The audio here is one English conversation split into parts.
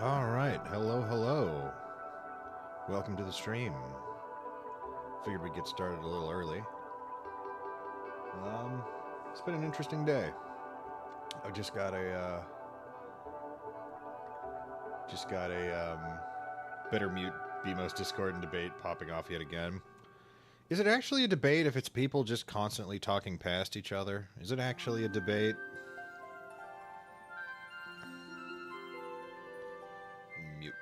Alright, hello. Welcome to the stream. Figured we'd get started a little early. It's been an interesting day. I just got a Better Mute BMOS Discord and debate popping off yet again. Is it actually a debate if it's people just constantly talking past each other? Is it actually a debate? Mute.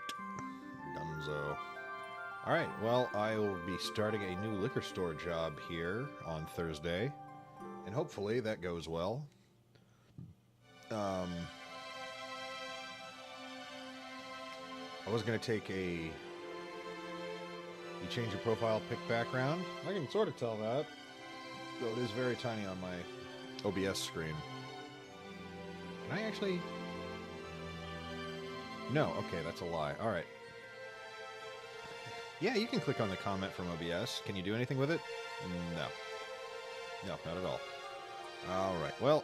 Dunzo. Alright, well, I will be starting a new liquor store job here on Thursday, and hopefully that goes well. I was going to take a... You change your profile pic background? I can sort of tell that, though it is very tiny on my OBS screen. Can I actually... No, okay, that's a lie. Alright. Yeah, you can click on the comment from OBS. Can you do anything with it? No. No, not at all. Alright, well,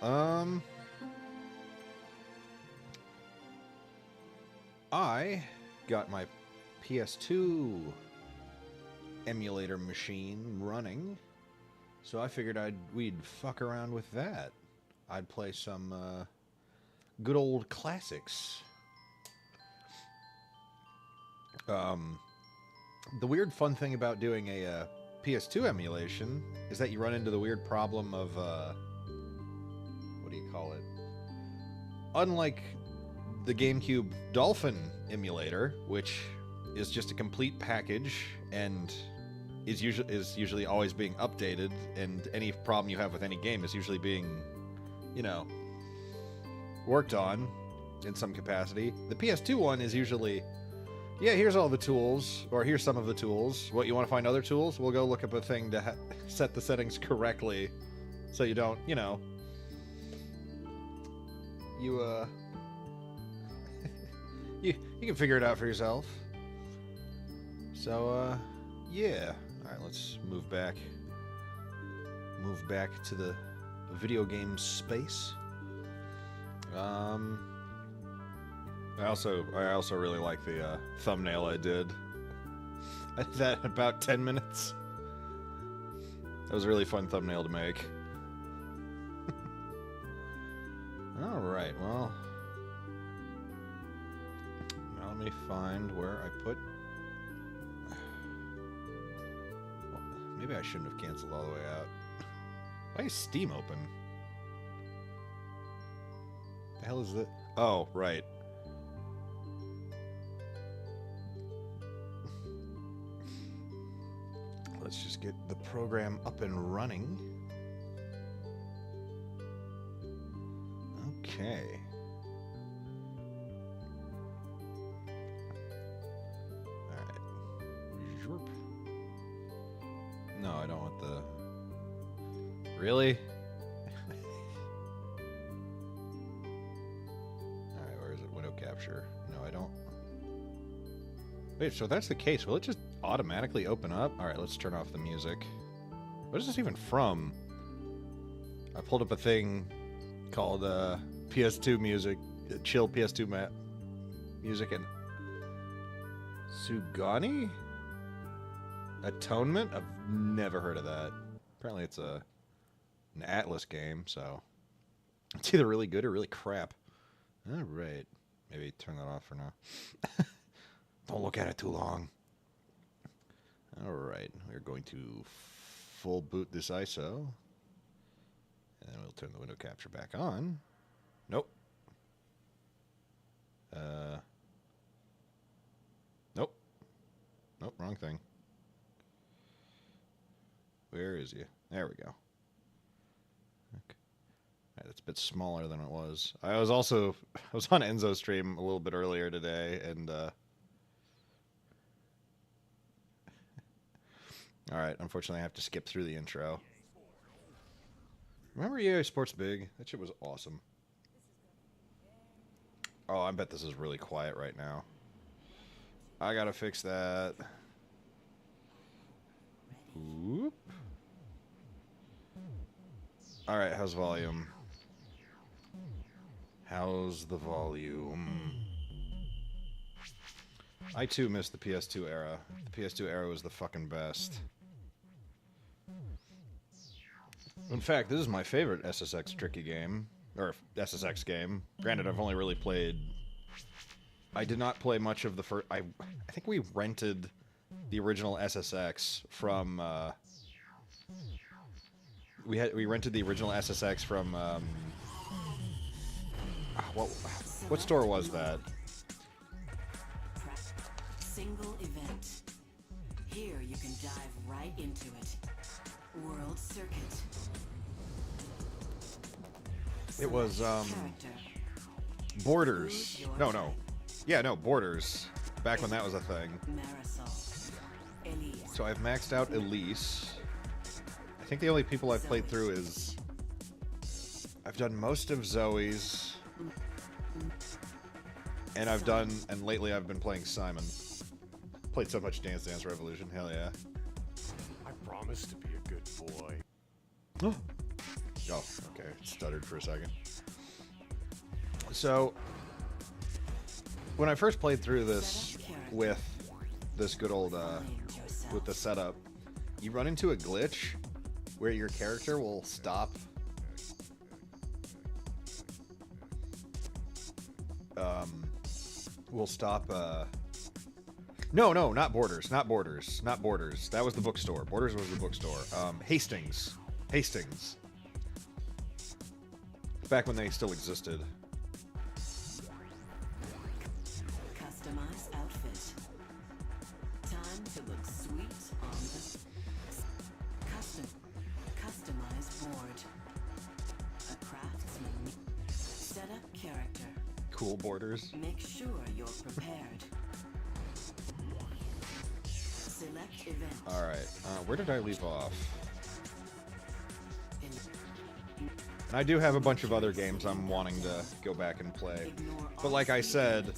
I got my PS2 emulator machine running, so I figured we'd fuck around with that. I'd play some good old classics. The weird fun thing about doing a PS2 emulation is that you run into the weird problem of, what do you call it? Unlike the GameCube Dolphin emulator, which is just a complete package and is usually always being updated, and any problem you have with any game is usually being, you know, worked on in some capacity. The PS2 one is usually, yeah, here's all the tools, or here's some of the tools. What, you want to find other tools? We'll go look up a thing to set the settings correctly, so you don't, you know, you can figure it out for yourself. So, yeah. Alright, let's move back to the video game space. I also really like the thumbnail I did. I did that in about 10 minutes. That was a really fun thumbnail to make. Alright, well, now let me find where I put... Well, maybe I shouldn't have canceled all the way out. Why is Steam open? The hell is that? Oh, right. Let's just get the program up and running. Okay. Alright. No, I don't want the... Really? Alright, where is it? Window capture. No, I don't. Wait, so that's the case. Will it just automatically open up? Alright, let's turn off the music. What is this even from? I pulled up a thing called PS2 music, chill PS2 music, and Sugani? Atonement? I've never heard of that. Apparently it's an Atlas game, so it's either really good or really crap. Alright. Maybe turn that off for now. Don't look at it too long. Alright, we're going to full boot this ISO. And then we'll turn the window capture back on. Nope. Nope. Nope, wrong thing. Where is you? There we go. Okay. Right, it's a bit smaller than it was. I was on Enzo's stream a little bit earlier today, and all right, unfortunately I have to skip through the intro. Remember EA Sports Big? That shit was awesome. Oh, I bet this is really quiet right now. I gotta fix that. Whoop. Alright, how's volume? How's the volume? I too miss the PS2 era. The PS2 era was the fucking best. In fact, this is my favorite SSX tricky game. Or SSX game. Granted, I've only really played... I did not play much of the first... I think we rented the original SSX from... We rented the original SSX from... what store was that? Single event. Here you can dive right into it. World Circuit. It was, Borders. No. Yeah, no, Borders. Back when that was a thing. So I've maxed out Elise. I think the only people I've played through is... I've done most of Zoe's. And lately I've been playing Simon. Played so much Dance Dance Revolution, hell yeah. I promise to be a good boy. Oh, okay. Stuttered for a second. So, when I first played through this with this good old, with the setup, you run into a glitch where your character will stop, No, not Borders. That was the bookstore. Borders was the bookstore. Hastings. Back when they still existed. Customized outfit. Time to look sweet on the customized board. A craftsman. Set up character. Cool Borders. Make sure you're prepared. Select event. Alright, where did I leave off? And I do have a bunch of other games I'm wanting to go back and play. But like I said,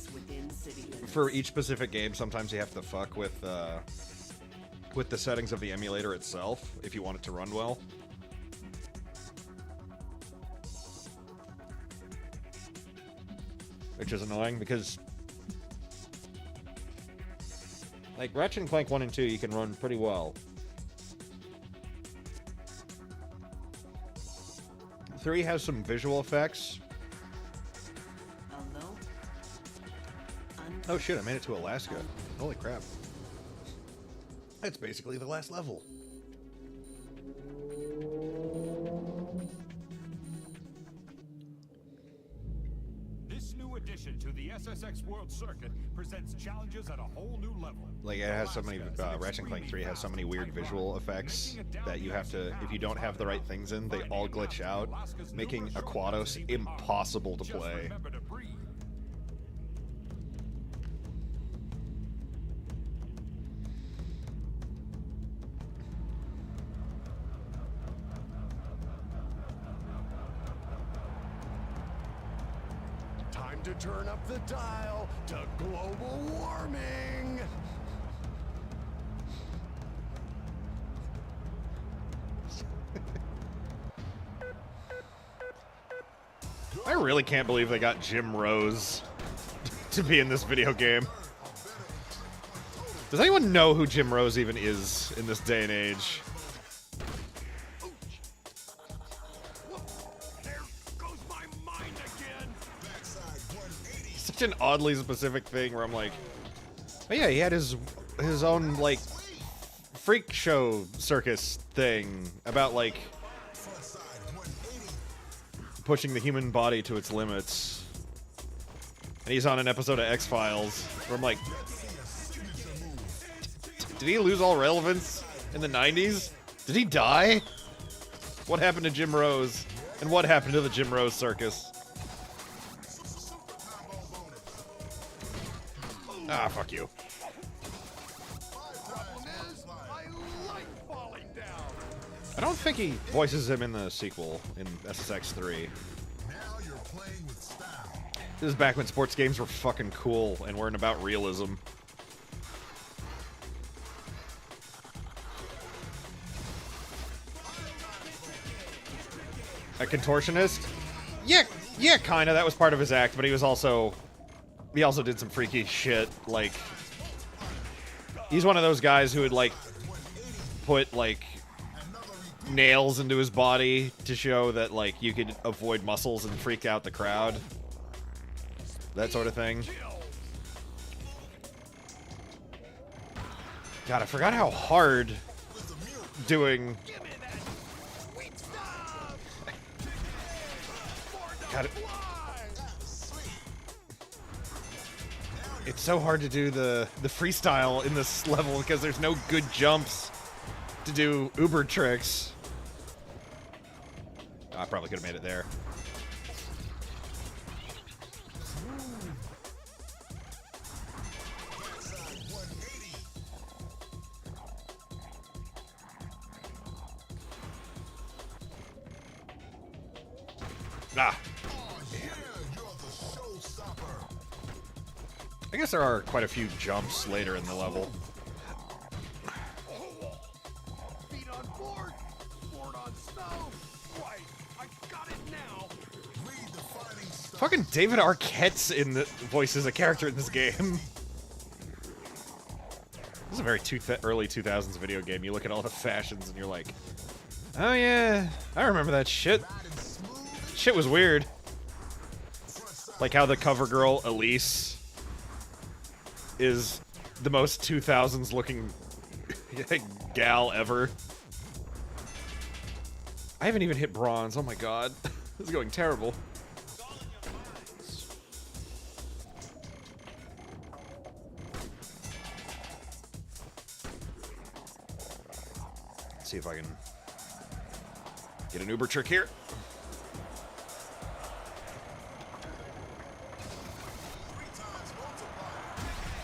for each specific game, sometimes you have to fuck with the settings of the emulator itself, if you want it to run well. Which is annoying, because... like, Ratchet & Clank 1 and 2, you can run pretty well. 3 has some visual effects. Oh shit, I made it to Alaska. Holy crap. That's basically the last level. This new addition to the SSX World Circuit presents challenges at a whole new level. Like, it has so many, Ratchet & Clank 3 has so many weird visual effects that you have to, if you don't have the right things in, they all glitch out, making Aquatos impossible to play. Time to turn up the dial to global warming. I really can't believe they got Jim Rose to be in this video game. Does anyone know who Jim Rose even is in this day and age? There goes my mind again. Such an oddly specific thing where I'm like, oh yeah, he had his own, like, freak show circus thing about, like, pushing the human body to its limits. And he's on an episode of X-Files where I'm like, did he lose all relevance in the 90s? Did he die? What happened to Jim Rose? And what happened to the Jim Rose circus? Ah, fuck you. I don't think he voices him in the sequel in SSX 3. This is back when sports games were fucking cool and weren't about realism. A contortionist? Yeah, kinda. That was part of his act, but he also did some freaky shit. Like, he's one of those guys who would, like, put, like, nails into his body to show that, like, you could avoid muscles and freak out the crowd. That sort of thing. God, I forgot how hard doing... God, it's so hard to do the freestyle in this level because there's no good jumps to do uber tricks. Oh, I probably could have made it there. Ah. I guess there are quite a few jumps later in the level. Feet on board, board on snow. Right, I got it now. Fucking David Arquette's in the voices a character in this game. This is a very early 2000s video game. You look at all the fashions and you're like, oh yeah, I remember that shit. Shit was weird. Like how the cover girl, Elise, is the most 2000s looking gal ever. I haven't even hit bronze. Oh my god. This is going terrible. Let's see if I can get an Uber trick here.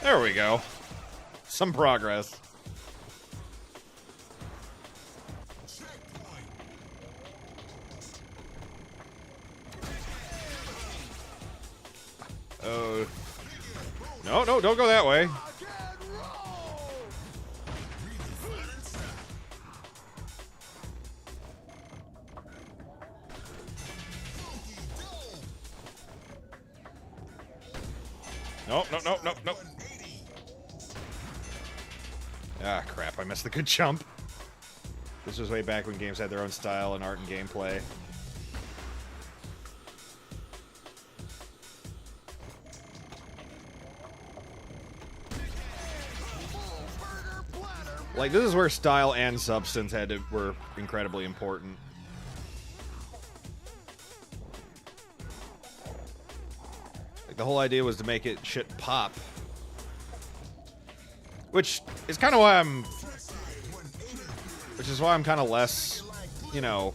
There we go. Some progress. Oh. No, don't go that way. No. Ah, crap, I missed the good jump. This was way back when games had their own style and art and gameplay. Like, this is where style and substance were incredibly important. Like, the whole idea was to make it shit pop. Which is kind of why I'm kind of less, you know...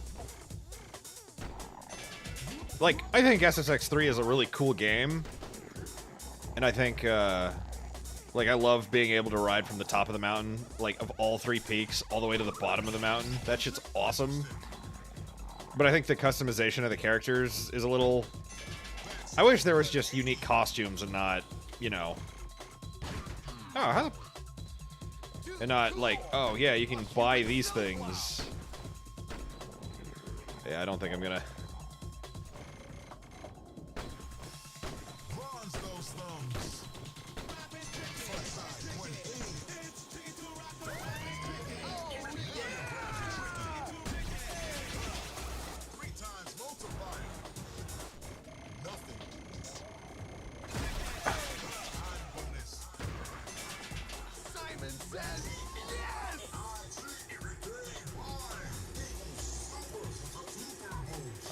Like, I think SSX 3 is a really cool game. And I think, like, I love being able to ride from the top of the mountain, like, of all 3 peaks, all the way to the bottom of the mountain. That shit's awesome. But I think the customization of the characters is a little... I wish there was just unique costumes and not, you know... Oh, how... And not like, oh yeah, you can buy these things. Yeah, I don't think I'm gonna...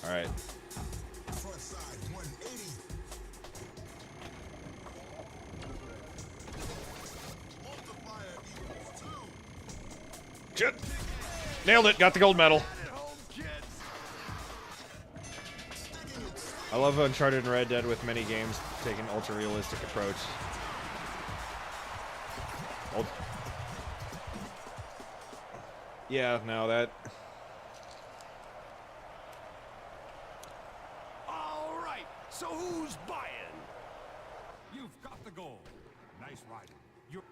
Alright. Shit. Nailed it. Got the gold medal. I love Uncharted and Red Dead with many games taking an ultra-realistic approach. Yeah, no, that... All right, so who's buying? You've got the gold. Nice riding. You're...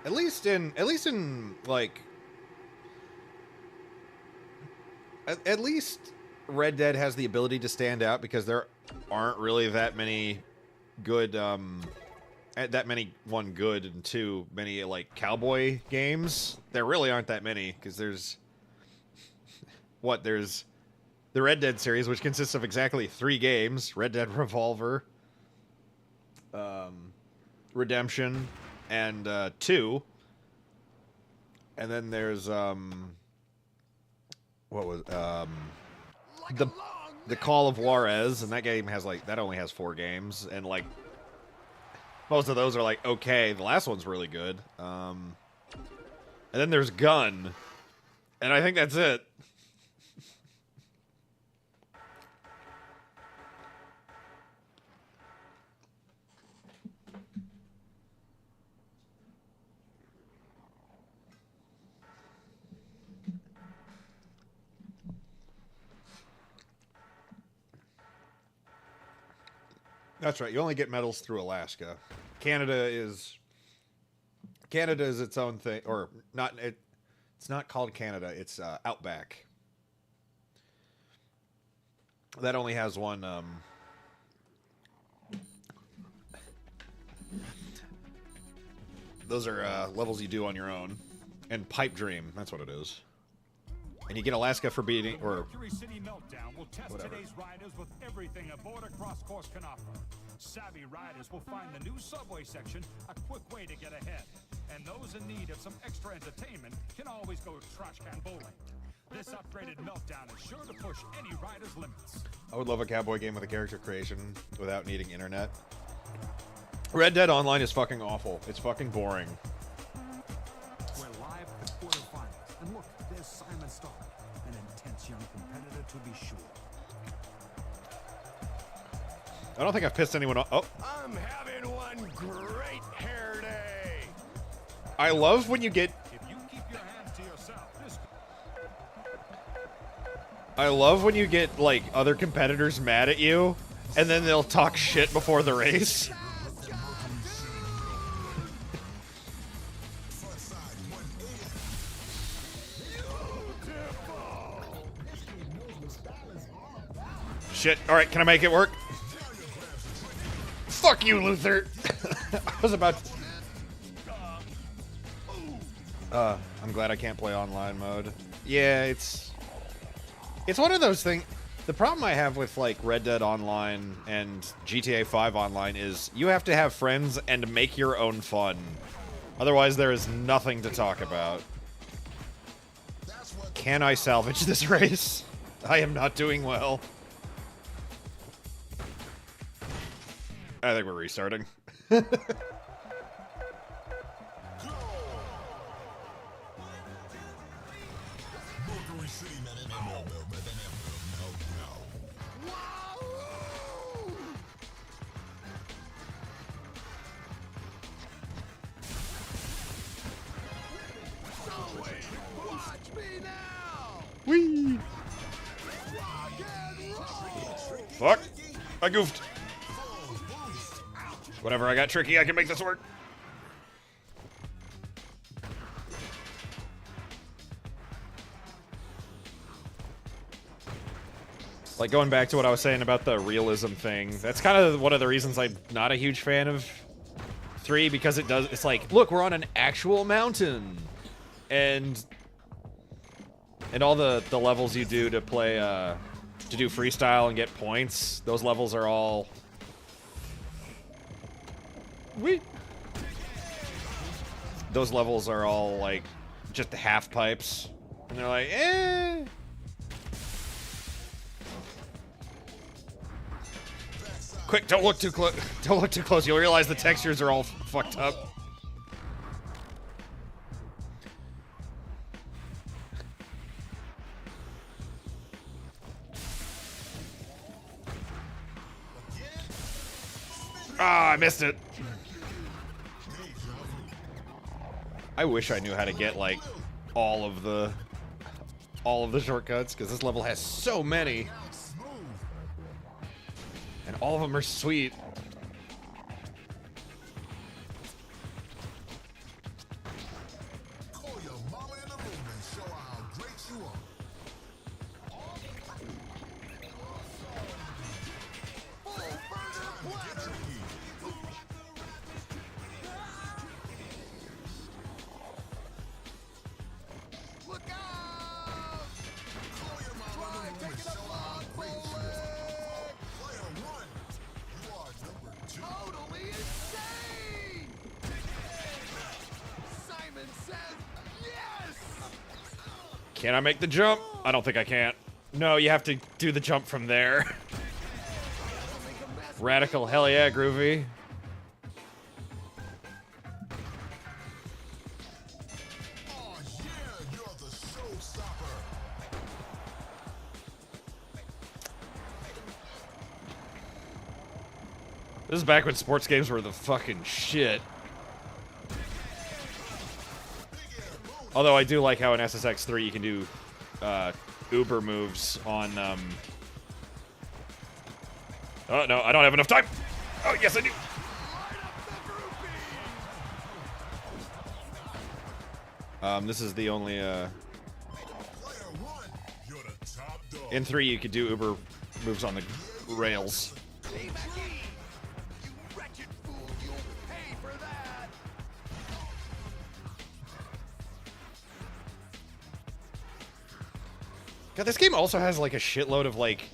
At least in like... At least Red Dead has the ability to stand out because there aren't really that many good, that many, one, good, and two, many, like, cowboy games. There really aren't that many, because there's... What, there's the Red Dead series, which consists of exactly 3 games. Red Dead Revolver, Redemption, and 2. And then there's, what was, the Call of Juarez, and that game has, like, that only has 4 games, and, like, most of those are, like, okay. The last one's really good. And then there's Gun, and I think that's it. That's right. You only get medals through Alaska. Canada is its own thing, or not. It's not called Canada. It's Outback. That only has one. Those are levels you do on your own, and Pipe Dream. That's what it is. And you get Alaska for beating, or Mercury City Meltdown will test whatever. today's riders with everything a border cross course can offer. Savvy riders will find the new subway section a quick way to get ahead. And those in need of some extra entertainment can always go trash can bowling. This upgraded Meltdown is sure to push any rider's limits. I would love a cowboy game with a character creation without needing internet. Red Dead Online is fucking awful. It's fucking boring. We're live at the quarterfinals. And look, there's Simon Stark, an intense young competitor to be sure. I don't think I've pissed anyone off. Oh. I'm having one great hair day. I love when you get... If you keep your hands to yourself, this... I love when you get, like, other competitors mad at you, and then they'll talk shit before the race. Shit. Alright, can I make it work? Fuck you, Luther! I was about to... I'm glad I can't play online mode. Yeah, it's one of those things... The problem I have with, like, Red Dead Online and GTA 5 Online is you have to have friends and make your own fun. Otherwise, there is nothing to talk about. Can I salvage this race? I am not doing well. I think we're restarting. Whee! Fuck! I goofed. Whatever, I got tricky. I can make this work. Like, going back to what I was saying about the realism thing, that's kind of one of the reasons I'm not a huge fan of 3, because it's like, look, we're on an actual mountain. And all the levels you do to play, to do freestyle and get points, those levels are all... Those levels are all, like, just the half pipes. And they're like, eh. Quick, don't look too close. Don't look too close. You'll realize the textures are all fucked up. I missed it. I wish I knew how to get, like, all of the shortcuts, because this level has so many. And all of them are sweet. Can I make the jump? I don't think I can. No, you have to do the jump from there. Radical, hell yeah, groovy. This is back when sports games were the fucking shit. Although I do like how in SSX 3 you can do Uber moves on... Oh, no, I don't have enough time! Oh, yes, I do! This is the only... In 3 you could do Uber moves on the rails. God, this game also has, like, a shitload of, like,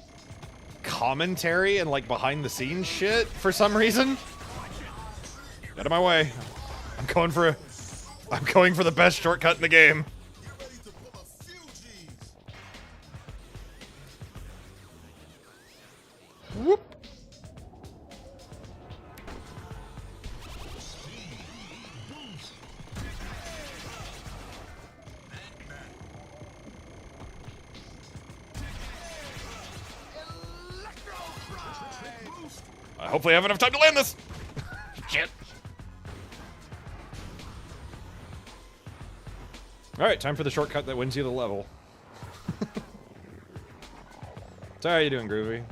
commentary and, like, behind-the-scenes shit for some reason. Get out of my way. I'm going for the best shortcut in the game. Whoop. I hopefully have enough time to land this. Shit. Alright, time for the shortcut that wins you the level. So how are you doing, Groovy?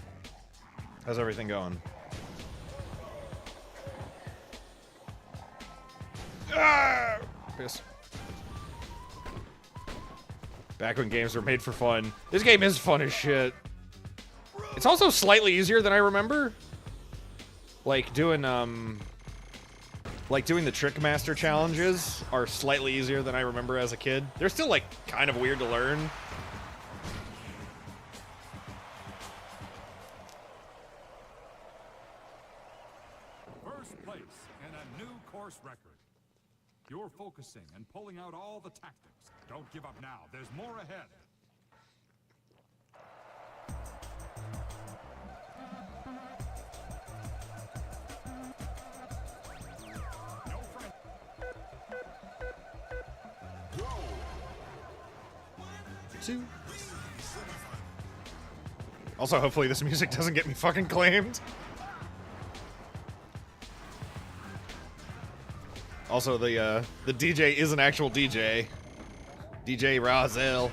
How's everything going? Ah! Piss. Back when games were made for fun. This game is fun as shit. It's also slightly easier than I remember. Like doing the Trick Master challenges are slightly easier than I remember as a kid. They're still, like, kind of weird to learn. First place and a new course record. You're focusing and pulling out all the tactics. Don't give up now. There's more ahead. Two. Also, hopefully this music doesn't get me fucking claimed. Also, the DJ is an actual DJ. DJ Razel.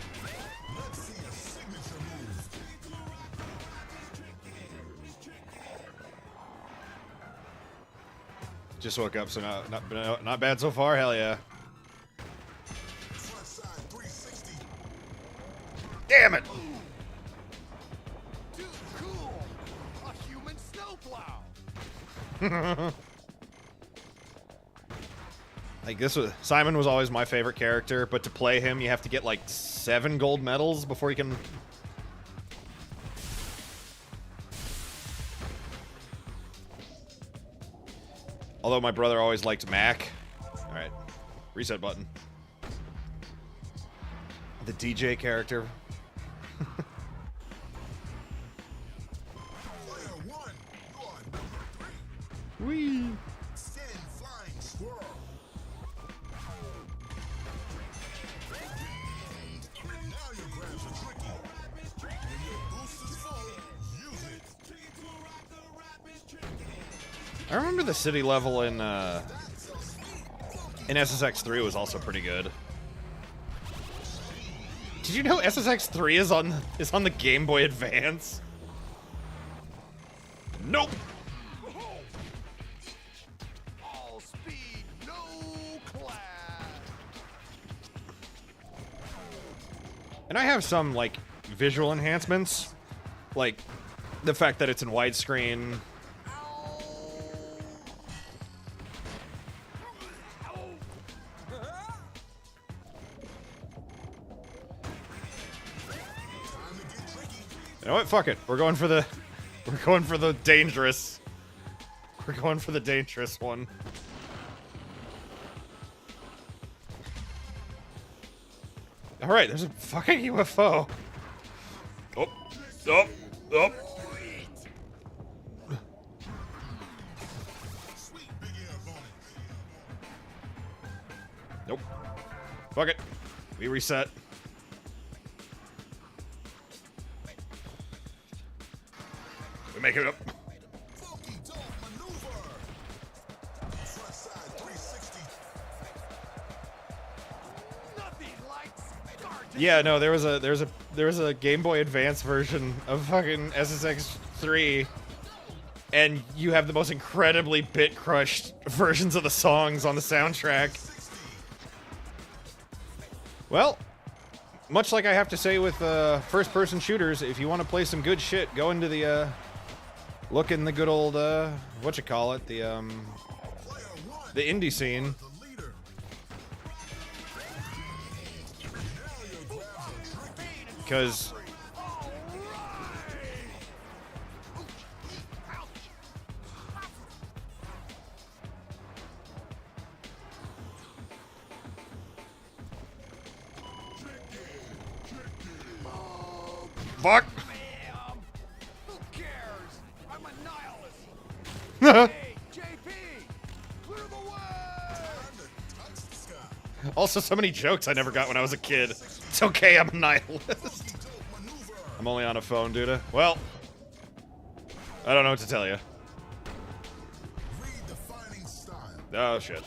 Just woke up, so not bad so far. Hell yeah. Damn it! Too cool! A human snowplow! Like Simon was always my favorite character, but to play him you have to get like 7 gold medals before you can... Although my brother always liked Mac. Alright. Reset button. The DJ character. Whee! I remember the city level in SSX3 was also pretty good. Did you know SSX3 is on the Game Boy Advance? Nope. All speed, no class. And I have some, like, visual enhancements. Like, the fact that it's in widescreen. You know what? Fuck it. We're going for the dangerous. We're going for the dangerous one. All right, there's a fucking UFO. Oh, oh, oh. Nope. Fuck it. We reset. We make it up. Yeah, no, there was a Game Boy Advance version of fucking SSX 3, and you have the most incredibly bit crushed versions of the songs on the soundtrack. Well, much like I have to say with first person shooters, if you want to play some good shit, go into the look in the good old whatchamacallit, the indie scene. Because fuck. Who cares? I'm a nihilist. Hey, JP, clear the way. Also, so many jokes I never got when I was a kid. It's okay, I'm a nihilist. I'm only on a phone, dude. Well, I don't know what to tell you. Oh, shit.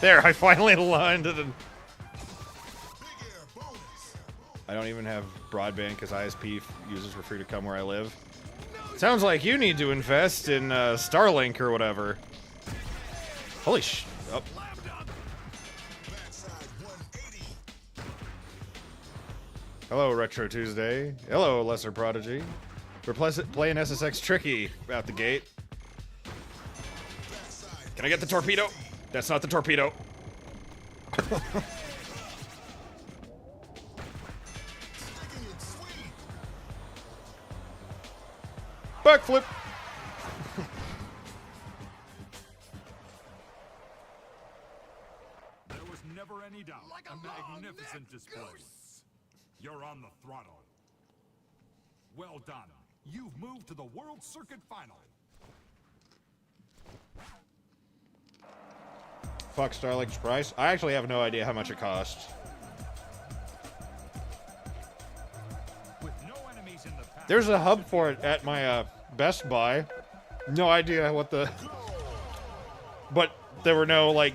There, I finally landed and I don't even have broadband because ISP users were free to come where I live. Sounds like you need to invest in Starlink or whatever. Holy sh... Oh. Hello, Retro Tuesday. Hello, Lesser Prodigy. We're playing SSX Tricky out the gate. Can I get the torpedo? That's not the torpedo. Backflip. There was never any doubt. A magnificent display. You're on the throttle. Well done. You've moved to the World Circuit Final. Fuck Starlink's price. I actually have no idea how much it costs. With no enemies in the path. There's a hub for it at my Best Buy. No idea what the... But there were no, like...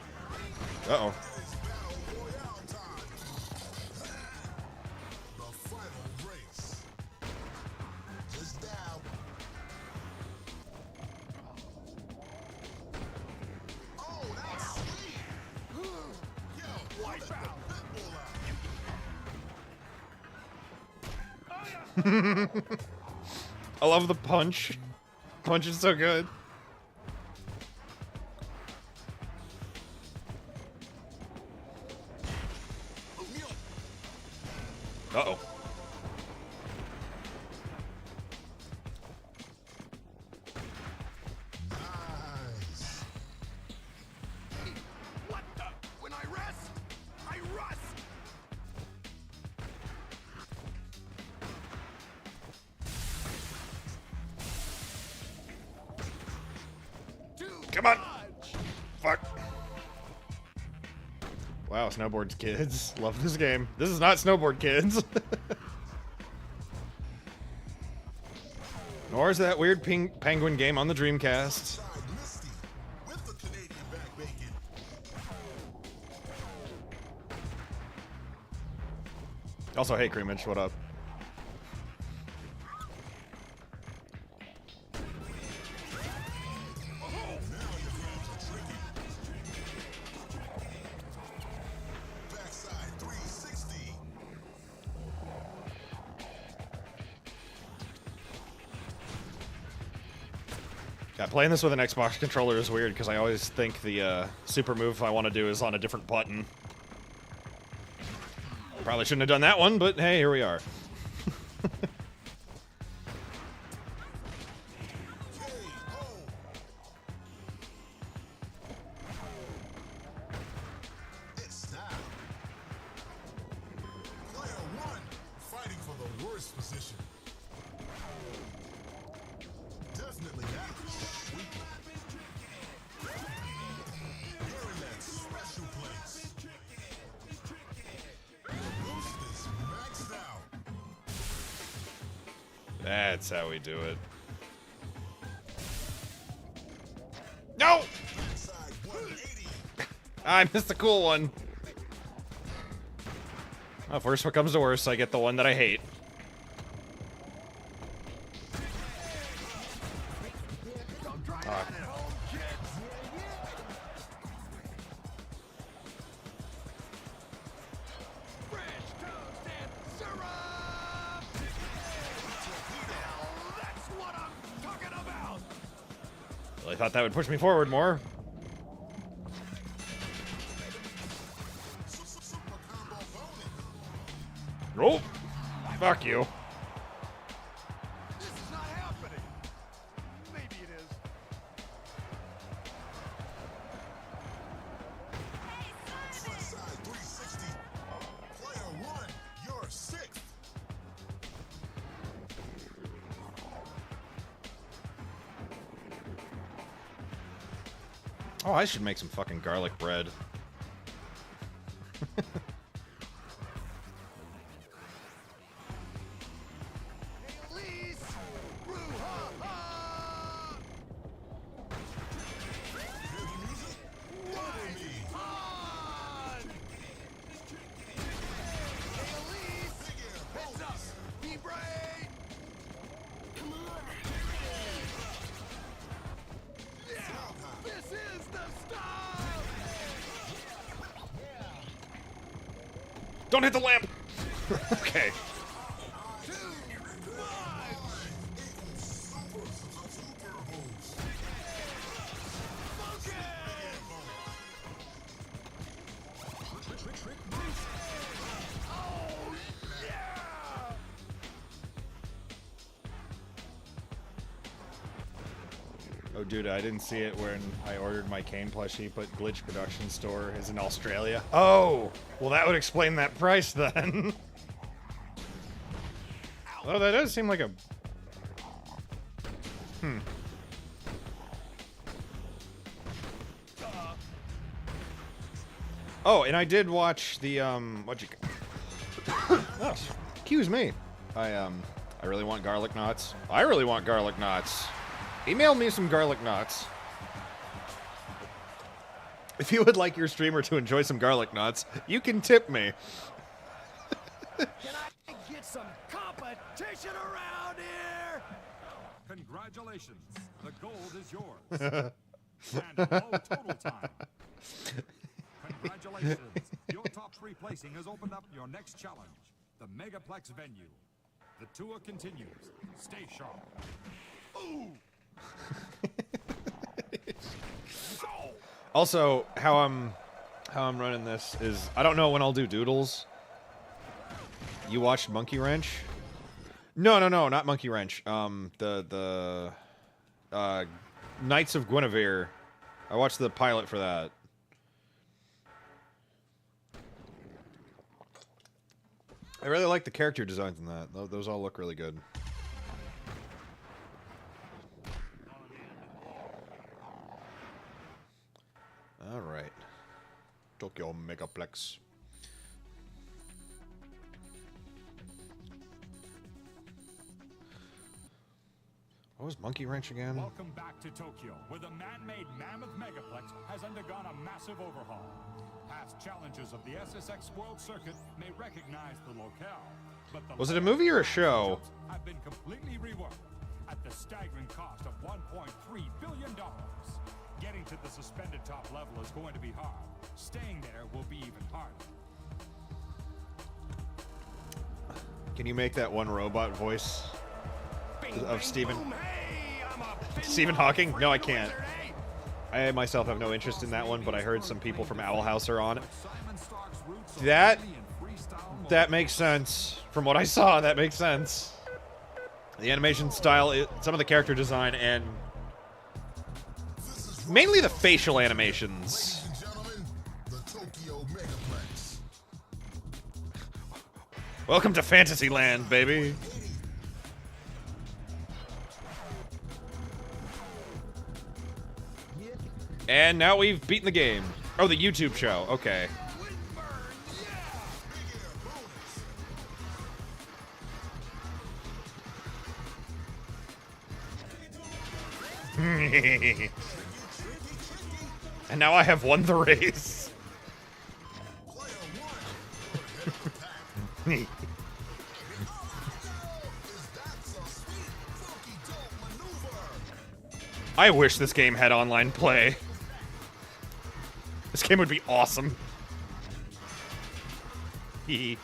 Uh-oh. I love the punch. Punch is so good. Uh-oh. What the? When I rest, I rust. Come on! Fuck. Wow, Snowboard Kids. Love this game. This is not Snowboard Kids. Nor is that weird penguin game on the Dreamcast. Also, hey, Creamage, what up? Yeah, playing this with an Xbox controller is weird because I always think the super move I want to do is on a different button. Probably shouldn't have done that one, but hey, here we are. It's time. Player one, fighting for the worst position. Definitely not. You're in that special place. Boost is maxed out. That's how we do it. No! Backside 180. I missed the cool one. Oh, if worst what comes to worst, I get the one that I hate. I thought that would push me forward more. Nope. Fuck you. This is not happening. Maybe it is. Front side 360. Player one, you're sixth. Oh, I should make some fucking garlic bread. Elise! Brouhaha! Heavy music? Follow me. On! Elise! Big air heads up! B-brain! Come on! Yeah! This is the style! Don't hit the lamp! Okay. Oh, dude, I didn't see it when I ordered my Kane plushie, but Glitch Production Store is in Australia. Oh! Well, that would explain that price then. Oh, that does seem like a... Oh, and I did watch the, oh, excuse me. I really want garlic knots. I really want garlic knots. Email me some garlic knots. If you would like your streamer to enjoy some garlic knots, you can tip me. Can I get some competition around here? Congratulations. The gold is yours. And no total time. Congratulations. Your top three placing has opened up your next challenge, the Megaplex venue. The tour continues. Stay sharp. Ooh! Also, how I'm running this is I don't know when I'll do Doodles. You watched Monkey Wrench? No, not Monkey Wrench. The Knights of Guinevere. I watched the pilot for that. I really like the character designs in that. Those all look really good. All right. Tokyo Megaplex. What was Monkey Wrench again? Welcome back to Tokyo, where the man-made Mammoth Megaplex has undergone a massive overhaul. Past challenges of the SSX World Circuit may recognize the locale, but the Was it a movie or a show? have been completely reworked at the staggering cost of $1.3 billion. Getting to the suspended top level is going to be hard. Staying there will be even harder. Can you make that one robot voice of Stephen? Hey, I'm a Stephen Hawking? No, I can't. I myself have no interest in that one, but I heard some people from Owl House are on it. That makes sense. From what I saw, that makes sense. The animation style, some of the character design, and mainly the facial animations. Ladies and gentlemen, the Tokyo Megaplex. Welcome to Fantasyland, baby. And now we've beaten the game. Oh, the YouTube show. Okay. And now I have won the race. I wish this game had online play. This game would be awesome. God,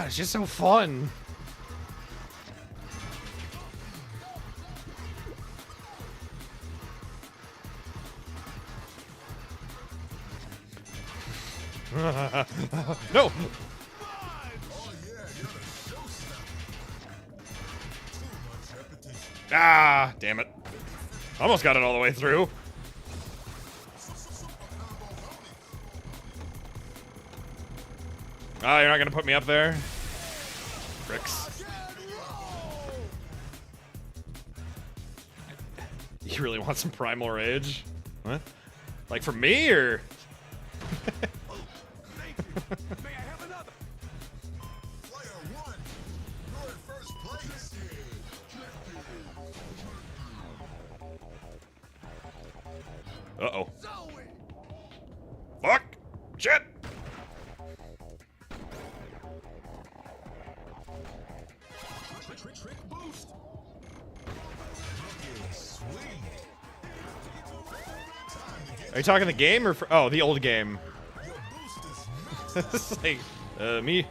it's just so fun. No! Ah, damn it. Almost got it all the way through. Ah, you're not gonna put me up there? Bricks. You really want some Primal Rage? What? Like for me, or? May I have another? Player one, you're in first place. Uh-oh. Zoe! Fuck! Shit! Trick boost. Are you talking the game or oh, the old game? Your boost is It's like, me.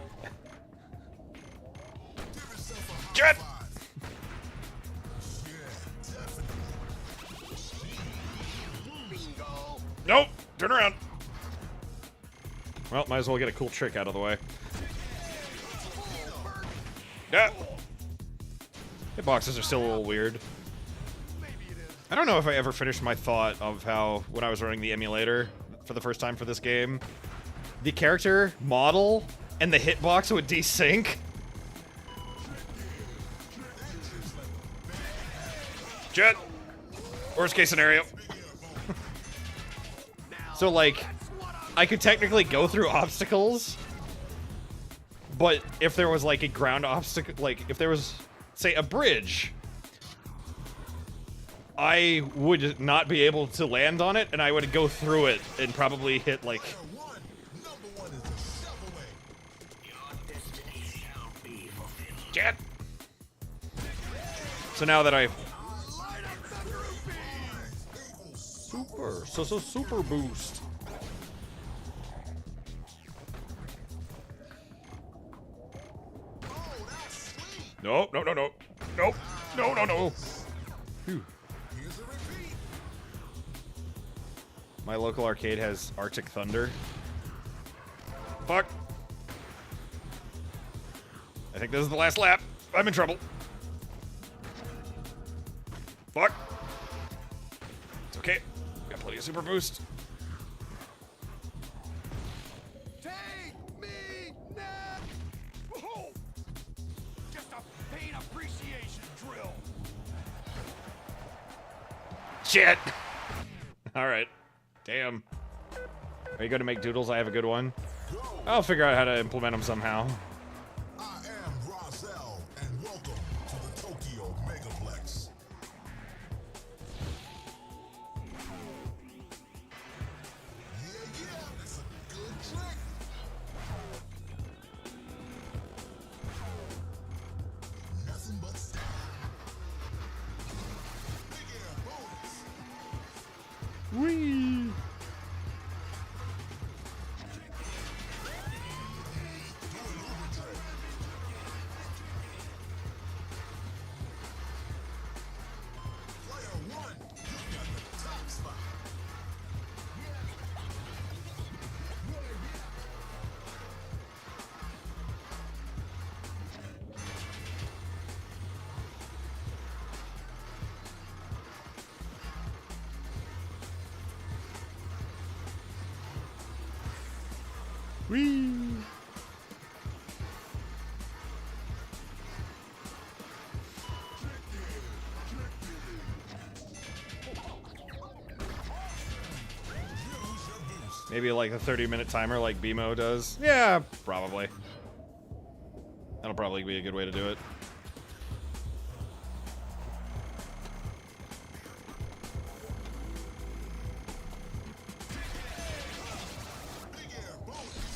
give yourself a high Shit! five. Yeah, definitely. Bingo! Nope! Turn around! Well, might as well get a cool trick out of the way. Yeah. Hitboxes are still a little weird. I don't know if I ever finished my thought of how, when I was running the emulator for the first time for this game, the character model and the hitbox would desync. Jet! Worst case scenario. So, like, I could technically go through obstacles, but if there was, like, a ground obstacle, like, if there was, say, a bridge, I would not be able to land on it, and I would go through it and probably hit, like... One, number one is a shove away. Your destiny shall be fulfilled. Jet! So now that I've... Light up the groupie! Super boost. Nope, no. Nope, no. Phew. Here's a repeat. My local arcade has Arctic Thunder. Fuck. I think this is the last lap. I'm in trouble. Fuck. It's okay. Got plenty of super boost. Take me now! Whoa! Just a pain appreciation drill. Shit. Alright. Damn. Are you going to make Doodles? I have a good one. I'll figure out how to implement them somehow. I am Roselle, and welcome to the Tokyo Megaplex. Yeah, that's a good trick. Nothing but style. Big air bonus. Whee! Player 1, you've got the top spot. Whee! Maybe like a 30-minute timer like BMO does? Yeah, probably. That'll probably be a good way to do it. Big air bonus.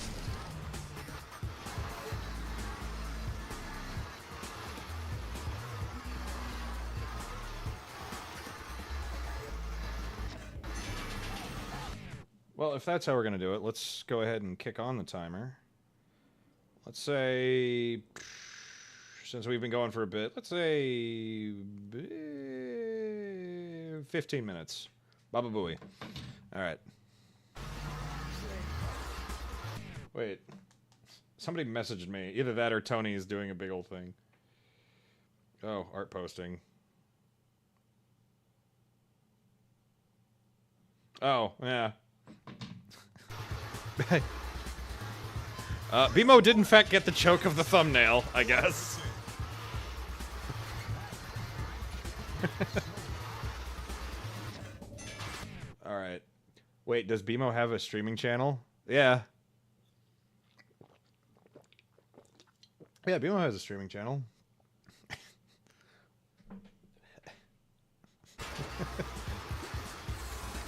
Well, if that's how we're going to do it, let's go ahead and kick on the timer. Let's say, since we've been going for a bit, let's say 15 minutes. Baba Booey. All right. Wait. Somebody messaged me. Either that or Tony is doing a big old thing. Oh, art posting. Oh, yeah. BMO did in fact get the choke of the thumbnail, I guess. Alright. Wait, does BMO have a streaming channel? Yeah. Yeah, BMO has a streaming channel.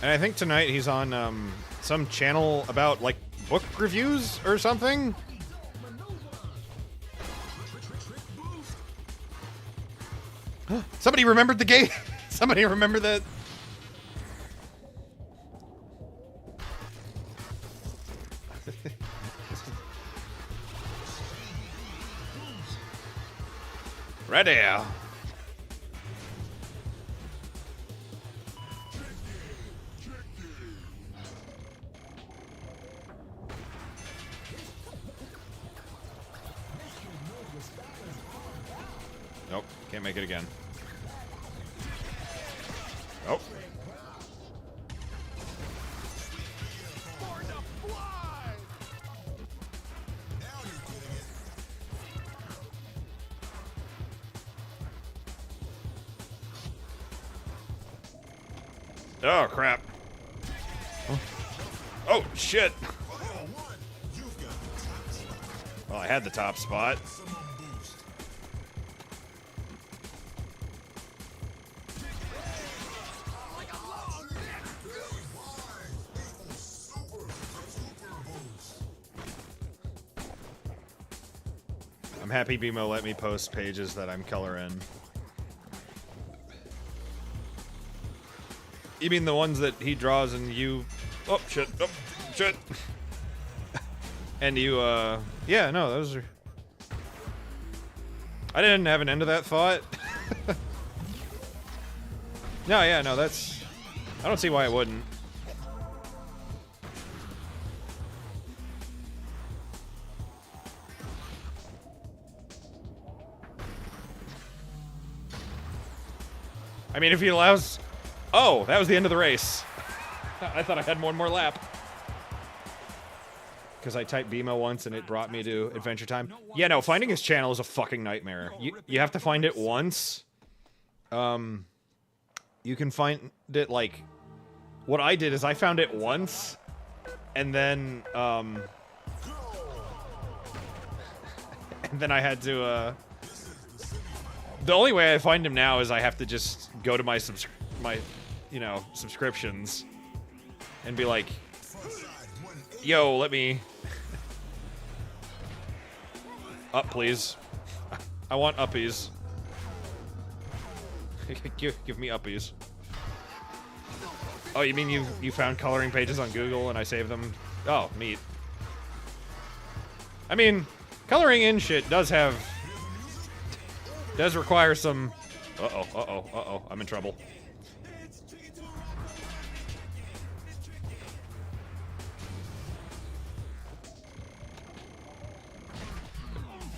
And I think tonight he's on some channel about like book reviews or something. Somebody remembered the game. Somebody remember that. Ready. Nope, can't make it again. Oh. Oh, crap. Oh, shit. Well, I had the top spot. I'm happy BMO let me post pages that I'm coloring. You mean the ones that he draws and you... Oh, shit. Oh, shit. And you, yeah, no, those are... I didn't have an end to that thought. No, yeah, no, that's... I don't see why I wouldn't. I mean, if he allows... Oh, that was the end of the race. I thought I had one more lap. Because I typed BMO once and it brought me to Adventure Time. Yeah, no, finding his channel is a fucking nightmare. You have to find it once. You can find it, like, what I did is I found it once, and then, and then I had to, the only way I find him now is I have to just go to my, you know, subscriptions, and be like, yo, let me, up, please. I want uppies. give me uppies. Oh, you mean you found coloring pages on Google and I saved them? Oh, neat. I mean, coloring in shit does require some... Uh-oh, I'm in trouble.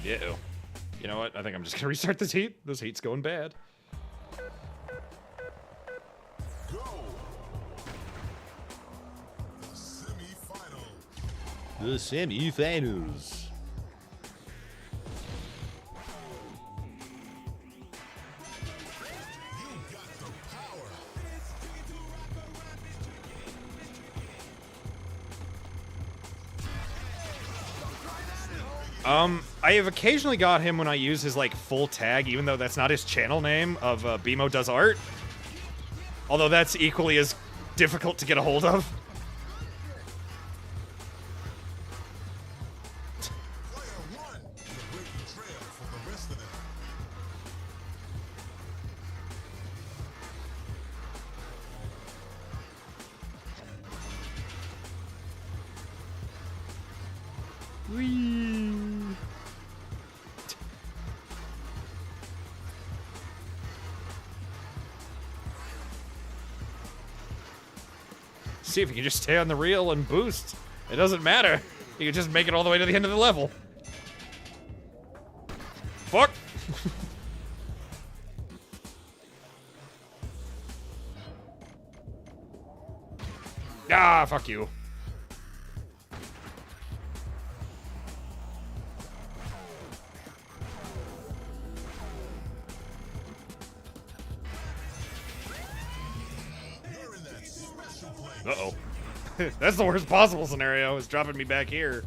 Uh-oh. You know what? I think I'm just gonna restart this heat. This heat's going bad. The semi-finals. I have occasionally got him when I use his, like, full tag, even though that's not his channel name of BMO Does Art. Although that's equally as difficult to get a hold of. See if you can just stay on the reel and boost. It doesn't matter. You can just make it all the way to the end of the level. Fuck! Ah, fuck you. Uh-oh. That's the worst possible scenario, is dropping me back here.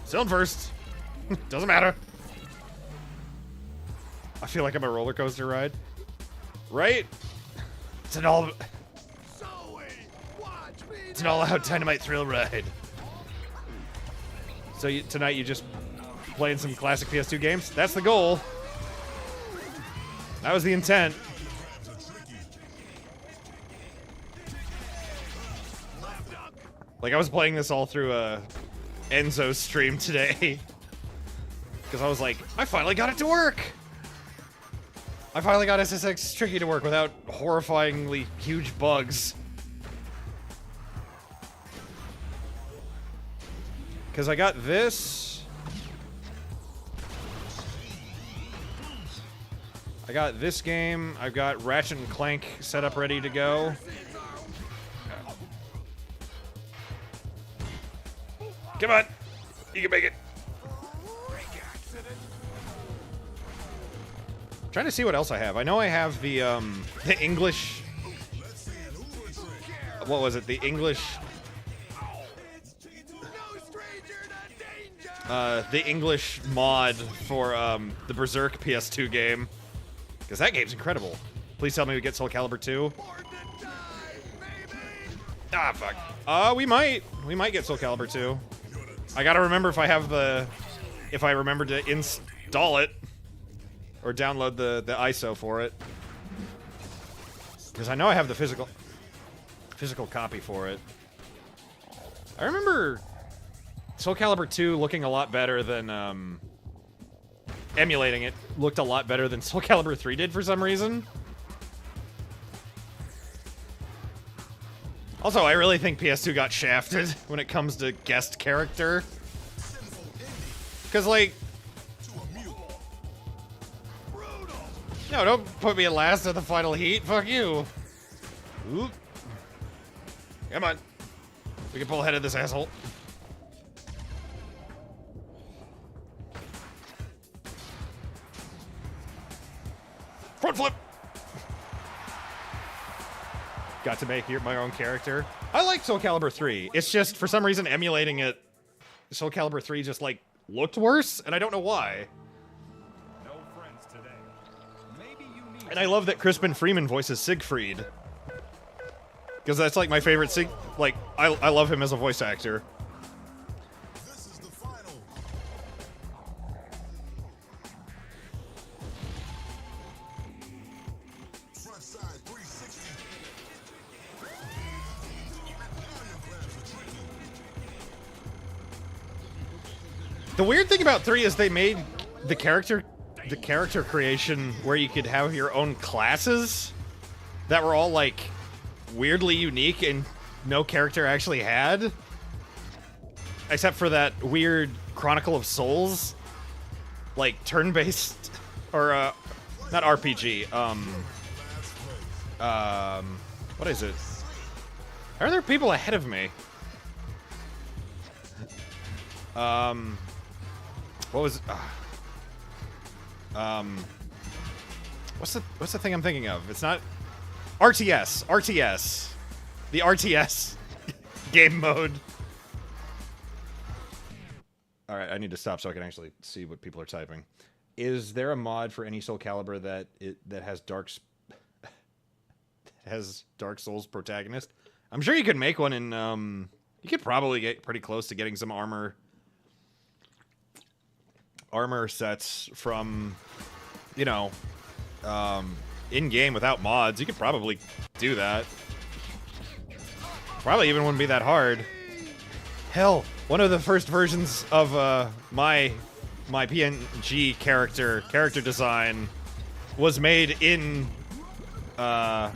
Still in first. Doesn't matter. I feel like I'm a roller coaster ride. Right? It's an all-out dynamite thrill ride. So tonight you just playing some classic PS2 games? That's the goal. That was the intent. Like, I was playing this all through Enzo's stream today. Because I was like, I finally got it to work! I finally got SSX Tricky to work without horrifyingly huge bugs. Because I got this. I got this game. I've got Ratchet and Clank set up ready to go. Come on, you can make it. Trying to see what else I have. I know I have the English. What was it? The English. The English mod for the Berserk PS2 game, because that game's incredible. Please tell me we get Soul Calibur 2. Ah, fuck. We might get Soul Calibur 2. I gotta remember if I have if I remember to install it or download the ISO for it, because I know I have the physical copy for it. I remember Soul Calibur 2 looking a lot better than emulating it looked a lot better than Soul Calibur 3 did for some reason. Also, I really think PS2 got shafted when it comes to guest character. Because, like... No, don't put me at last at the final heat. Fuck you. Oop. Come on. We can pull ahead of this asshole. Front flip! got to make my own character. I like Soul Calibur 3. It's just, for some reason, emulating it, Soul Calibur 3 just, like, looked worse, and I don't know why. No friends today. Maybe you need And I love that Crispin Freeman voices Siegfried. Because that's, like, my favorite Like, I love him as a voice actor. This is the final. Front side 360. Iron grabs are tricky. The weird thing about 3 is they made the character creation where you could have your own classes that were all, like, weirdly unique and no character actually had. Except for that weird Chronicle of Souls, like, turn-based, or, not RPG, what is it? Are there people ahead of me? What was, what's the thing I'm thinking of? It's not, RTS, the RTS game mode. All right, I need to stop so I can actually see what people are typing. Is there a mod for any Soul Calibur that has Dark Souls protagonist? I'm sure you could make one in. You could probably get pretty close to getting some armor sets from, you know, in game without mods. You could probably do that. Probably even wouldn't be that hard. Hell, one of the first versions of my PNG character design was made in the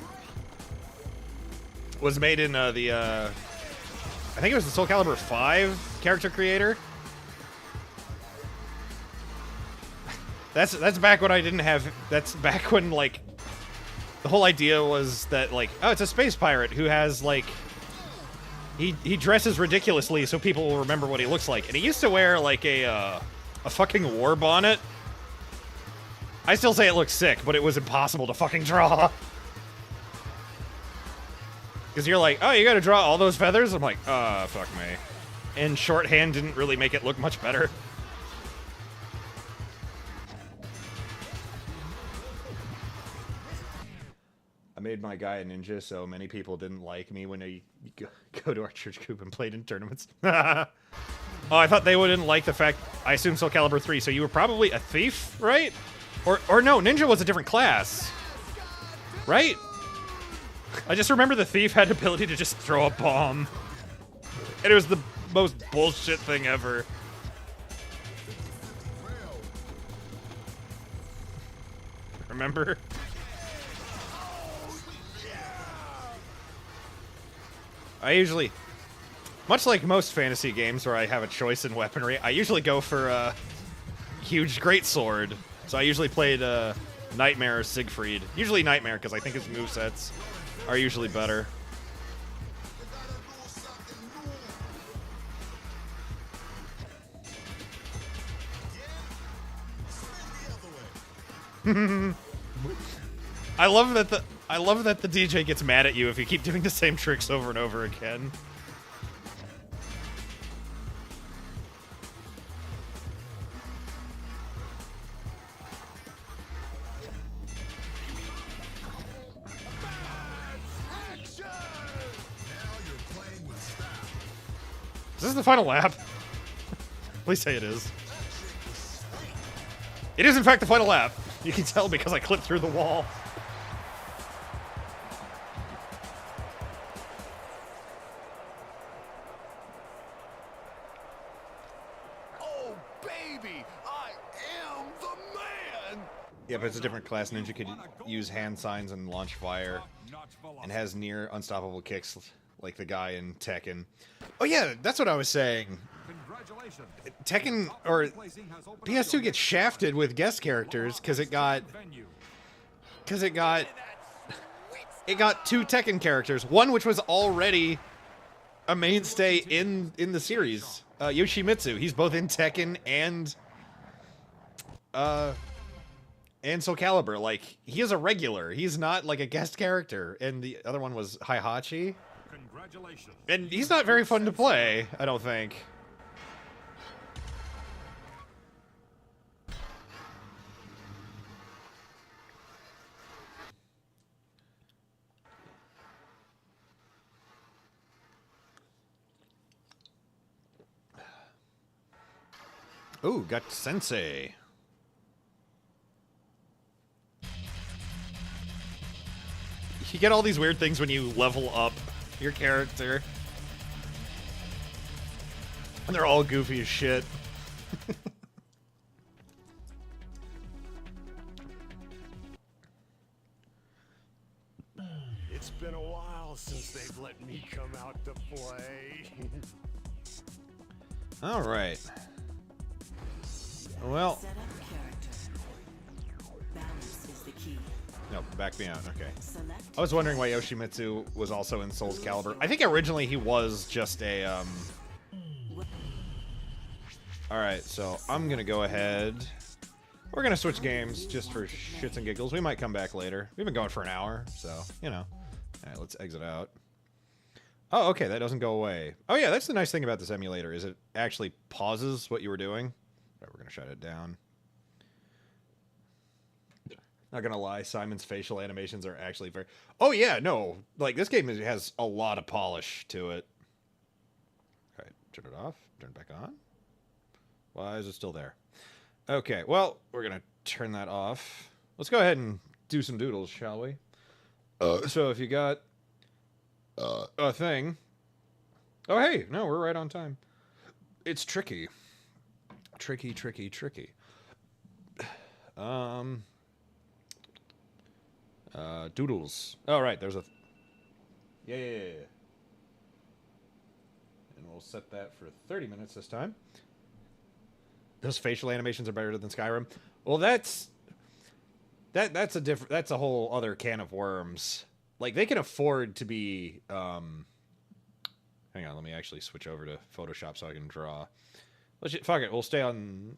I think it was the Soul Calibur 5 character creator. That's back when I didn't have. That's back when, like, the whole idea was that, like, oh, it's a space pirate who has, like, he dresses ridiculously so people will remember what he looks like, and he used to wear, like, a fucking war bonnet. I still say it looks sick, but it was impossible to fucking draw. Because you're like, oh, you gotta draw all those feathers? I'm like, fuck me. And shorthand didn't really make it look much better. I made my guy a ninja, so many people didn't like me when I go to our church group and played in tournaments. Oh, I thought they wouldn't like the fact I assumed Soul Calibur 3, so you were probably a thief, right? Or no, ninja was a different class. Right? I just remember the thief had the ability to just throw a bomb. And it was the most bullshit thing ever. Remember? I usually, much like most fantasy games where I have a choice in weaponry, I usually go for a huge greatsword. So I usually played Nightmare or Siegfried. Usually Nightmare, because I think his movesets are usually better. I love that the DJ gets mad at you if you keep doing the same tricks over and over again. Is this the final lap? Please say it is. It is, in fact, the final lap. You can tell because I clipped through the wall. Oh, baby, I am the man! Yeah, but it's a different class. Ninja could use hand signs and launch fire, and has near unstoppable kicks like the guy in Tekken. Oh yeah, that's what I was saying. Tekken, or PS2 gets shafted with guest characters because it got two Tekken characters. One which was already a mainstay in the series, Yoshimitsu. He's both in Tekken and And Soul Calibur, like, he is a regular. He's not like a guest character. And the other one was Heihachi. Congratulations. And he's not very fun to play, I don't think. Ooh, got Sensei. You get all these weird things when you level up your character. And they're all goofy as shit. It's been a while since they've let me come out to play. All right. Well, Set up character. Balance is the key. no, back me out. Okay. Select. I was wondering why Yoshimitsu was also in Soul's Calibur. I think originally he was just a, Alright, so I'm gonna go ahead. We're gonna switch games just for shits and giggles. We might come back later. We've been going for an hour, so, you know. Alright, let's exit out. Oh, okay, that doesn't go away. Oh yeah, that's the nice thing about this emulator, is it actually pauses what you were doing. Alright, we're gonna shut it down. Not gonna lie, Simon's facial animations are actually very... Oh yeah, no, like, this game has a lot of polish to it. Alright, turn it off, turn it back on. Why is it still there? Okay, well, we're gonna turn that off. Let's go ahead and do some doodles, shall we? So if you got a thing... Oh, hey, no, we're right on time. It's tricky. Tricky, tricky, tricky. Doodles. Oh, right, there's a... Yeah. And we'll set that for 30 minutes this time. Those facial animations are better than Skyrim. Well, that's a whole other can of worms. Like, they can afford to be, hang on, let me actually switch over to Photoshop so I can draw. Fuck it, we'll stay on,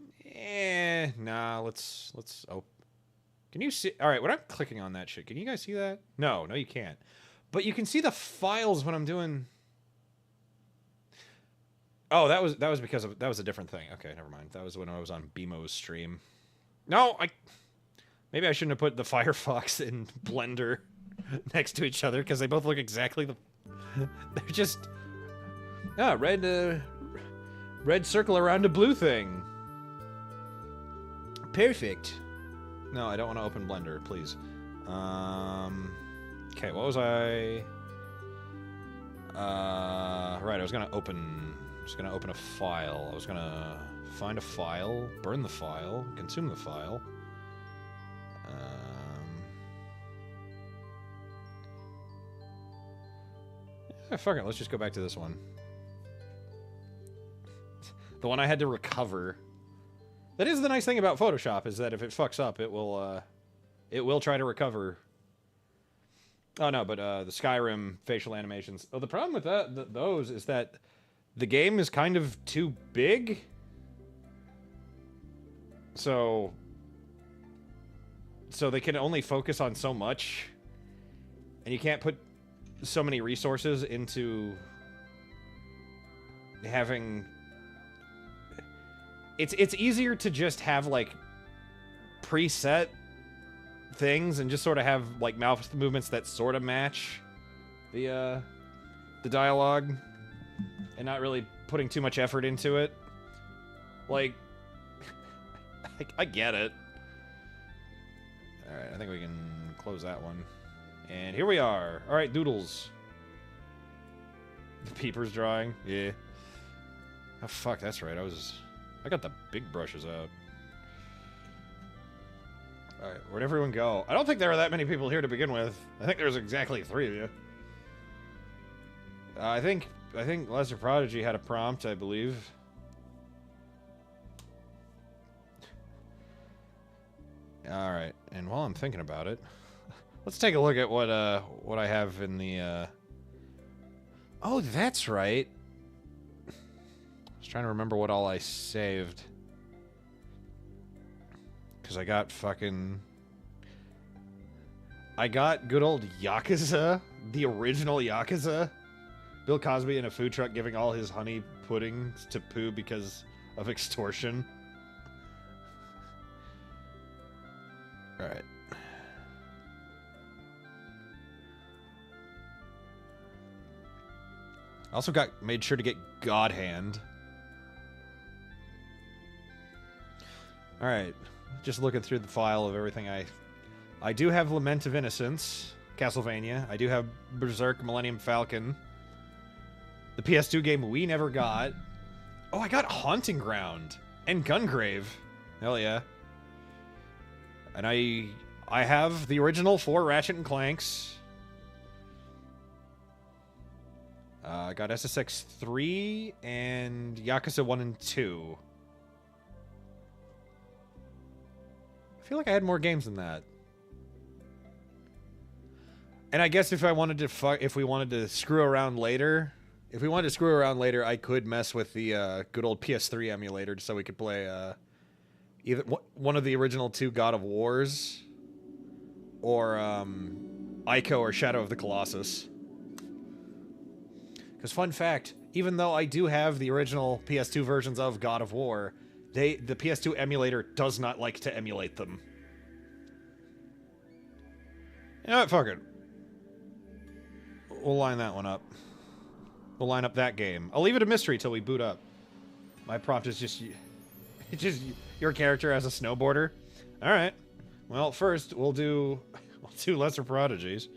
nah, let's, oh, can you see, alright, when I'm clicking on that shit, can you guys see that? No, you can't. But you can see the files when I'm doing... Oh, that was because that was a different thing. Okay, never mind. That was when I was on BMO's stream. No, maybe I shouldn't have put the Firefox and Blender next to each other because they both look exactly the... They're just... red circle around a blue thing. Perfect. No, I don't want to open Blender, please. Okay, what was I... right, I was gonna open a file. I was gonna find a file, burn the file, consume the file. Fuck it, let's just go back to this one. The one I had to recover. That is the nice thing about Photoshop, is that if it fucks up, it will try to recover. Oh no, but the Skyrim facial animations. Oh, the problem with those is that the game is kind of too big. So they can only focus on so much. And you can't put so many resources into having... It's easier to just have, like, preset things and just sort of have, like, mouth movements that sort of match the dialogue. And not really putting too much effort into it. Like, I get it. Alright, I think we can close that one. And here we are. Alright, Doodles. The Peepers drawing. Yeah. Oh, fuck, that's right. I got the big brushes out. Alright, where'd everyone go? I don't think there are that many people here to begin with. I think there's exactly 3 of you. I think Lesser Prodigy had a prompt, I believe. Alright, and while I'm thinking about it, let's take a look at what I have in the, Oh, that's right. I was trying to remember what all I saved. Because I got fucking I got good old Yakuza, the original Yakuza. Bill Cosby in a food truck giving all his honey puddings to Pooh because of extortion. Alright. Also made sure to get God Hand. Alright. Just looking through the file of everything I do have Lament of Innocence, Castlevania. I do have Berserk, Millennium Falcon. The PS2 game we never got. Oh, I got Haunting Ground and Gungrave. Hell yeah. And I have the original 4 Ratchet and Clanks. I got SSX 3 and Yakuza 1 and 2. I feel like I had more games than that. And I guess if I wanted to if we wanted to screw around later, I could mess with the good old PS3 emulator so we could play either one of the original 2 God of Wars or Ico or Shadow of the Colossus. Because fun fact, even though I do have the original PS2 versions of God of War, the PS2 emulator does not like to emulate them. You know what? Fuck it. We'll line that one up. We'll line up that game. I'll leave it a mystery till we boot up. My prompt is just your character as a snowboarder. All right. Well, first we'll do Lesser Prodigies.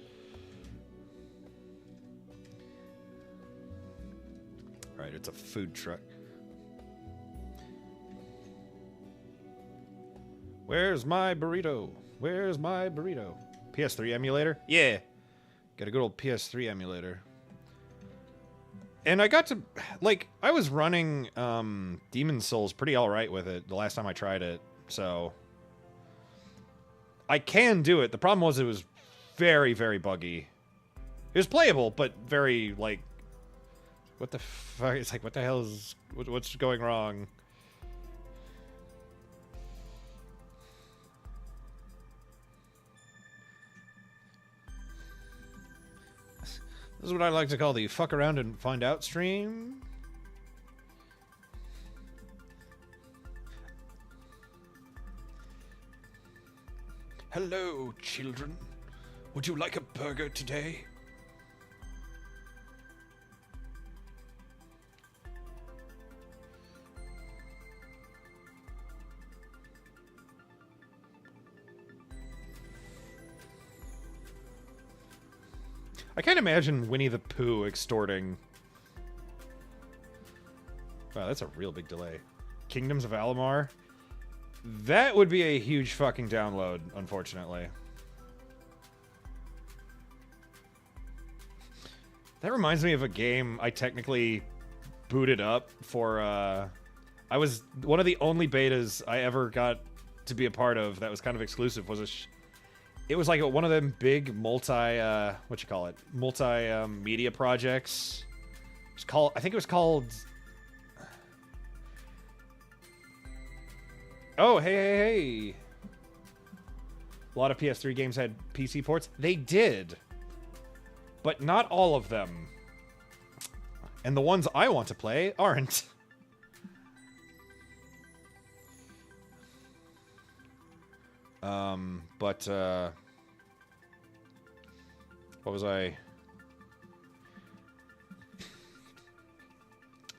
All right, it's a food truck. Where's my burrito? Where's my burrito? PS3 emulator? Yeah. Got a good old PS3 emulator. And I got to, like, I was running Demon's Souls pretty alright with it the last time I tried it, so I can do it. The problem was it was very, very buggy. It was playable, but very, like, what the fuck? It's like, what the hell is, what's going wrong? This is what I like to call the fuck around and find out stream. Hello, children. Would you like a burger today? I can't imagine Winnie the Pooh extorting. Wow, that's a real big delay. Kingdoms of Alamar? That would be a huge fucking download, unfortunately. That reminds me of a game I technically booted up for, I was one of the only betas I ever got to be a part of that was kind of exclusive was it was like one of them big multi-media projects. It's called, I think it was called... Oh, hey. A lot of PS3 games had PC ports. They did. But not all of them. And the ones I want to play aren't. What was I...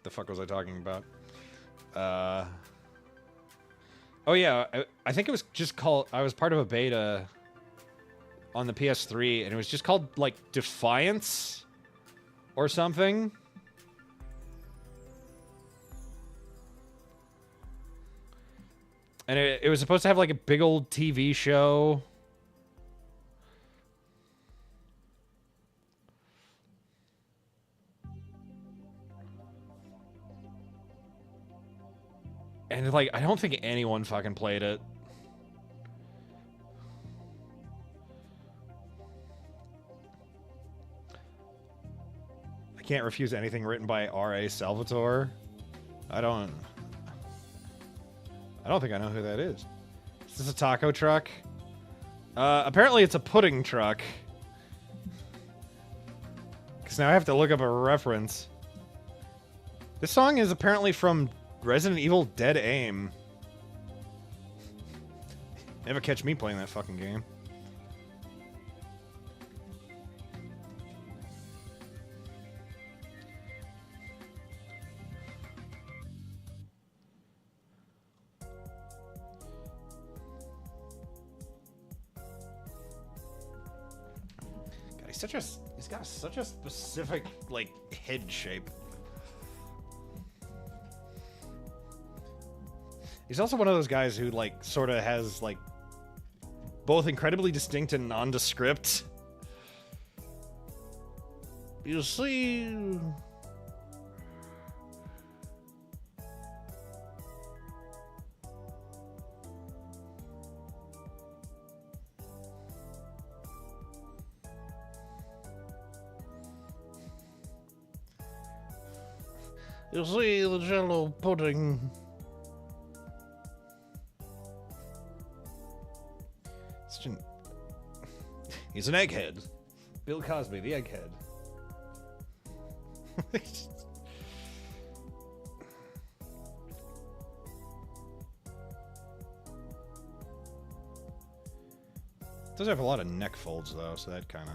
the fuck was I talking about? Oh yeah, I think it was just called... I was part of a beta on the PS3, and it was just called, like, Defiance or something. And it was supposed to have, like, a big old TV show. And, like, I don't think anyone fucking played it. I can't refuse anything written by R.A. Salvatore. I don't think I know who that is. Is this a taco truck? Apparently it's a pudding truck. Because now I have to look up a reference. This song is apparently from Resident Evil Dead Aim. Never catch me playing that fucking game. God, he's got such a specific, like, head shape. He's also one of those guys who, like, sort of has, like, both incredibly distinct and nondescript. You see... You see the jello pudding. He's an egghead. Bill Cosby, the egghead. Does have a lot of neck folds though, so that kind of...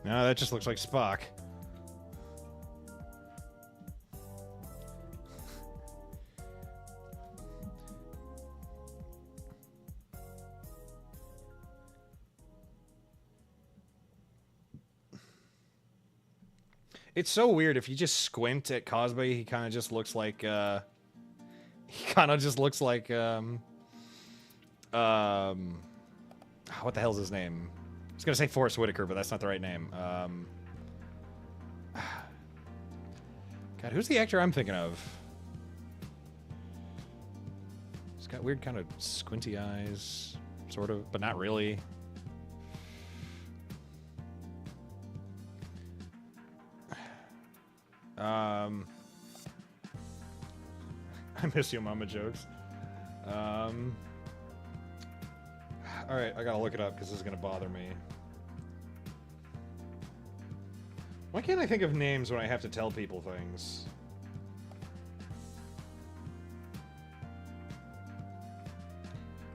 No, that just looks like Spock. It's so weird. If you just squint at Cosby, he kind of just looks like, what the hell's his name? I was gonna say Forrest Whitaker, but that's not the right name. God, who's the actor I'm thinking of? He's got weird kind of squinty eyes, sort of, but not really. I miss your mama jokes. Alright, I gotta look it up because this is gonna bother me. Why can't I think of names when I have to tell people things?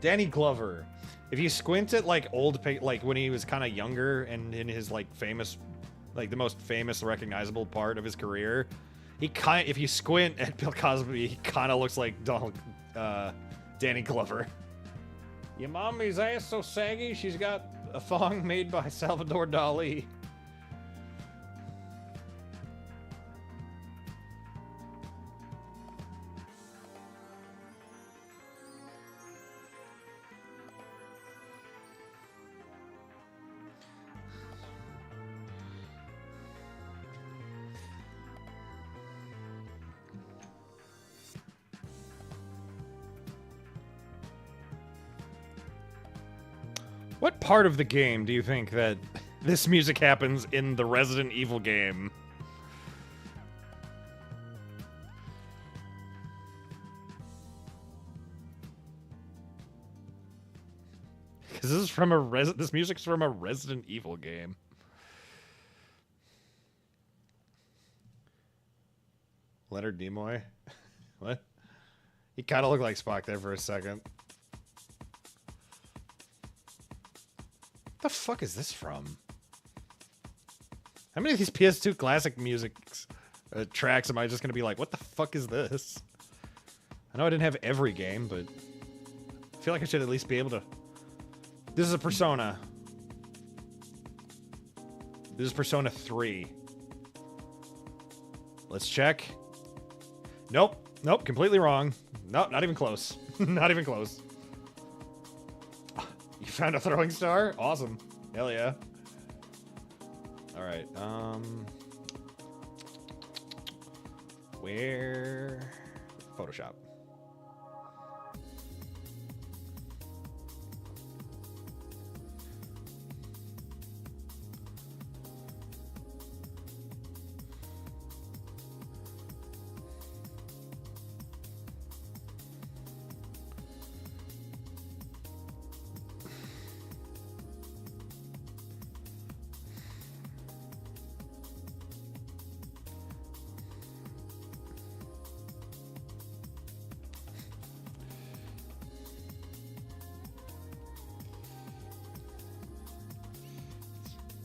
Danny Glover. If you squint at, like, like, when he was kind of younger and in his, like, famous... Like, the most famous, recognizable part of his career, if you squint at Bill Cosby, he kind of looks like Danny Glover. Your mommy's ass so saggy, she's got a thong made by Salvador Dali. What part of the game do you think that this music happens in the Resident Evil game? Because this is from this music's from a Resident Evil game. Leonard Nimoy? What? He kind of looked like Spock there for a second. What the fuck is this from? How many of these PS2 classic music tracks am I just gonna be like, what the fuck is this? I know I didn't have every game, but I feel like I should at least be able to... This is a Persona. This is Persona 3. Let's check. Nope. Nope, completely wrong. Nope, not even close. Not even close. You found a throwing star? Awesome. Hell yeah. Alright, Where? Photoshop.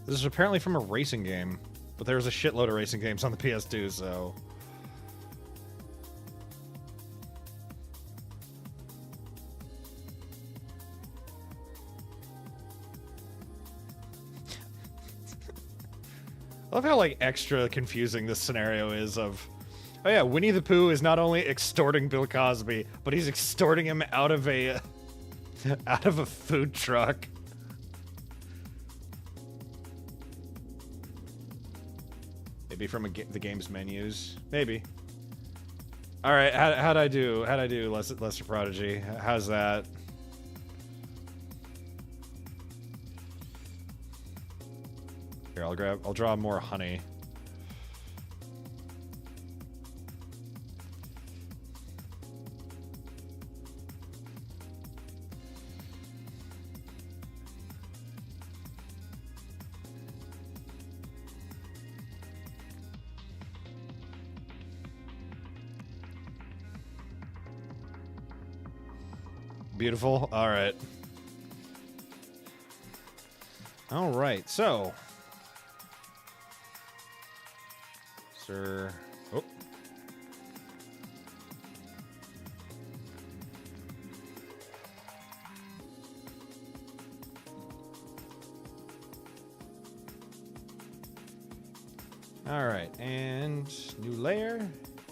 This is apparently from a racing game, but there's a shitload of racing games on the PS2, so... I love how, like, extra confusing this scenario is of... Oh yeah, Winnie the Pooh is not only extorting Bill Cosby, but he's extorting him out of a... out of a food truck. Maybe from the game's menus. Maybe. All right, how'd I do? How'd I do, Lesser Prodigy? How's that? Here, I'll draw more honey. Beautiful. All right. All right. So, sir. Oh. All right, and new layer,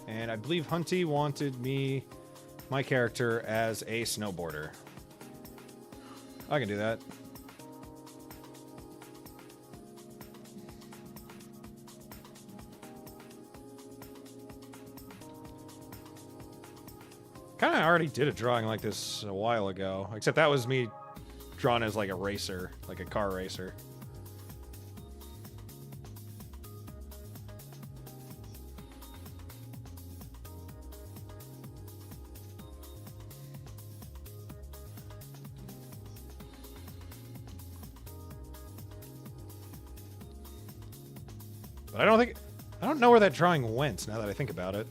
and I believe Hunty wanted my character as a snowboarder. I can do that. Kind of already did a drawing like this a while ago, except that was me drawn as like a racer, like a car racer. But I don't know where that drawing went now that I think about it.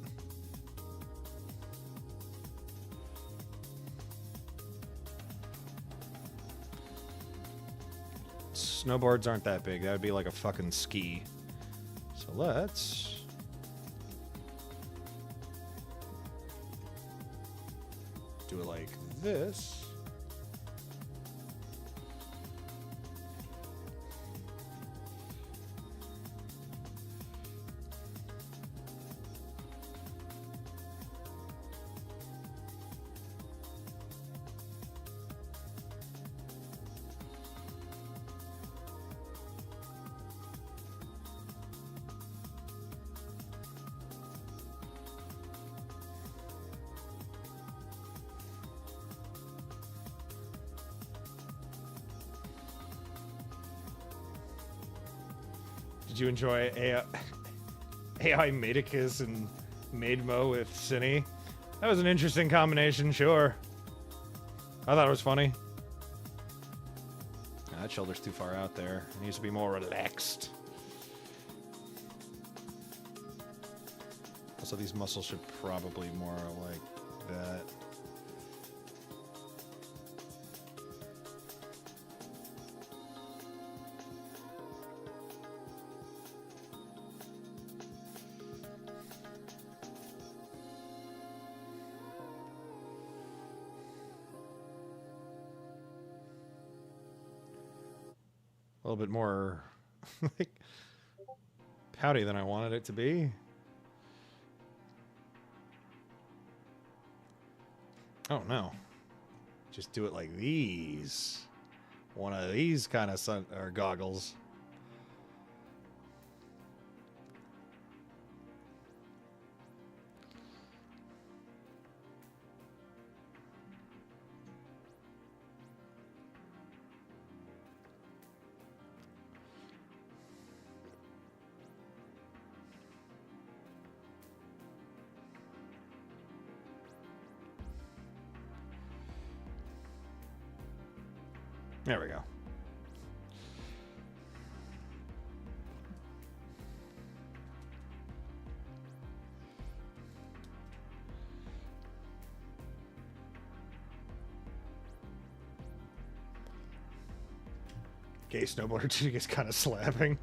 Snowboards aren't that big. That would be like a fucking ski. So let's... do it like this. Did you enjoy AI Maidicus and Maidmo with Cine? That was an interesting combination, sure. I thought it was funny. Nah, that shoulder's too far out there. It needs to be more relaxed. Also, these muscles should probably more like that. A little bit more like pouty than I wanted it to be. Oh no. Just do it like these. One of these kind of sun or goggles. There we go. Gay snowboarder chick is kind of slapping.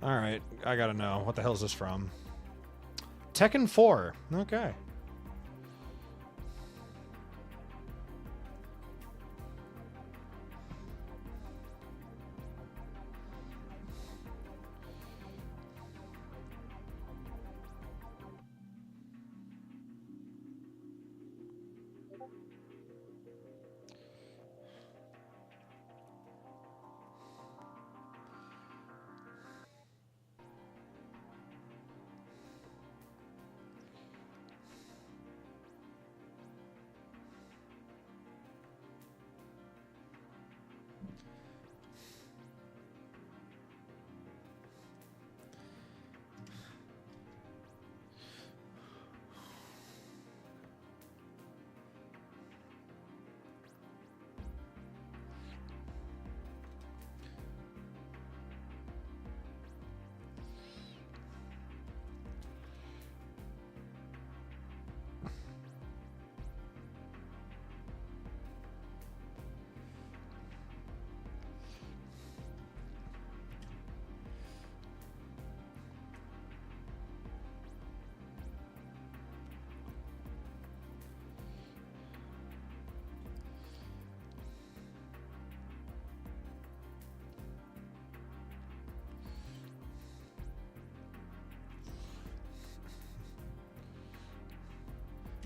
Alright, I gotta know. What the hell is this from? Tekken 4. Okay.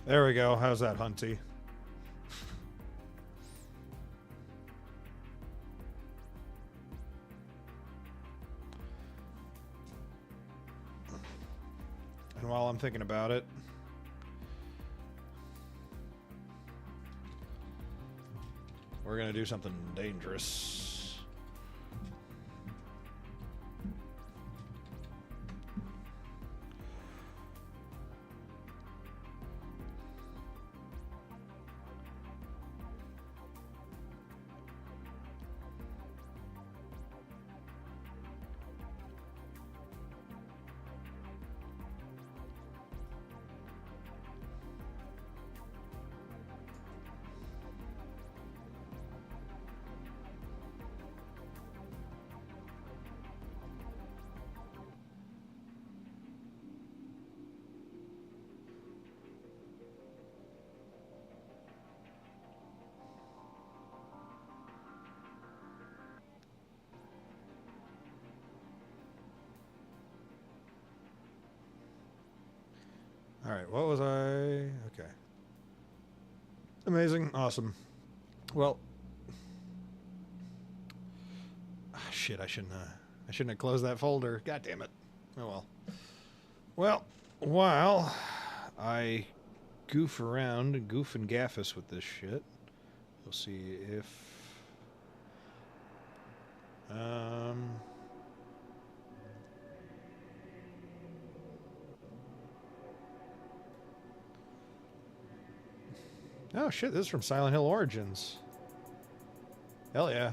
There we go. How's that, Hunty? And while I'm thinking about it, we're gonna do something dangerous. All right, what was I? Okay. Amazing, awesome. Well, shit, I shouldn't have closed that folder. God damn it. Oh well. Well, while I goof around, goof and gaffus with this shit, we'll see if oh shit, this is from Silent Hill Origins. Hell yeah.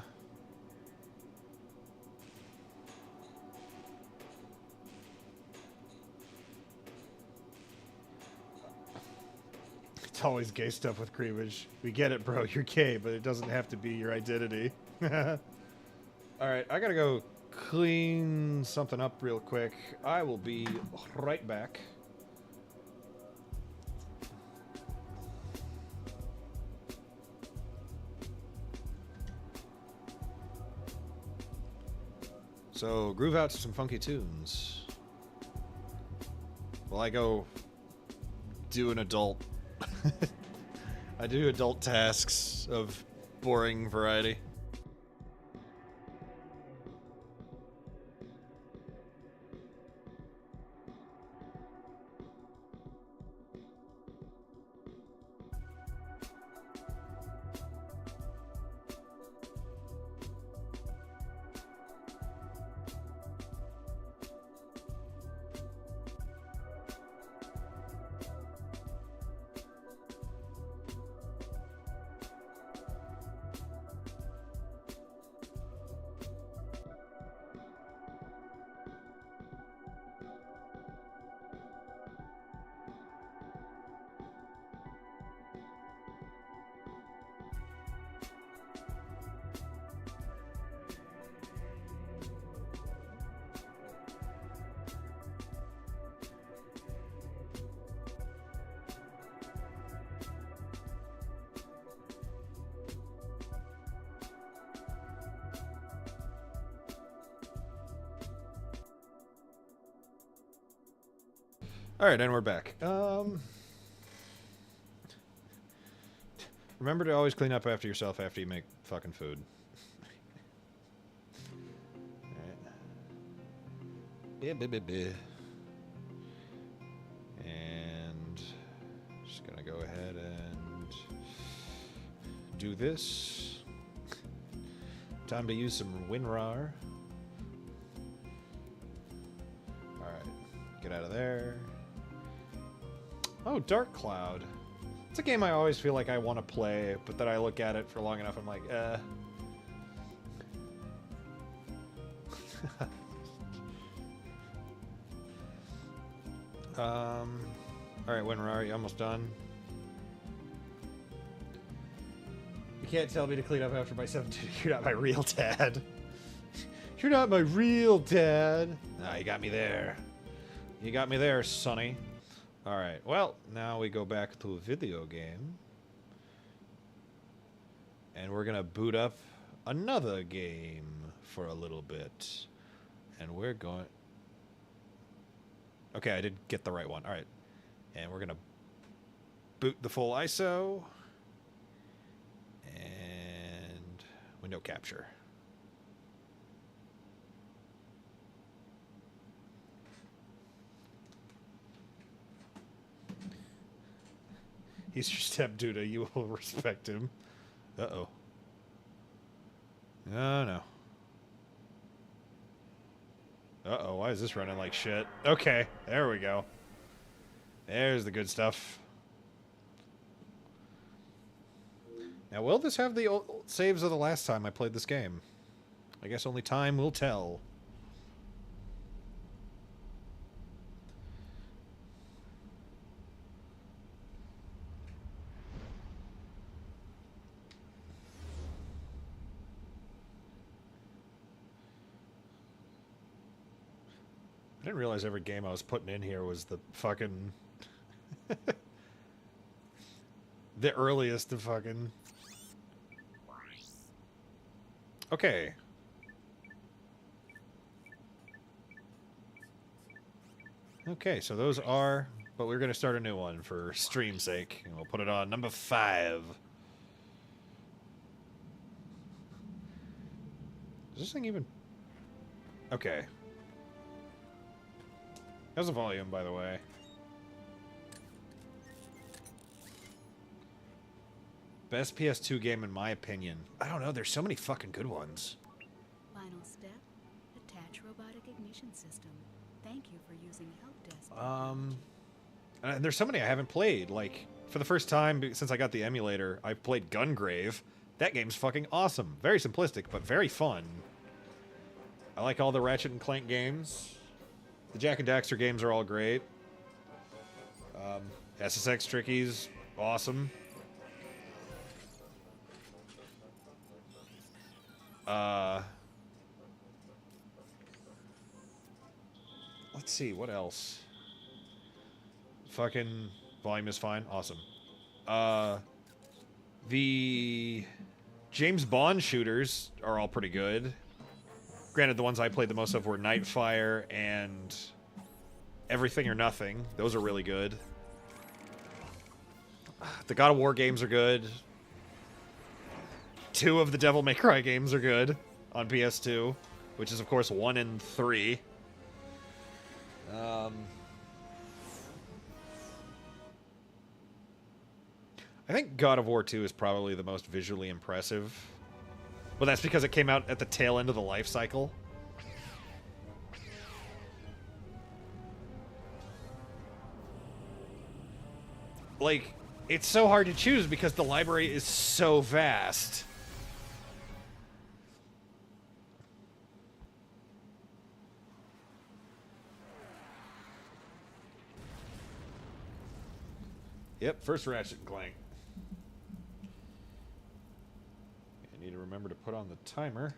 It's always gay stuff with cleavage. We get it, bro. You're gay, but it doesn't have to be your identity. Alright, I gotta go clean something up real quick. I will be right back. So, groove out to some funky tunes. While I go do an adult... I do adult tasks of boring variety. Alright, and we're back. Remember to always clean up after yourself after you make fucking food. Alright. And just gonna go ahead and do this. Time to use some WinRAR. Alright, get out of there. Oh, Dark Cloud. It's a game I always feel like I want to play, but then I look at it for long enough, I'm like, Alright, WinRAR, you almost done? You can't tell me to clean up after my 7-2. You're not my real dad. You're not my real dad. Ah, you got me there. You got me there, sonny. Alright, well, now we go back to a video game. And we're gonna boot up another game for a little bit. And we're going... Okay, I did get the right one. Alright. And we're gonna boot the full ISO. And window capture. He's your stepdude. You will respect him. Uh-oh. Oh, no. Uh-oh, why is this running like shit? Okay, there we go. There's the good stuff. Now, will this have the old saves of the last time I played this game? I guess only time will tell. I didn't realize every game I was putting in here was the fucking... the earliest of fucking... Okay. Okay, so those are... But we're going to start a new one for stream's sake. And we'll put it on number 5. Is this thing even... Okay. How's the volume, by the way? Best PS2 game in my opinion. I don't know, there's so many fucking good ones. Final step, attach robotic ignition system. Thank you for using help desk. And there's so many I haven't played. Like, for the first time since I got the emulator, I've played Gungrave. That game's fucking awesome. Very simplistic, but very fun. I like all the Ratchet and Clank games. The Jak and Daxter games are all great. SSX Tricky's awesome. let's see, what else? Fucking volume is fine. Awesome. The James Bond shooters are all pretty good. Granted, the ones I played the most of were Nightfire and Everything or Nothing. Those are really good. The God of War games are good. 2 of the Devil May Cry games are good on PS2, which is, of course, 1 and 3. I think God of War 2 is probably the most visually impressive. But that's because it came out at the tail end of the life cycle. Like, it's so hard to choose because the library is so vast. Yep, first Ratchet and Clank. I need to remember to put on the timer.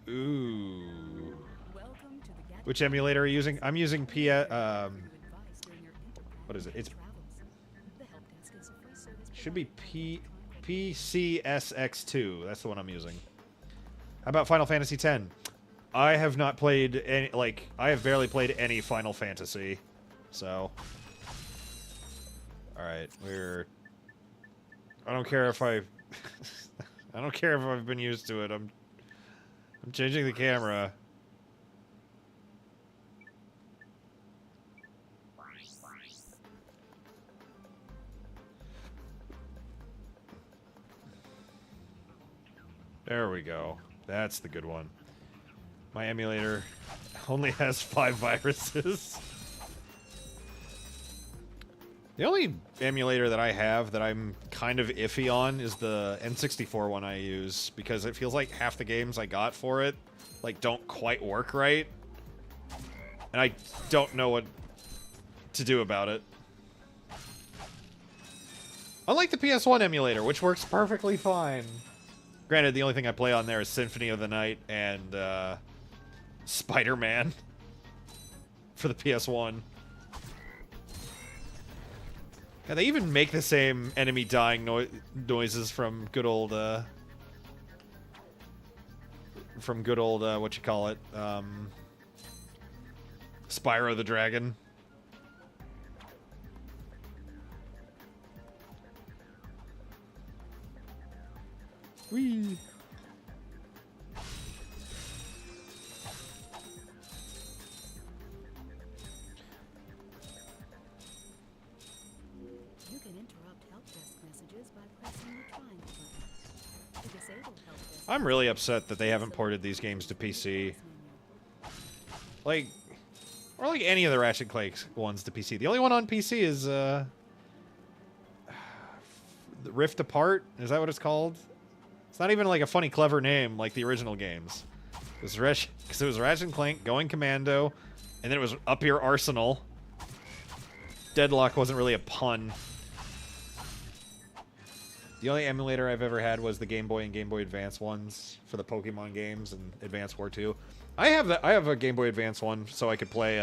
Ooh. Welcome to the Gadget Which emulator are you using? I'm using What is it? It's The help desk is a free service should be provided PCSX2. That's the one I'm using. How about Final Fantasy X? I have not played any, like, I have barely played any Final Fantasy. So, all right, I don't care if I I don't care if I've been used to it. I'm changing the camera. There we go. That's the good one. My emulator only has 5 viruses. The only emulator that I have that I'm kind of iffy on is the N64 one I use, because it feels like half the games I got for it, like, don't quite work right. And I don't know what to do about it. Unlike the PS1 emulator, which works perfectly fine. Granted, the only thing I play on there is Symphony of the Night and Spider-Man for the PS1. Yeah, they even make the same enemy dying noises from good old what you call it, Spyro the Dragon. Whee! You can interrupt help desk messages by pressing the triangle button. To disable help desk I'm really upset that they haven't ported these games to PC. Like, or like any of the Ratchet and Clank ones to PC. The only one on PC is Rift Apart. Is that what it's called? It's not even like a funny, clever name like the original games. It was because it was Ratchet and Clank Going Commando, and then it was Up Your Arsenal. Deadlock wasn't really a pun. The only emulator I've ever had was the Game Boy and Game Boy Advance ones for the Pokemon games and Advance War 2. I have a Game Boy Advance one, so I could play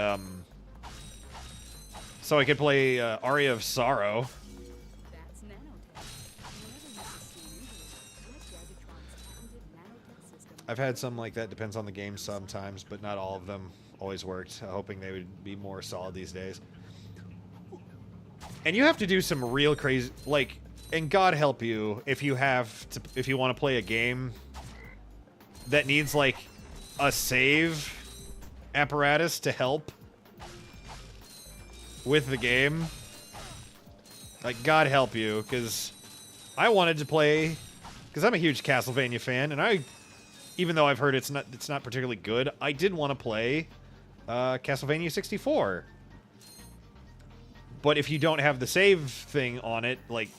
Aria of Sorrow. That's nanotech. Whenever you sustain injury, let Gadgetron's patented nanotech system. I've had some like that, depends on the game sometimes, but not all of them always worked. Hoping they would be more solid these days. And you have to do some real crazy, like, and God help you if you want to play a game that needs like a save apparatus to help with the game. Like, God help you, because I wanted to play, because I'm a huge Castlevania fan, and even though I've heard it's not particularly good, I did want to play Castlevania 64. But if you don't have the save thing on it, like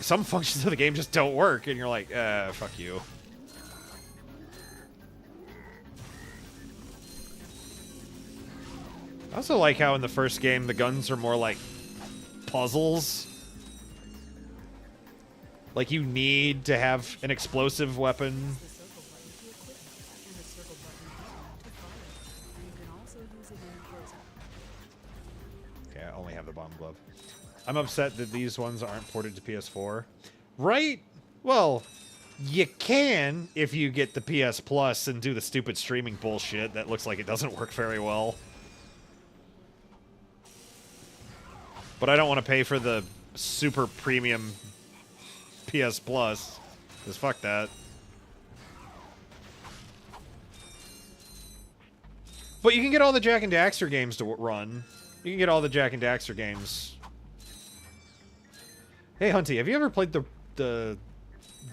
some functions of the game just don't work, and you're like, fuck you. I also like how in the first game the guns are more like puzzles. Like, you need to have an explosive weapon Bomb Glove. I'm upset that these ones aren't ported to PS4. Right? Well, you can if you get the PS Plus and do the stupid streaming bullshit that looks like it doesn't work very well. But I don't want to pay for the super premium PS Plus. Because fuck that. But you can get all the Jak and Daxter games to run. You can get all the Jak and Daxter games. Hey, Hunty, have you ever played the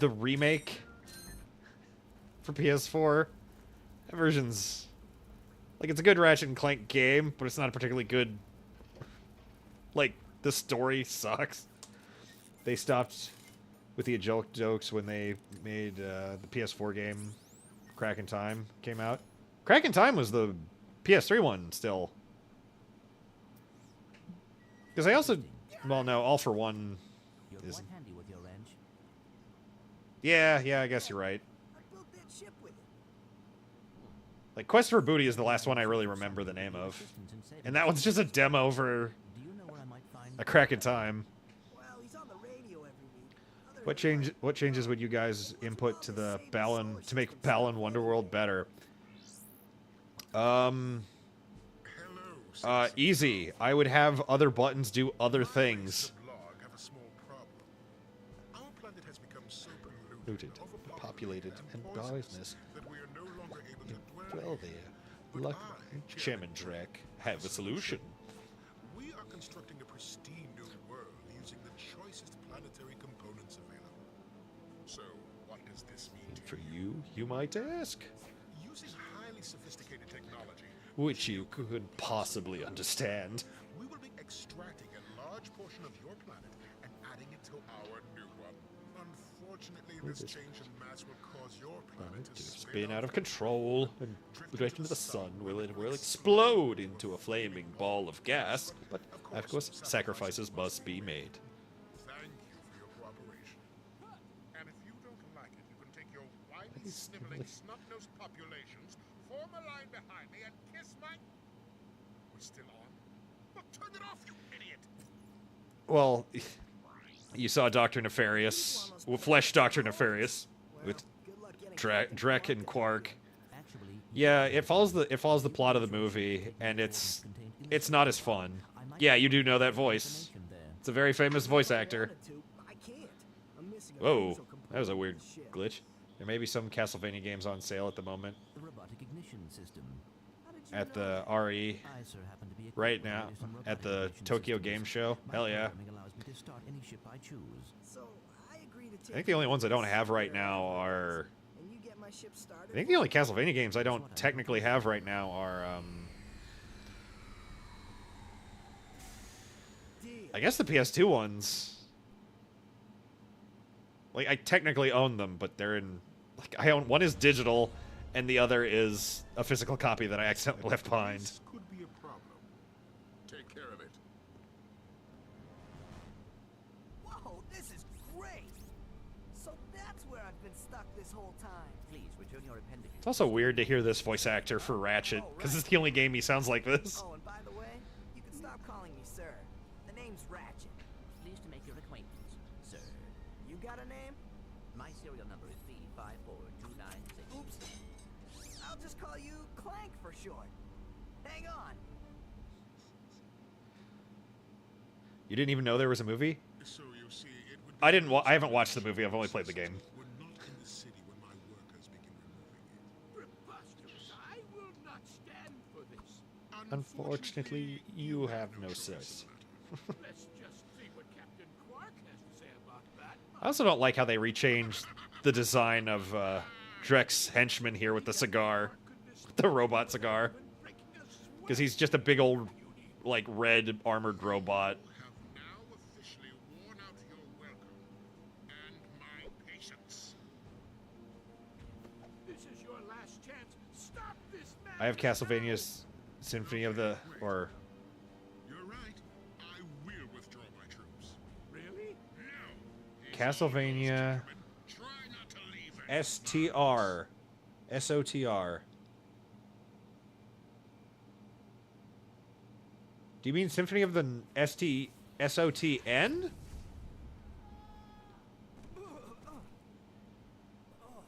remake for PS4? That version's... like, it's a good Ratchet and Clank game, but it's not a particularly good... like, the story sucks. They stopped with the adult jokes when they made the PS4 game Crack in Time came out. Crack in Time was the PS3 one still. Because I also... well, no, All for One You're is... quite handy with your wrench. yeah, I guess you're right. I built that ship with it. Like, Quest for Booty is the last one I really remember the name of. And that one's just a demo for Do you know where I might find a Crack in Time. Well, he's on the radio every week. Other What changes would you guys input to the Balan to make Balan Wonderworld better? Easy. I would have other buttons do other things. Looted, populated, and business. Dwell there. Luck Chairman Drek have a solution. We are constructing a pristine new world using the choicest planetary components available. So, what does this mean For you might ask. Using highly sophisticated technology, Which you could possibly understand. we will be extracting a large portion of your planet and adding it to our new one. Unfortunately, this change in mass will cause your planet to Spin out of control and drift into the sun, where it will explode into a flaming ball of gas. But, of course, sacrifices must be made. Thank you for your cooperation. And if you don't like it, you can take your whiny, sniveling, snot-nosed populations, form a line behind me, and kiss my... We're still on? Well, turn it off, you idiot! Well, you saw Dr. Nefarious, Flesh Dr. Nefarious, with Drek and Quark. Actually, Yeah, it follows the plot of the movie, and it's not as fun. Yeah, you do know that voice. information there. It's a very famous voice actor. wanted to, I can't. I'm missing a Whoa, crucial that was a weird component of the ship. glitch. There may be some Castlevania games on sale at the moment The robotic ignition system. How did you at know the RE I, sir, happen to be equipped right with now some at robotic the ignition Tokyo systems. Game Show. My Hell yeah. programming allows me to start any ship I choose. So, I agree to take I think the only ones I don't have right now are... And you get my ship started. I think the only Castlevania games I don't technically have right now are, Deal. I guess the PS2 ones. Like, I technically own them, but they're in... like, I own... one is digital, and the other is a physical copy that I accidentally left behind. This could be a problem. Take care of it. Whoa, this is great. So that's where I've been stuck this whole time. Please return your appendix. It's also weird to hear this voice actor for Ratchet, because it's the only game he sounds like this. Oh, and by the way, you can stop calling me sir. The name's Ratchet. Pleased to make your acquaintance, sir. You got a name? My serial number is B54296. Oops. I'll just call you Clank for short. Hang on. You didn't even know there was a movie? So you see, it would be I didn't. I haven't watched the movie. I've only played the game. We're not in the city when my workers begin removing it. Preposterous! I will not stand for this. Unfortunately, you have no sense. Let's just see what Captain Quark has to say about that. I also don't like how they rechanged the design of Drek's henchman here with the cigar, the robot cigar, because he's just a big old, like, red armored robot. Have now officially worn out your welcome and my patience. This is your last chance. Stop this man. I have Castlevania's Symphony of the, or You're right. I will withdraw my troops. Really? No. Castlevania Try not to leave it. STR, SOTR. Do you mean Symphony of the SOTN?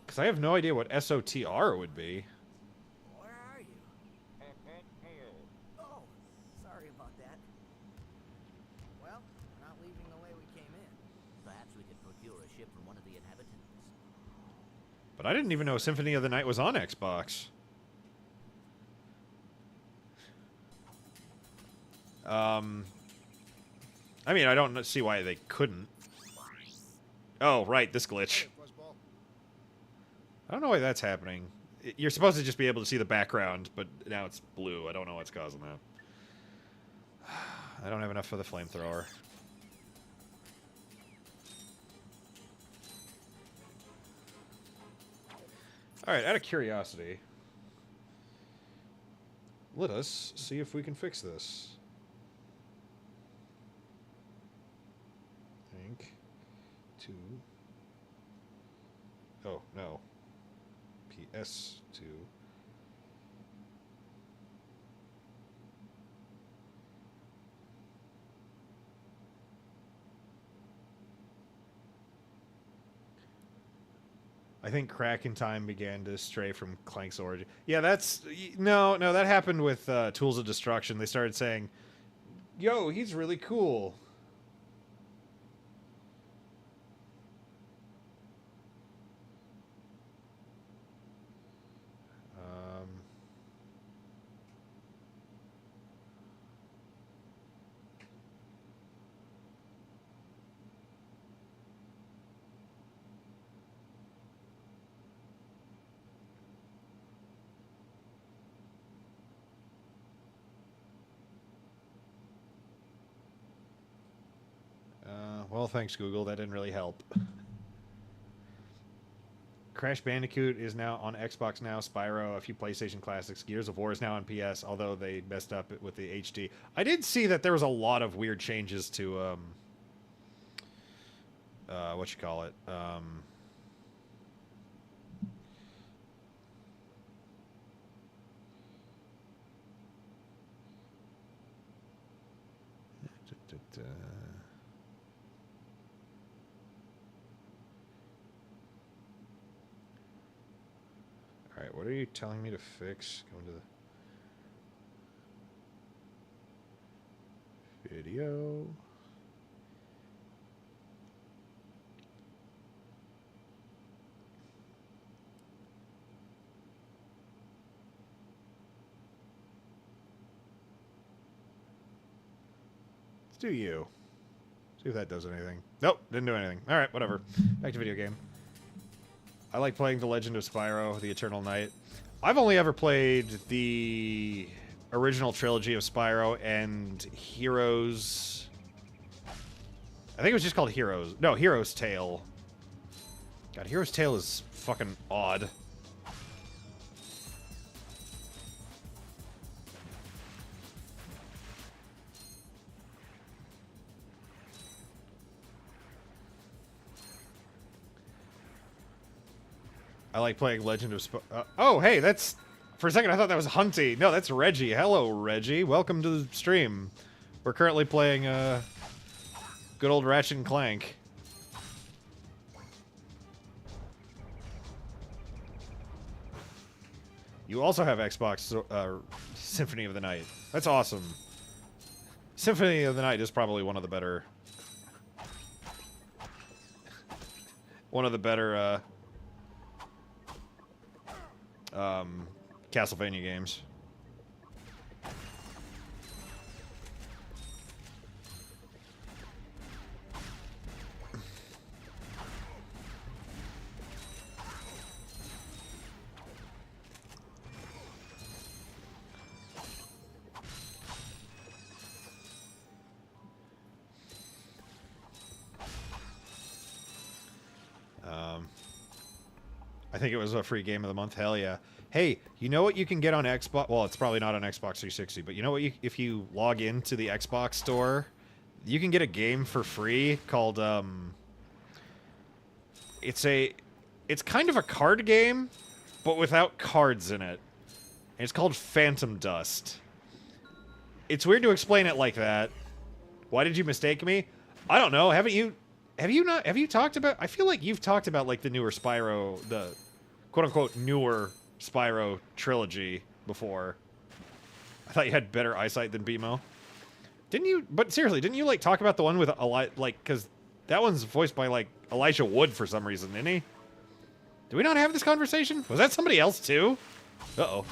Because I have no idea what SOTR would be. Where are you? Oh, sorry about that. Well, we're not leaving the way we came in. Perhaps we could procure a ship from one of the inhabitants. But I didn't even know Symphony of the Night was on Xbox. I mean, I don't see why they couldn't. Oh, right, this glitch. I don't know why that's happening. You're supposed to just be able to see the background, but now it's blue. I don't know what's causing that. I don't have enough for the flamethrower. Alright, out of curiosity, let us see if we can fix this. Think. 2. Oh, no. PS2. I think Crack in Time began to stray from Clank's origin. Yeah, that's... No, that happened with Tools of Destruction. They started saying, yo, he's really cool. Well, thanks, Google. That didn't really help. Crash Bandicoot is now on Xbox Now, Spyro, a few PlayStation Classics. Gears of War is now on PS, although they messed up with the HD. I did see that there was a lot of weird changes to, what you call it? Alright, what are you telling me to fix? Go into the video. Let's do you. See if that does anything. Nope, didn't do anything. Alright, whatever. Back to video game. I like playing The Legend of Spyro, The Eternal Night. I've only ever played the original trilogy of Spyro and Heroes... I think it was just called Heroes. No, Hero's Tale. God, Hero's Tale is fucking odd. I like playing Legend of oh, hey, that's... For a second, I thought that was Hunty. No, that's Reggie. Hello, Reggie. Welcome to the stream. We're currently playing, good old Ratchet and Clank. You also have Xbox, Symphony of the Night. That's awesome. Symphony of the Night is probably one of the better... Castlevania games. I think it was a free game of the month. Hell yeah. Hey, you know what you can get on Xbox? Well, it's probably not on Xbox 360, but you know what? If you log into the Xbox store, you can get a game for free called, it's kind of a card game, but without cards in it. And it's called Phantom Dust. It's weird to explain it like that. Why did you mistake me? I don't know. Have you talked about... I feel like you've talked about, like, the newer Spyro... The quote-unquote newer Spyro trilogy before. I thought you had better eyesight than BMO. Didn't you... But seriously, didn't you, like, talk about the one with... Like, because that one's voiced by, like, Elijah Wood for some reason, didn't he? Did we not have this conversation? Was that somebody else, too? Uh-oh.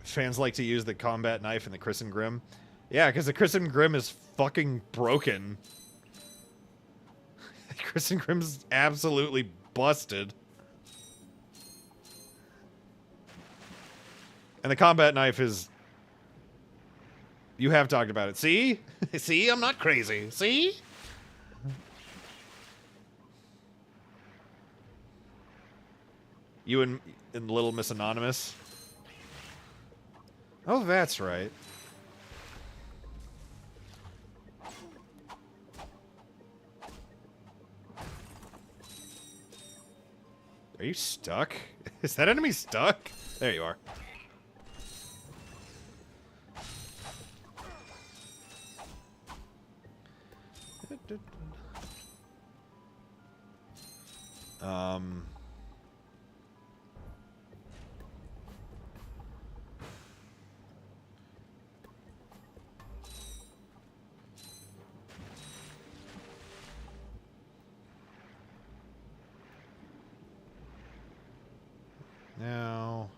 Fans like to use the combat knife and the Chris and Grim. Yeah, because the Chris and Grim is fucking broken. Chris and Grim's absolutely busted. And the combat knife is... You have talked about it. See? See? I'm not crazy. See? You and Little Miss Anonymous. Oh, that's right. Are you stuck? Is that enemy stuck? There you are. Now,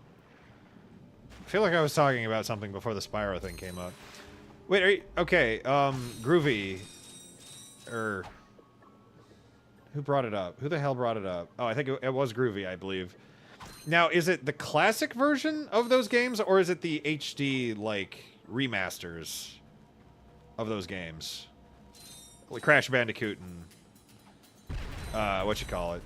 I feel like I was talking about something before the Spyro thing came up. Wait, are you... Okay, Groovy. Who brought it up? Who the hell brought it up? Oh, I think it was Groovy, I believe. Now, is it the classic version of those games, or is it the HD, like, remasters of those games? Like Crash Bandicoot and... what you call it?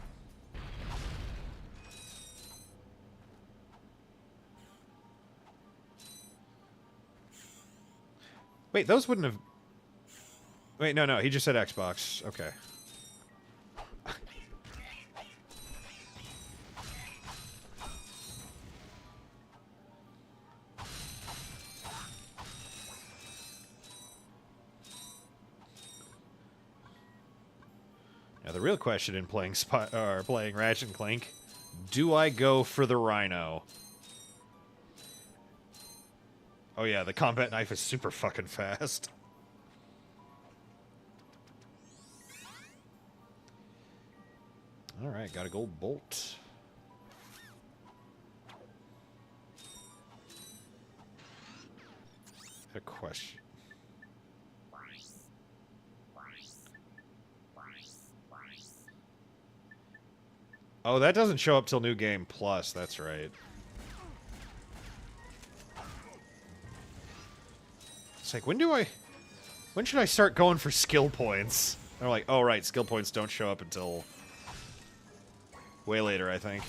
Wait, those wouldn't have... Wait, no, he just said Xbox. Okay. Now, the real question in playing playing Ratchet & Clank, do I go for the Rhino? Oh yeah, the combat knife is super fucking fast. Alright, got a gold bolt. A question. Oh, that doesn't show up till New Game Plus, that's right. It's like, when should I start going for skill points? They're like, oh right, skill points don't show up until way later, I think.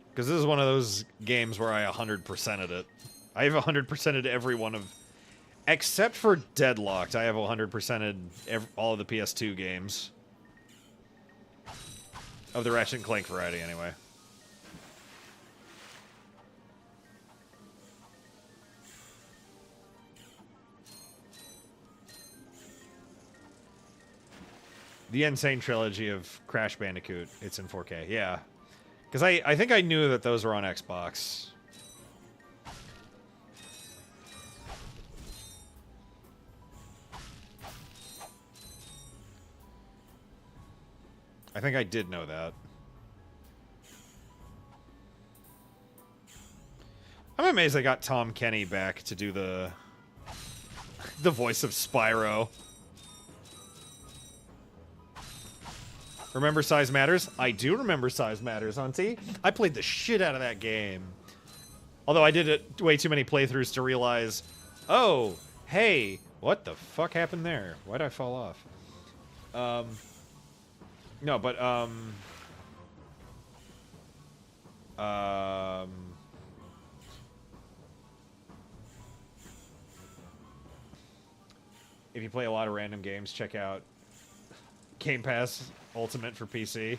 Because this is one of those games where I 100%ed it. I have 100%ed every one of... Except for Deadlocked, I have 100%ed all of the PS2 games. Of the Ratchet & Clank variety, anyway. The Insane Trilogy of Crash Bandicoot. It's in 4K, yeah. Because I think I knew that those were on Xbox. I think I did know that. I'm amazed they got Tom Kenny back to do the voice of Spyro. Remember Size Matters? I do remember Size Matters, auntie. I played the shit out of that game. Although I did it way too many playthroughs to realize, oh, hey, what the fuck happened there? Why'd I fall off? No, but, if you play a lot of random games, check out Game Pass Ultimate for PC.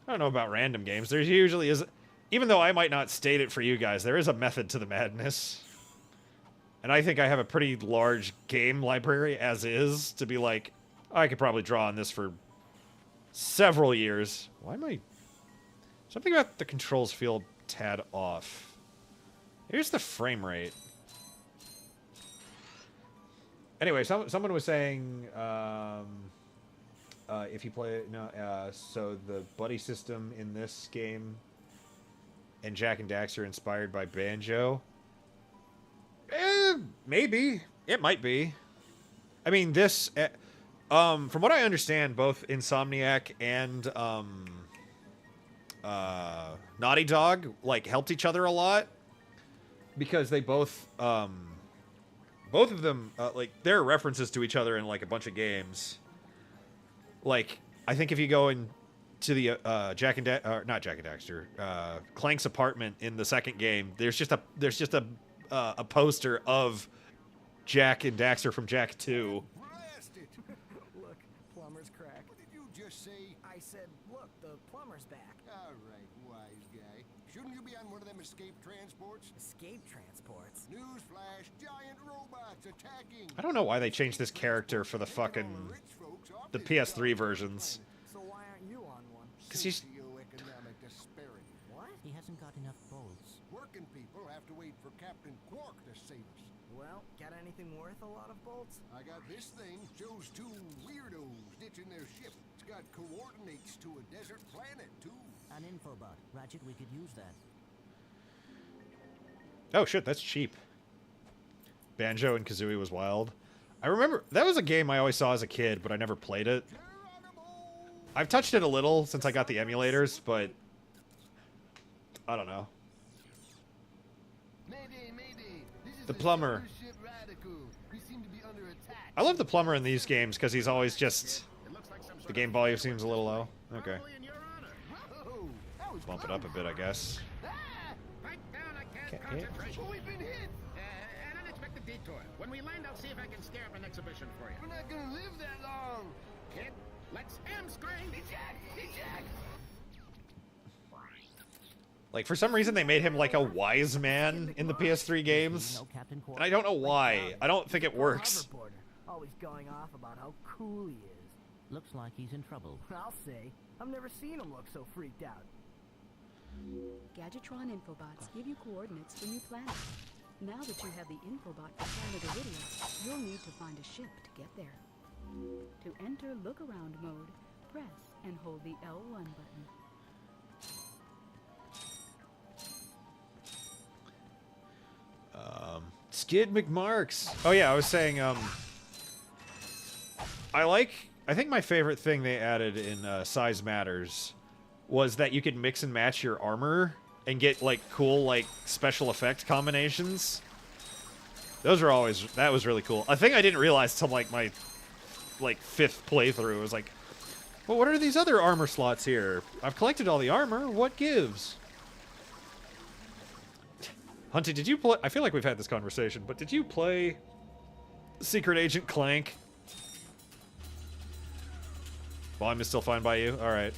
I don't know about random games. There usually is, even though I might not state it for you guys, there is a method to the madness. And I think I have a pretty large game library as is to be like, I could probably draw on this for several years. Why am I... Something about the controls feel a tad off. Here's the frame rate. Anyway, someone was saying, if you play... so the buddy system in this game and Jak and Daxter are inspired by Banjo. Maybe. It might be. I mean, this... from what I understand, both Insomniac and Naughty Dog like helped each other a lot because they both of them like there are references to each other in like a bunch of games. Like I think if you go into the not Jak and Daxter, Clank's apartment in the second game, there's just a poster of Jak and Daxter from Jak 2. Look, plumber's crack. What did you just say? I said, look, the plumber's back. All right, wise guy. Shouldn't you be on one of them escape transports? Escape transports. Newsflash, giant robots attacking. I don't know why they changed this character for the fucking the PS3 versions. So why aren't you on one? Because he's... Socioeconomic disparity. What? He hasn't got enough bolts. Working people have to wait for Captain Quark to save us. Well, got anything worth a lot of bolts? I got this thing. Shows two weirdos ditching their ship. It's got coordinates to a desert planet, too. An infobot. Ratchet, we could use that. Oh shit, that's cheap. Banjo and Kazooie was wild. I remember that was a game I always saw as a kid, but I never played it. I've touched it a little since I got the emulators, but I don't know. The plumber. I love the plumber in these games because he's always just... The game volume seems a little low. Okay. Bump it up a bit, I guess. Can't hit. We've been hit! An unexpected detour. When we land, I'll see if I can scare up an exhibition for you. We're not gonna live that long. Kid, let's hamstring! Eject! Like, for some reason, they made him like a wise man in the PS3 games. And I don't know why. I don't think it works. Hoverboarder, always going off about how cool he is. Looks like he's in trouble. I'll say, I've never seen him look so freaked out. Gadgetron Infobots give you coordinates for new planets. Now that you have the Infobot for Planet Iridia, you'll need to find a ship to get there. To enter look-around mode, press and hold the L1 button. Skid McMarks. Oh yeah, I was saying, I think my favorite thing they added in Size Matters was that you could mix and match your armor and get, like, cool, like, special effect combinations. Those are always... That was really cool. A thing I didn't realize till, like, my, like, 5th playthrough was like, well, what are these other armor slots here? I've collected all the armor. What gives? Hunty, did you play... I feel like we've had this conversation, but did you play Secret Agent Clank? Volume is still fine by you? Alright.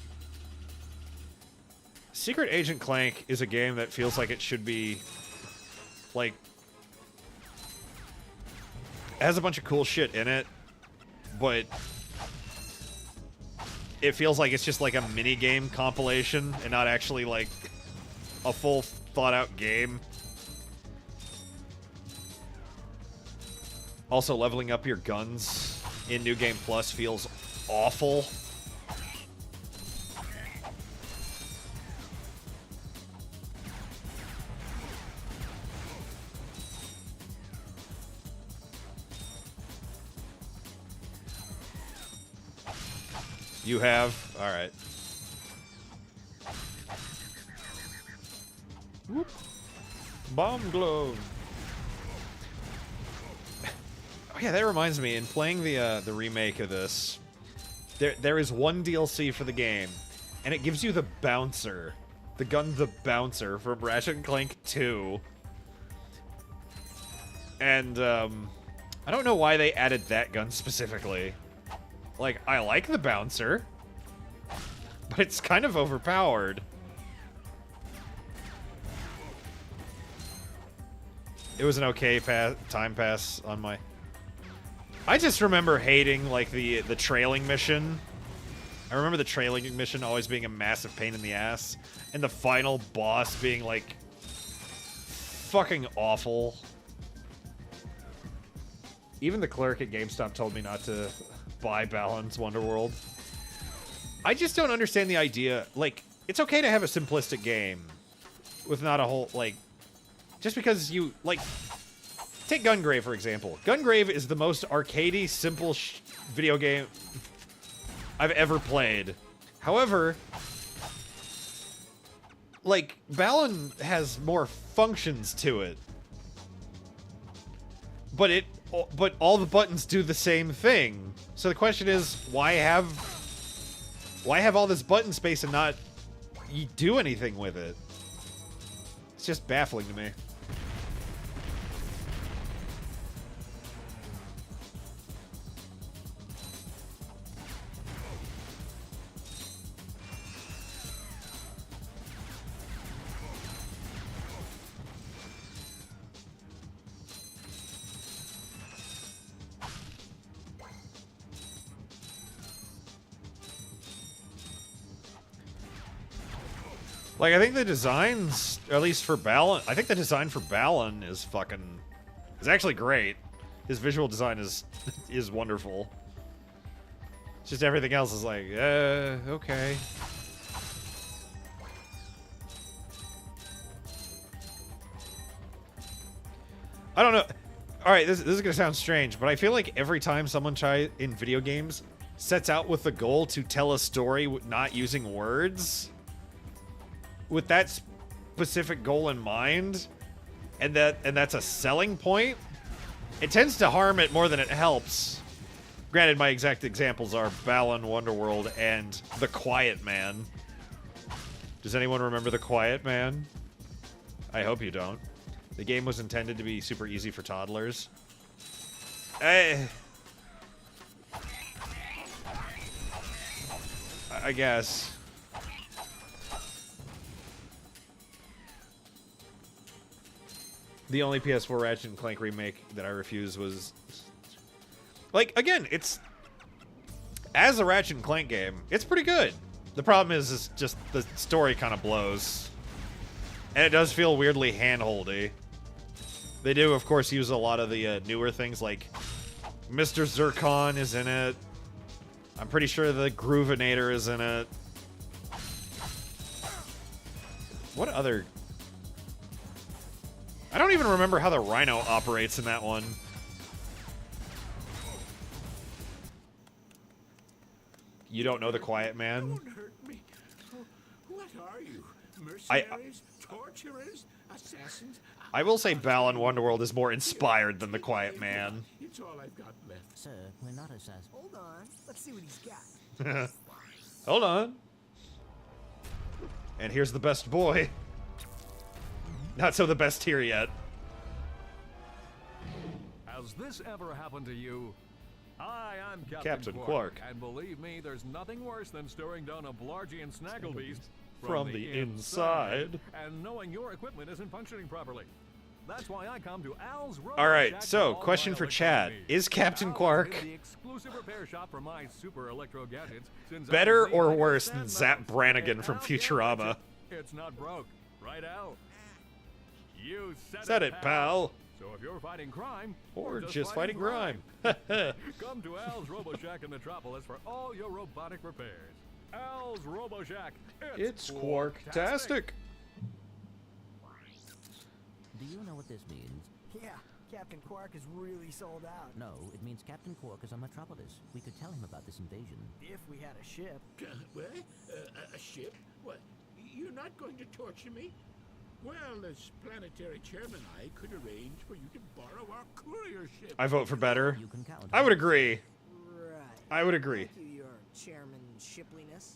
Secret Agent Clank is a game that feels like it should be, like, has a bunch of cool shit in it, but it feels like it's just like a mini-game compilation and not actually, like, a full thought-out game. Also, leveling up your guns in New Game Plus feels awful. You have? Alright. Whoop. Bomb glove. Oh yeah, that reminds me, in playing the remake of this, there is one DLC for the game, and it gives you the Bouncer. The gun The Bouncer from Ratchet & Clank 2. And, I don't know why they added that gun specifically. Like, I like the Bouncer, but but it's kind of overpowered. It was an okay time pass on my... I just remember hating, like, the trailing mission. I remember the trailing mission always being a massive pain in the ass. And the final boss being, like, fucking awful. Even the clerk at GameStop told me not to buy Balan's Wonderworld. I just don't understand the idea. Like, it's okay to have a simplistic game with not a whole, like... Just because you, like... Take Gungrave, for example. Gungrave is the most arcadey, simple video game I've ever played. However, like, Balan has more functions to it. But all the buttons do the same thing. So the question is, why have all this button space and not do anything with it? It's just baffling to me. Like, I think the designs, at least for Balan, I think the design for Balan is actually great. His visual design is wonderful. It's just everything else is like, okay. I don't know. All right, this is gonna sound strange, but I feel like every time someone in video games sets out with the goal to tell a story not using words, with that specific goal in mind, and that's a selling point, it tends to harm it more than it helps. Granted, my exact examples are Balan Wonderworld and The Quiet Man. Does anyone remember The Quiet Man? I hope you don't. The game was intended to be super easy for toddlers. I guess. The only PS4 Ratchet & Clank remake that I refused was... Like, again, it's... As a Ratchet & Clank game, it's pretty good. The problem is just the story kind of blows. And it does feel weirdly hand-holdy. They do, of course, use a lot of the newer things, like... Mr. Zircon is in it. I'm pretty sure the Groovinator is in it. What other... I don't even remember how the Rhino operates in that one. You don't know The Quiet Man? Don't hurt me. What are you? Mercenaries? Torturers? Assassins? I will say Balan Wonderworld is more inspired than The Quiet Man. It's all I've got left. Sir, we're not assassins. Hold on. Let's see what he's got. Hold on. And here's the best boy. Not so the best here yet. Has this ever happened to you? Hi, I'm Captain Quark. And believe me, there's nothing worse than staring down a Blargian Snagglebeast From the inside. and knowing your equipment isn't functioning properly. That's why I come to Al's Robo Alright, Shack so, for all question my for electronic chat. needs. Is Captain Al's Quark been the exclusive repair shop for my super electro gadgets since I better was or the worse Sand than Zap Mouse. Brannigan And from Al Futurama? Garrett, it's not broke. Right, Al? You Said it, pal. So if you're fighting crime, Or just fighting crime. come to Al's Robo Shack in Metropolis for all your robotic repairs. Al's Robo Shack. It's Quark-tastic. Do you know what this means? Yeah, Captain Quark is really sold out. No, it means Captain Quark is on Metropolis. We could tell him about this invasion. If we had a ship. What? A ship? What? You're not going to torture me? Well, as planetary chairman, I could arrange for you to borrow our courier ship. I vote for better. You can count. I would agree. Right. I would agree. Thank you, your chairman shipliness.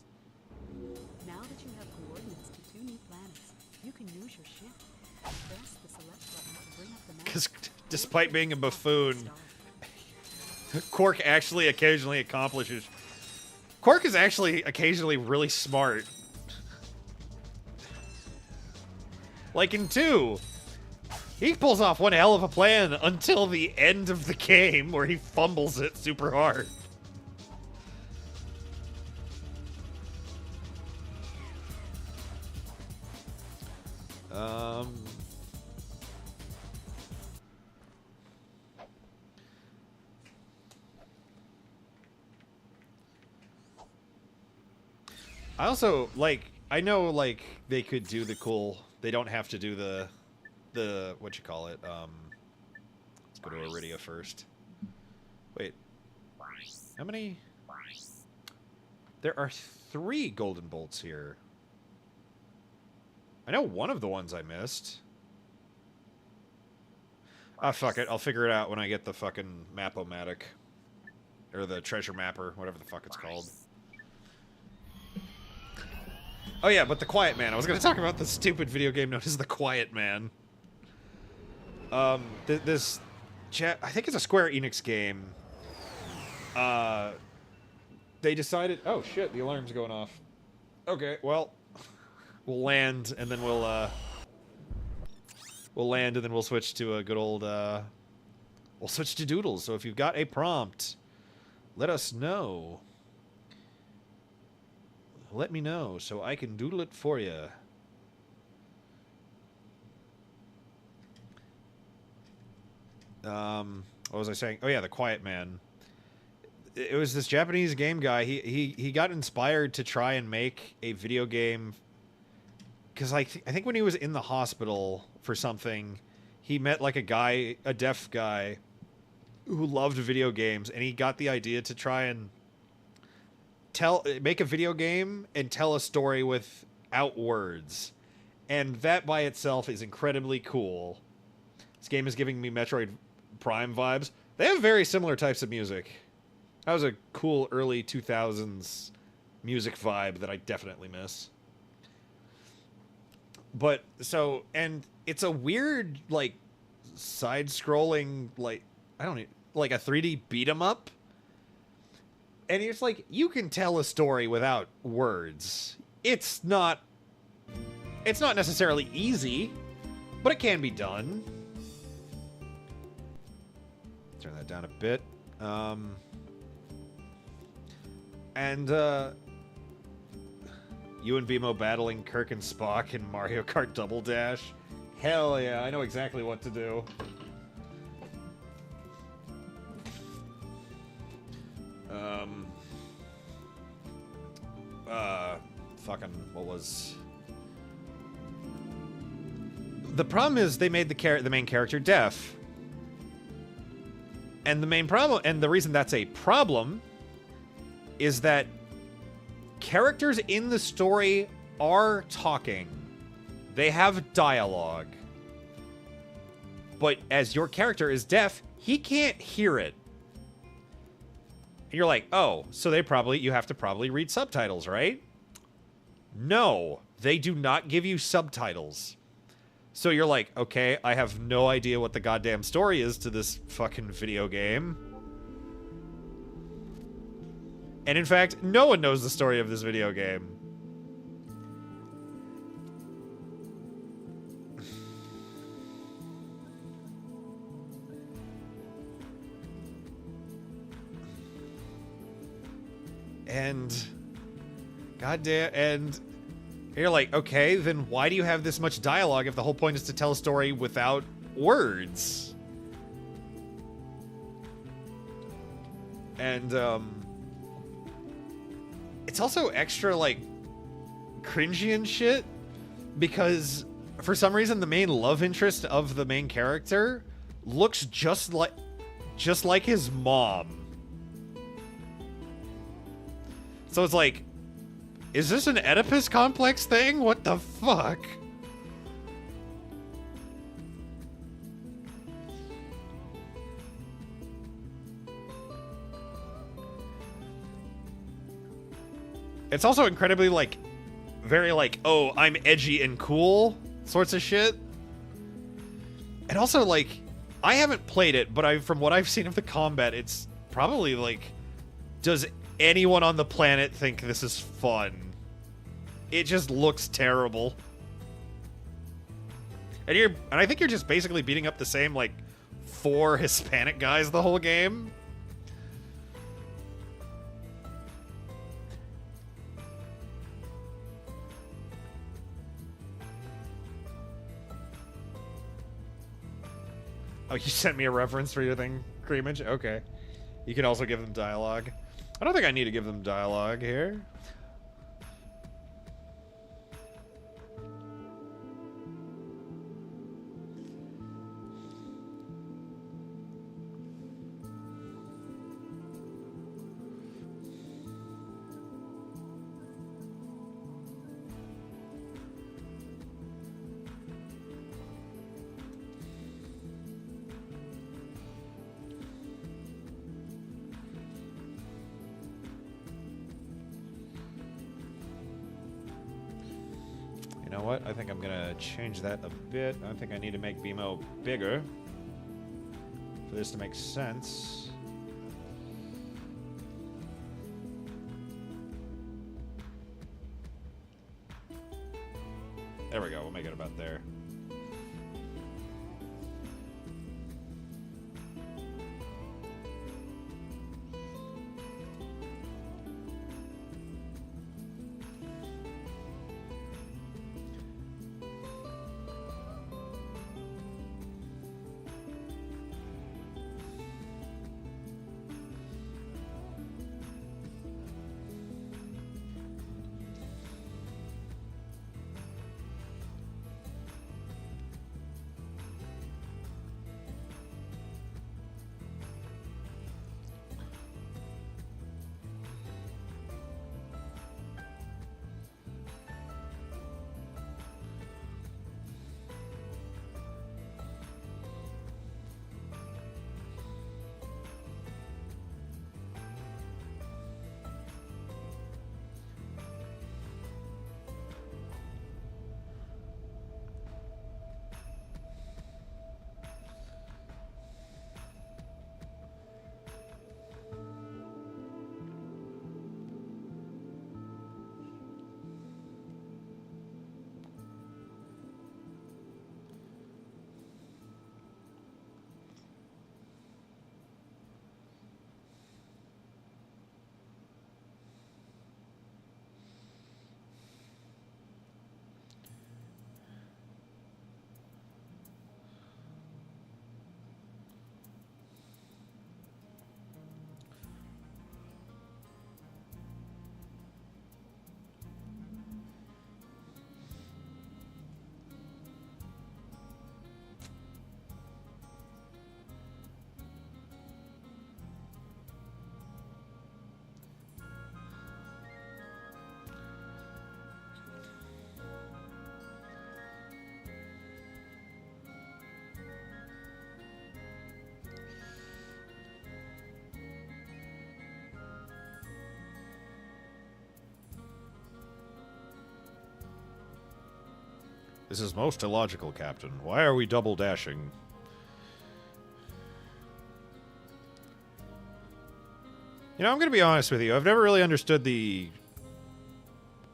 Now that you have coordinates to 2 new planets, you can use your ship. Press the select button to bring up the map. Because despite being a buffoon, Quark actually occasionally accomplishes Quark is actually occasionally really smart. Like in 2, he pulls off one hell of a plan until the end of the game where he fumbles it super hard. I also, like, I know, like, they could do the cool, they don't have to do the what you call it, let's go to Iridia first. Wait, how many? There are 3 golden bolts here. I know one of the ones I missed. Ah, fuck it, I'll figure it out when I get the fucking map-o-matic. Or the treasure mapper, whatever the fuck it's called. Oh yeah, but The Quiet Man. I was going to talk about the stupid video game known as The Quiet Man. I think it's a Square Enix game. They decided... Oh shit, the alarm's going off. Okay, well, we'll land and then we'll land and then we'll switch to a good old, we'll switch to Doodles. So if you've got a prompt, let us know. Let me know so I can doodle it for you. What was I saying? Oh yeah, The Quiet Man. It was this Japanese game guy. He got inspired to try and make a video game because I think when he was in the hospital for something, he met like a deaf guy who loved video games, and he got the idea to try and make a video game and tell a story without words. And that by itself is incredibly cool. This game is giving me Metroid Prime vibes. They have very similar types of music. That was a cool early 2000s music vibe that I definitely miss. But, so, and it's a weird, like, side-scrolling, like, I don't know, like a 3D beat-em-up. And it's like, you can tell a story without words. It's not necessarily easy, but it can be done. Turn that down a bit. You and BMO battling Kirk and Spock in Mario Kart Double Dash. Hell yeah, I know exactly what to do. Fucking, what was... The problem is they made the main character deaf. And the main problem, and the reason that's a problem, is that characters in the story are talking. They have dialogue. But as your character is deaf, he can't hear it. And you're like, oh, so you have to probably read subtitles, right? No, they do not give you subtitles. So you're like, okay, I have no idea what the goddamn story is to this fucking video game. And in fact, no one knows the story of this video game. And goddamn, and you're like, okay, then why do you have this much dialogue if the whole point is to tell a story without words? And it's also extra like cringy and shit because for some reason the main love interest of the main character looks just like his mom. So it's like, is this an Oedipus complex thing? What the fuck? It's also incredibly, like, very, like, oh, I'm edgy and cool sorts of shit. And also, like, I haven't played it, but from what I've seen of the combat, it's probably, like, does anyone on the planet think this is fun. It just looks terrible. And I think you're just basically beating up the same, like, 4 Hispanic guys the whole game. Oh, you sent me a reference for your thing, Creamage? Okay. You can also give them dialogue. I don't think I need to give them dialogue here. You know what? I think I'm gonna change that a bit. I think I need to make BMO bigger for this to make sense. There we go. We'll make it about there. This is most illogical, Captain. Why are we double dashing? You know, I'm going to be honest with you. I've never really understood the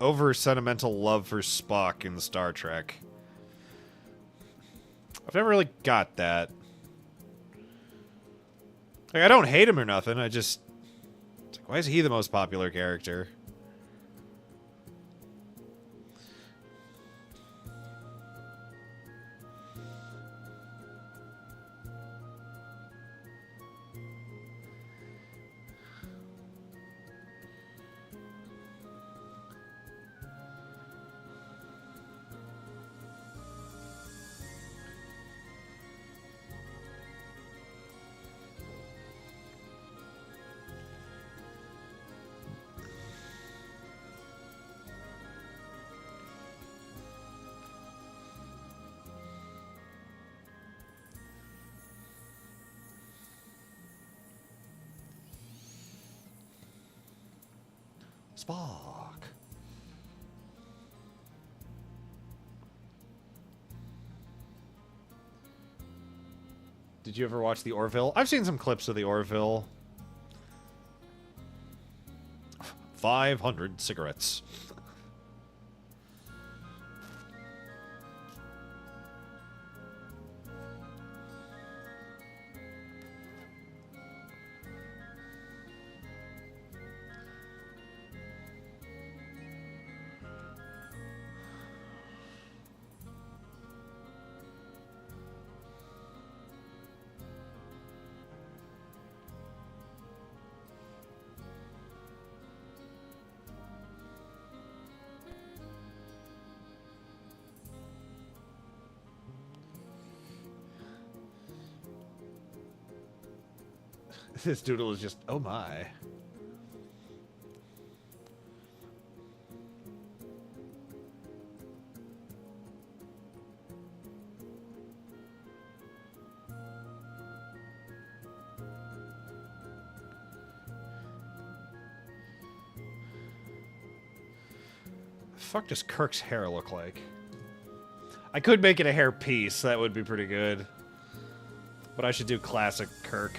over-sentimental love for Spock in Star Trek. I've never really got that. Like, I don't hate him or nothing. I just... It's like, why is he the most popular character? Spock. Did you ever watch the Orville? I've seen some clips of the Orville. 500 cigarettes. This doodle is just, oh my. Fuck does Kirk's hair look like? I could make it a hair piece. That would be pretty good. But I should do classic Kirk.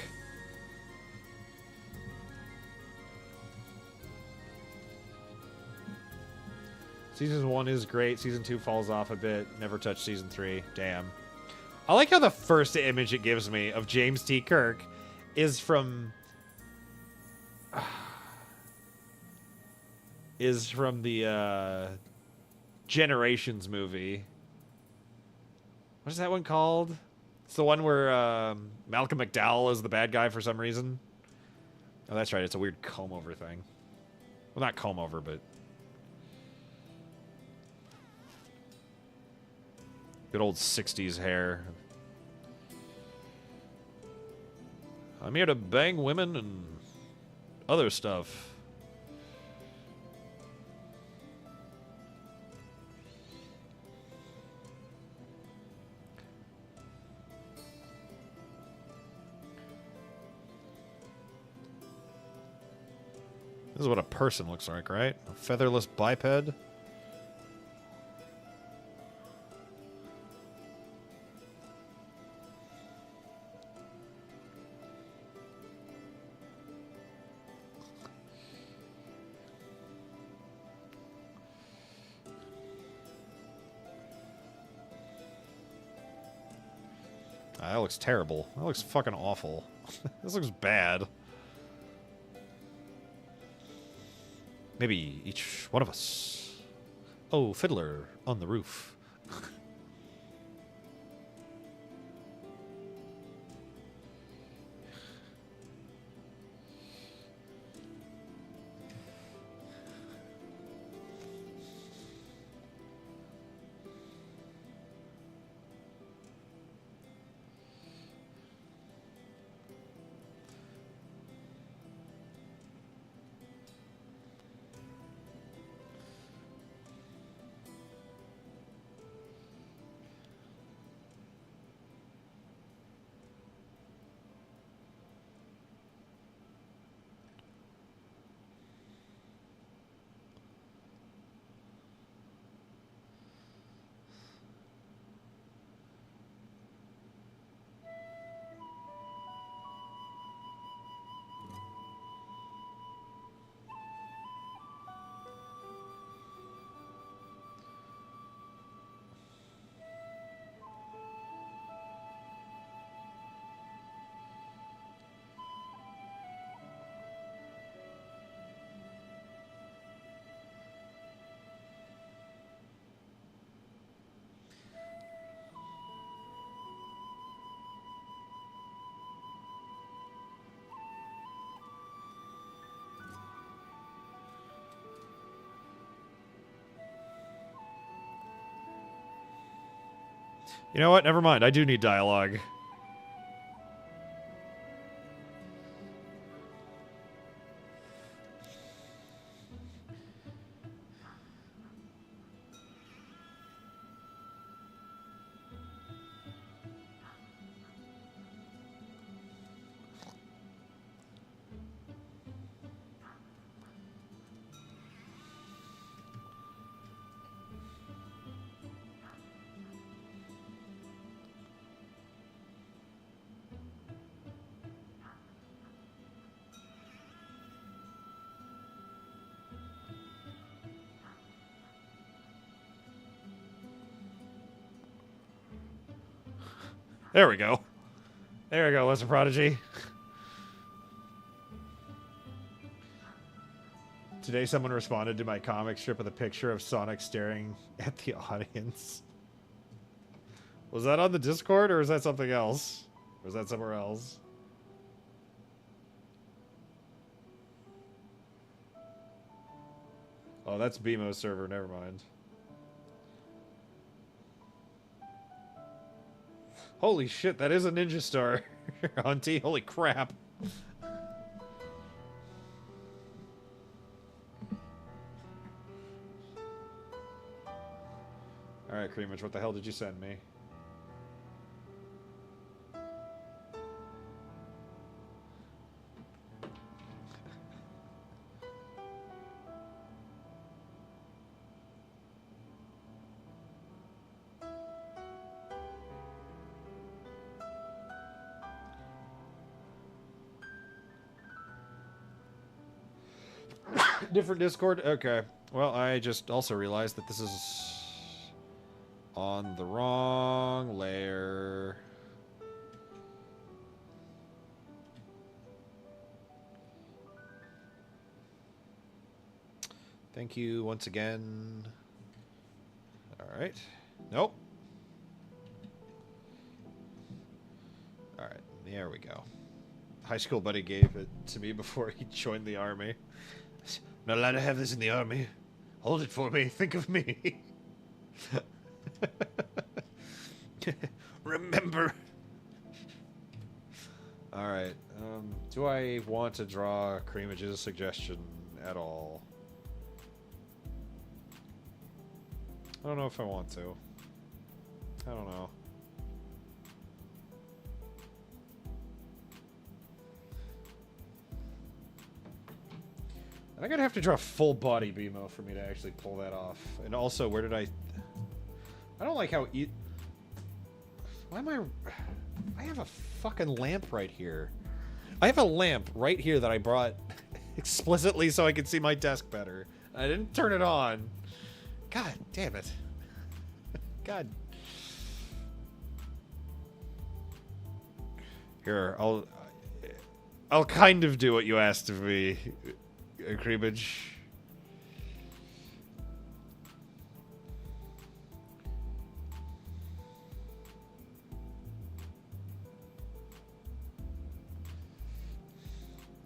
Season 1 is great. Season 2 falls off a bit. Never touched Season 3. Damn. I like how the first image it gives me of James T. Kirk is from... the Generations movie. What is that one called? It's the one where Malcolm McDowell is the bad guy for some reason. Oh, that's right. It's a weird comb-over thing. Well, not comb-over, but... good old 60s hair. I'm here to bang women and other stuff. This is what a person looks like, right? A featherless biped. That looks terrible. That looks fucking awful. This looks bad. Maybe each one of us. Oh, fiddler on the roof. You know what? Never mind. I do need dialogue. There we go. There we go, Lesser Prodigy. Today someone responded to my comic strip with a picture of Sonic staring at the audience. Was that on the Discord, or is that something else? Or is that somewhere else? Oh, that's BMO's server, never mind. Holy shit, that is a ninja star. Auntie, holy crap. Alright, Creamage, what the hell did you send me? Different Discord? Okay. Well, I just also realized that this is on the wrong layer. Thank you once again. Alright. Nope. Alright, there we go. High school buddy gave it to me before he joined the army. Not allowed to have this in the army. Hold it for me. Think of me. Remember. Alright. Do I want to draw Creamage's suggestion at all? I don't know if I want to. I don't know. I'm gonna have to draw full body BMO for me to actually pull that off. And also, where did I don't like how why am I have a fucking lamp right here. I have a lamp right here that I brought explicitly so I could see my desk better. I didn't turn it on. God damn it. God. Here, I'll kind of do what you asked of me. Creamage.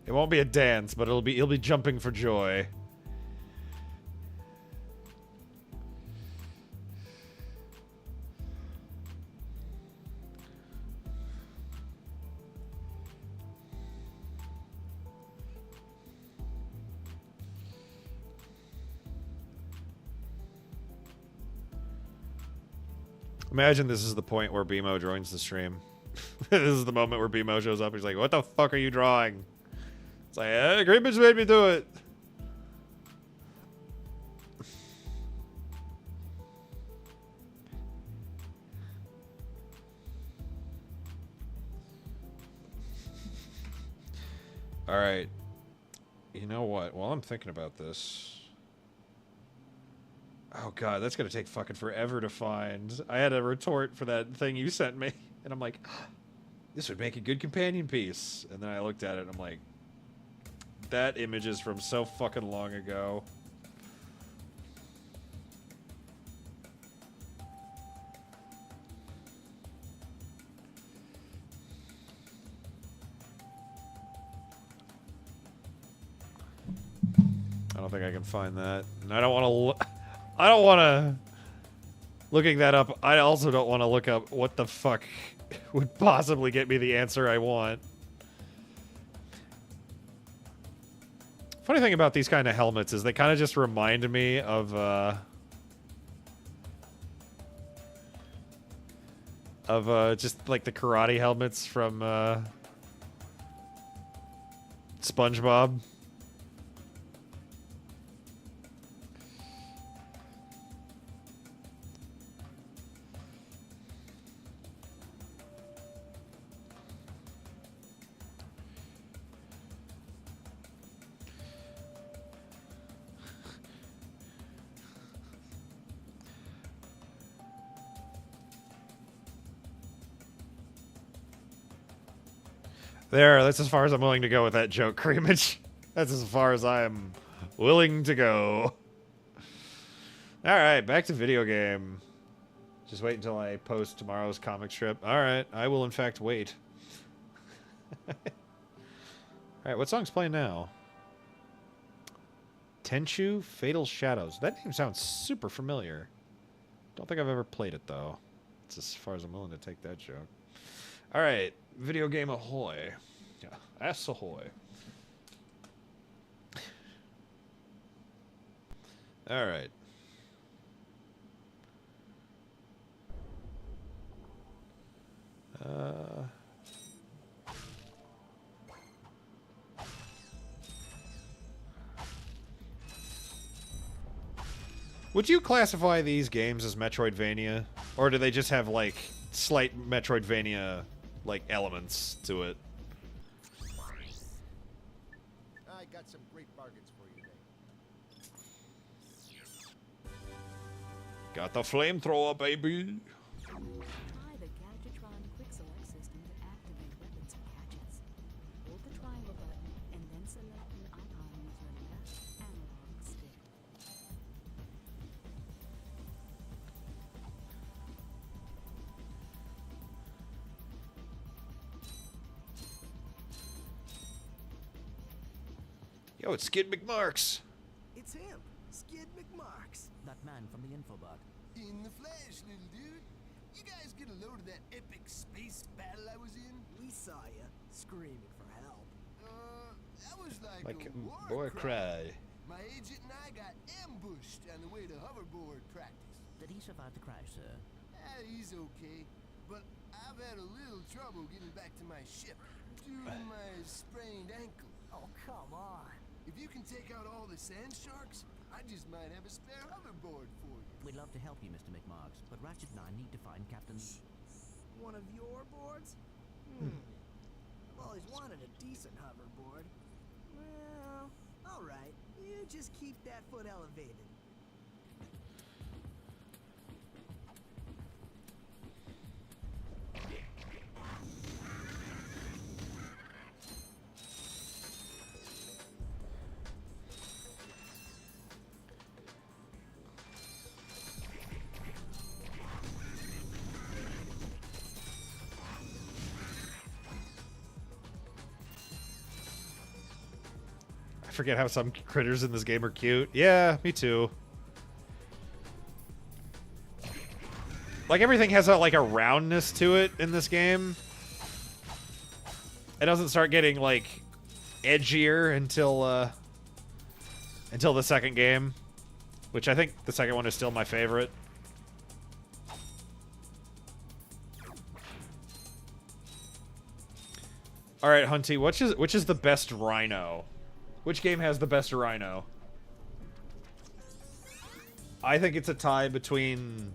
It won't be a dance, but he'll be jumping for joy. Imagine this is the point where BMO joins the stream. This is the moment where BMO shows up. He's like, what the fuck are you drawing? It's like, Creamage made me do it. Alright. You know what? While I'm thinking about this... Oh god, that's gonna take fucking forever to find. I had a retort for that thing you sent me, and I'm like, this would make a good companion piece. And then I looked at it, and I'm like, that image is from so fucking long ago. I don't think I can find that, and I don't want to. I don't want to... Looking that up, I also don't want to look up what the fuck would possibly get me the answer I want. Funny thing about these kind of helmets is they kind of just remind me of just like the karate helmets from SpongeBob. There, that's as far as I'm willing to go with that joke, Creamage. That's as far as I am willing to go. Alright, back to video game. Just wait until I post tomorrow's comic strip. Alright, I will in fact wait. Alright, what song's playing now? Tenchu Fatal Shadows. That name sounds super familiar. Don't think I've ever played it, though. That's as far as I'm willing to take that joke. Alright, video game ahoy. Yeah, ass ahoy. Alright. Would you classify these games as Metroidvania? Or do they just have, like, slight Metroidvania, like, elements to it? I got some great bargains for you today. Got the flamethrower, baby! Try the Gadgetron Quick Select system to activate weapons and gadgets. Hold the triangle button and then select an icon with your left analog stick. Yo, it's Skid McMarks! It's him, Skid McMarks. That man from the infobot. In the flesh, little dude. You guys get a load of that epic space battle I was in? We saw ya, screaming for help. That was like Like a war boy cry. My agent and I got ambushed on the way to hoverboard practice. Did he survive the crash, sir? He's okay, but I've had a little trouble getting back to my ship due to my sprained ankle. Oh, come on. If you can take out all the sand sharks, I just might have a spare hoverboard for you. We'd love to help you, Mr. McMarks, but Ratchet and I need to find Captain... One of your boards? I've always wanted a decent hoverboard. Well, alright. You just keep that foot elevated. I forget how some critters in this game are cute. Yeah, me too. Like, everything has a, like, a roundness to it in this game. It doesn't start getting, like, edgier until the second game. Which I think the second one is still my favorite. Alright, Hunty, which is the best rhino? Which game has the best rhino? I think it's a tie between...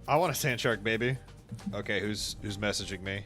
I want a sand shark, baby. Okay, who's messaging me?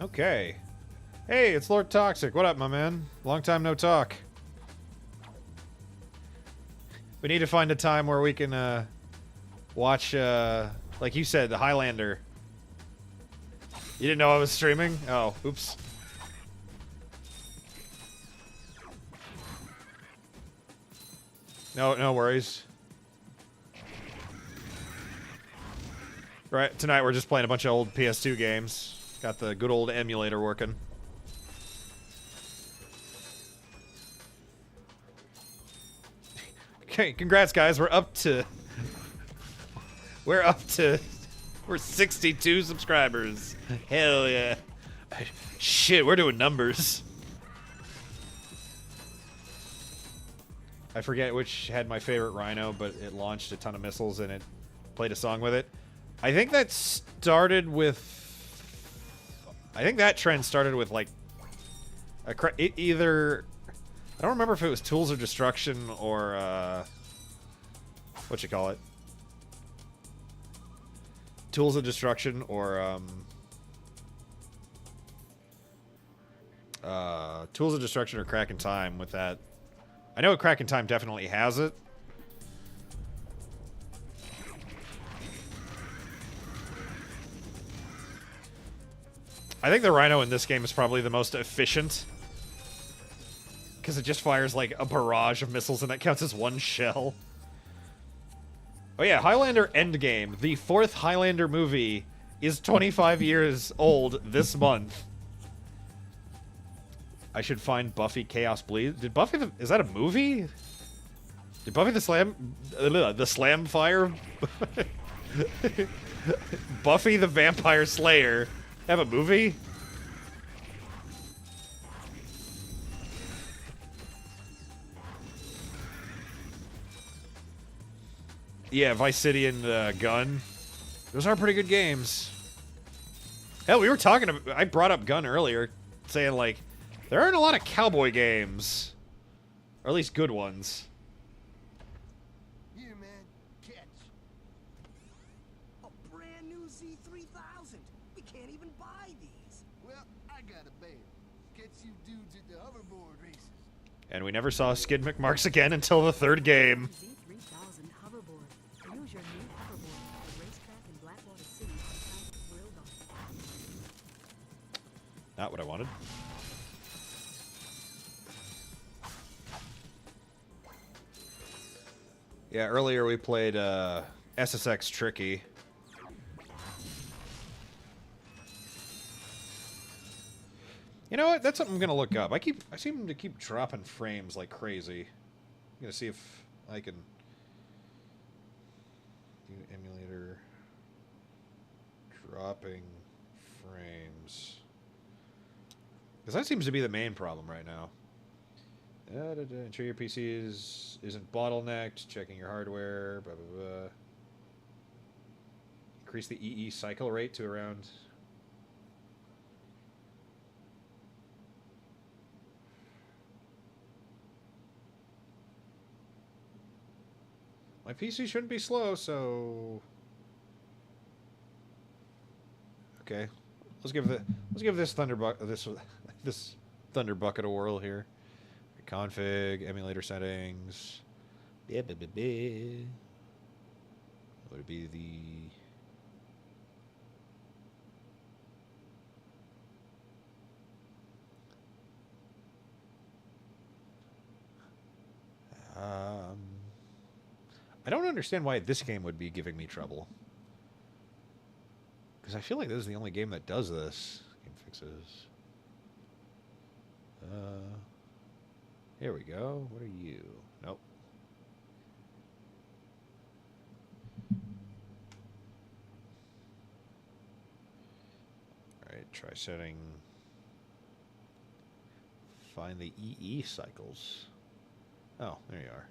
Okay. Hey, it's Lord Toxic. What up, my man? Long time no talk. We need to find a time where we can watch, like you said, the Highlander. You didn't know I was streaming? Oh, oops. No worries. Right, tonight we're just playing a bunch of old PS2 games. Got the good old emulator working. Okay, congrats guys. We're 62 subscribers. Hell yeah. Shit, we're doing numbers. I forget which had my favorite rhino, but it launched a ton of missiles and it played a song with it. I think that started with I think that trend started with like either I don't remember if it was Tools of Destruction or what you call it, Tools of Destruction or Tools of Destruction or Crack in Time with that. I know Crack in Time definitely has it. I think the Rhino in this game is probably the most efficient. Because it just fires like a barrage of missiles and that counts as one shell. Oh yeah, Highlander Endgame, the 4th Highlander movie, is 25 years old this month. I should find Buffy Chaos Bleed. Did Buffy the... Is that a movie? Did Buffy the Slam Fire? Buffy the Vampire Slayer have a movie? Yeah, Vice City and Gun. Those are pretty good games. Hell, we were talking about... I brought up Gun earlier, saying, like, there aren't a lot of cowboy games. Or at least good ones. Here, man, catch. A brand new Z3000. We can't even buy these. Well, I got a bail. Catch you dudes at the hoverboard races. And we never saw Skid McMarks again until the 3rd game. Z3000 hoverboard. Use your new hoverboard at the racetrack in Blackwater City to count the world on. Not what I wanted. Yeah, earlier we played SSX Tricky. You know what? That's something I'm gonna look up. I seem to keep dropping frames like crazy. I'm gonna see if I can do emulator dropping frames. Because that seems to be the main problem right now. Ensure your PC isn't bottlenecked. Checking your hardware. Blah, blah, blah. Increase the EE cycle rate to around... My PC shouldn't be slow, so... Okay. Let's give this this Thunder Bucket a whirl here. Config, emulator settings. Would it be the... I don't understand why this game would be giving me trouble. Because I feel like this is the only game that does this. Game fixes. Here we go. What are you? Nope. Alright, try setting... Find the EE cycles. Oh, there you are.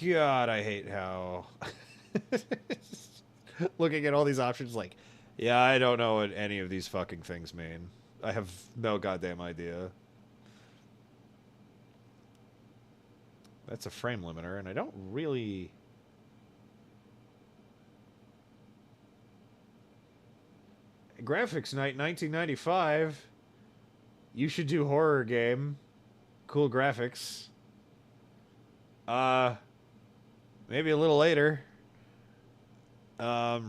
God, I hate how... Looking at all these options like, yeah, I don't know what any of these fucking things mean. I have no goddamn idea. That's a frame limiter, and I don't really... Graphics Night 1995. You should do horror game. Cool graphics. Maybe a little later. I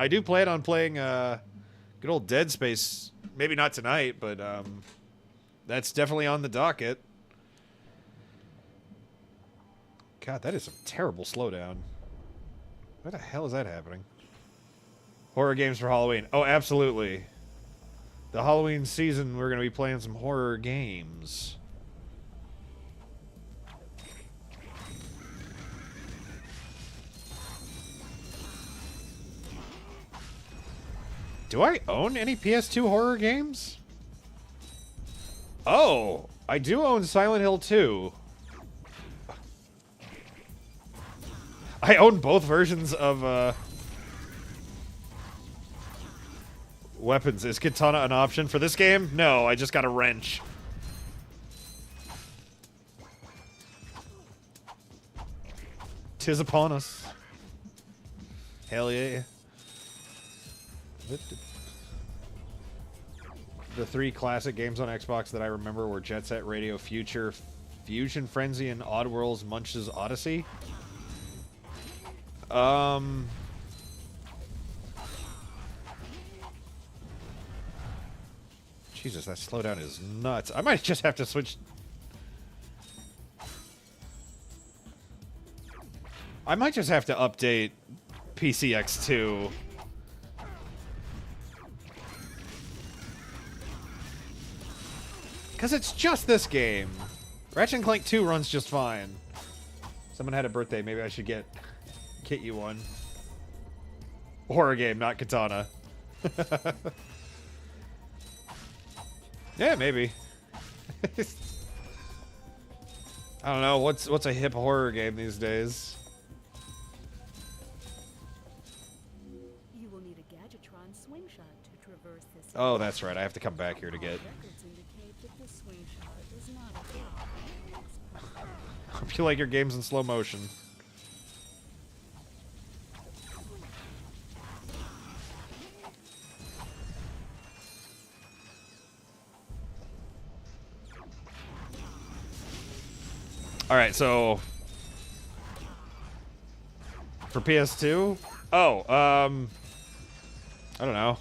do plan on playing good old Dead Space. Maybe not tonight, but that's definitely on the docket. God, that is some terrible slowdown. Why the hell is that happening? Horror games for Halloween. Oh, absolutely. The Halloween season, we're going to be playing some horror games. Do I own any PS2 horror games? Oh, I do own Silent Hill 2. I own both versions of weapons. Is katana an option for this game? No, I just got a wrench. Tis upon us. Hell yeah. The 3 classic games on Xbox that I remember were Jet Set Radio Future, Fusion Frenzy, and Oddworld's Munch's Odyssey. Jesus, that slowdown is nuts. I might just have to switch. I might just have to update PCX2. Because it's just this game. Ratchet & Clank 2 runs just fine. Someone had a birthday. Maybe I should get you one. Horror game, not katana. Yeah, maybe. I don't know. What's a hip horror game these days? You will need a Gadgetron swing shot to traverse this. Oh, that's right. I have to come back here to get. Records indicate that the swing shot is not a flop. Hope you like your games in slow motion. All right, so for PS2, I don't know.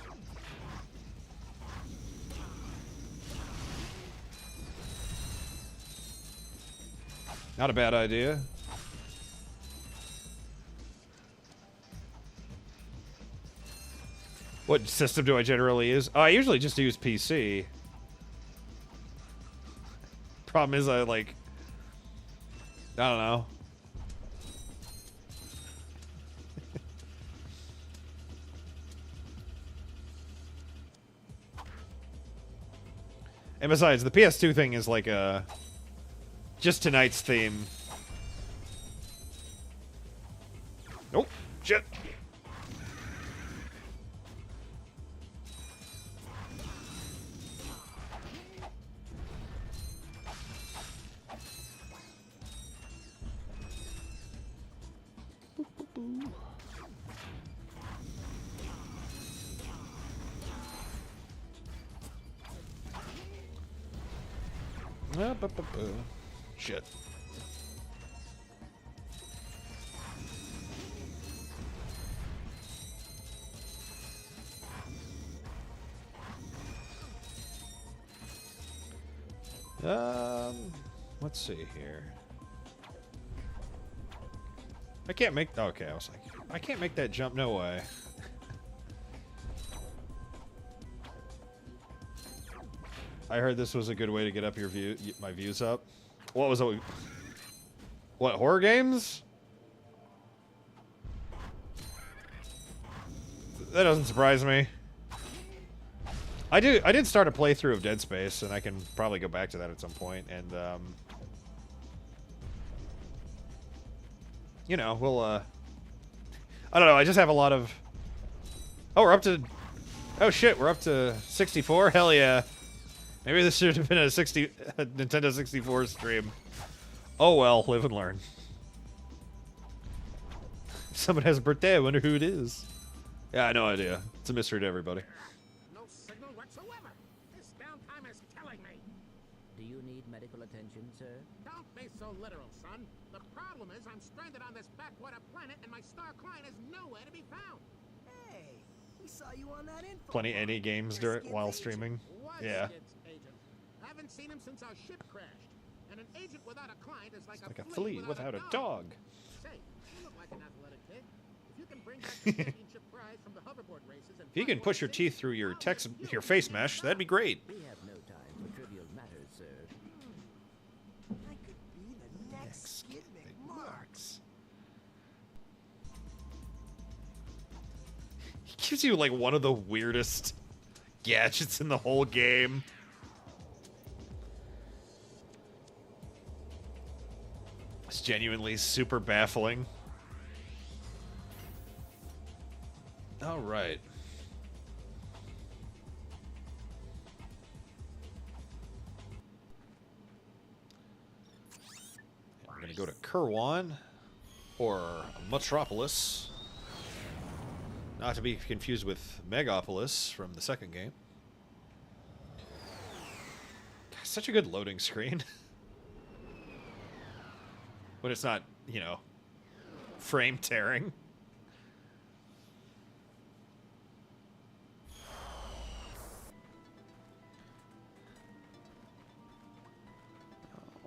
Not a bad idea. What system do I generally use? I usually just use PC. Problem is, I don't know. And besides, the PS2 thing is like just tonight's theme. Nope. Shit. Shit. Let's see here. I can't make. Okay, I was like, I can't make that jump. No way. I heard this was a good way to get up my views up. What was it? What, horror games? That doesn't surprise me. I did start a playthrough of Dead Space, and I can probably go back to that at some point. And you know, we'll I don't know. I just have a lot of. Oh, we're up to. Oh shit, we're up to 64. Hell yeah. Maybe this should have been a Nintendo 64 stream. Oh well, live and learn. If someone has a birthday, I wonder who it is. Yeah, no idea. It's a mystery to everybody. No signal whatsoever. This downtime is killing me. Do you need medical attention, sir? Don't be so literal, son. The problem is I'm stranded on this backwater planet and my star client is nowhere to be found. Hey, we saw you on that info. Plenty any games while streaming. What Yeah. agent? Haven't seen him since our ship crashed. And an agent without a client is like a flea without a dog. Say, you look like an athletic kid. If you can bring back the championship prize from the hoverboard races and If you can push your teeth through your face mesh, that'd be great. We have no time for trivial matters, sir. I could be the next Skid McMarks. He gives you like one of the weirdest gadgets in the whole game. It's genuinely super baffling. All right. We're going to go to Kirwan, or Metropolis. Not to be confused with Megapolis from the second game. Such a good loading screen. When it's not, you know, frame tearing.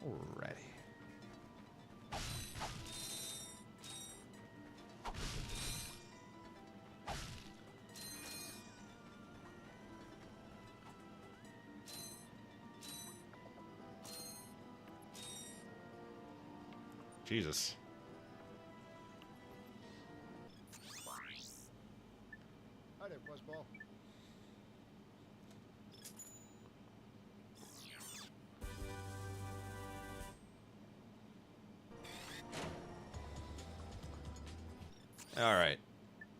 Alrighty. Jesus. Hi there, Fuzzball. All right.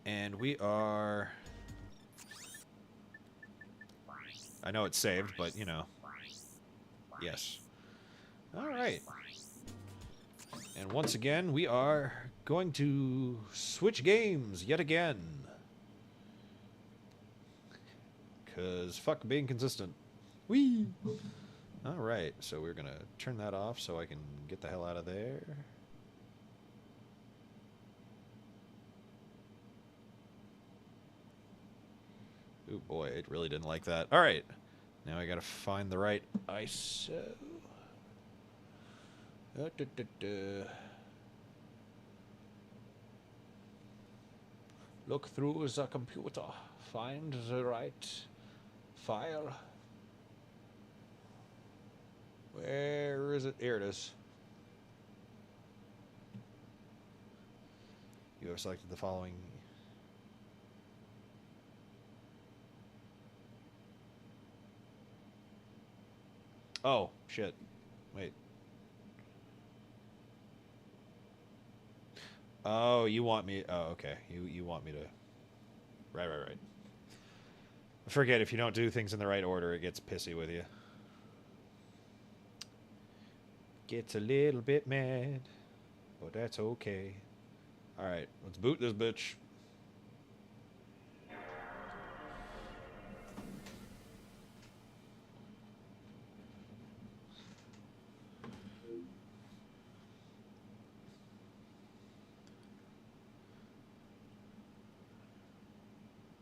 And we are... I know it's saved, but, you know. Yes. All right. And once again, we are going to switch games yet again. Because fuck being consistent. Whee! Alright, so we're going to turn that off so I can get the hell out of there. Ooh boy, it really didn't like that. Alright, now I got to find the right ISO. Look through the computer. Find the right file. Where is it? Here it is. You have selected the following. Oh, shit. Wait. Oh, you want me... Oh, okay. You want me to... Right. I forget, if you don't do things in the right order, it gets pissy with you. Gets a little bit mad, but that's okay. Alright, let's boot this bitch.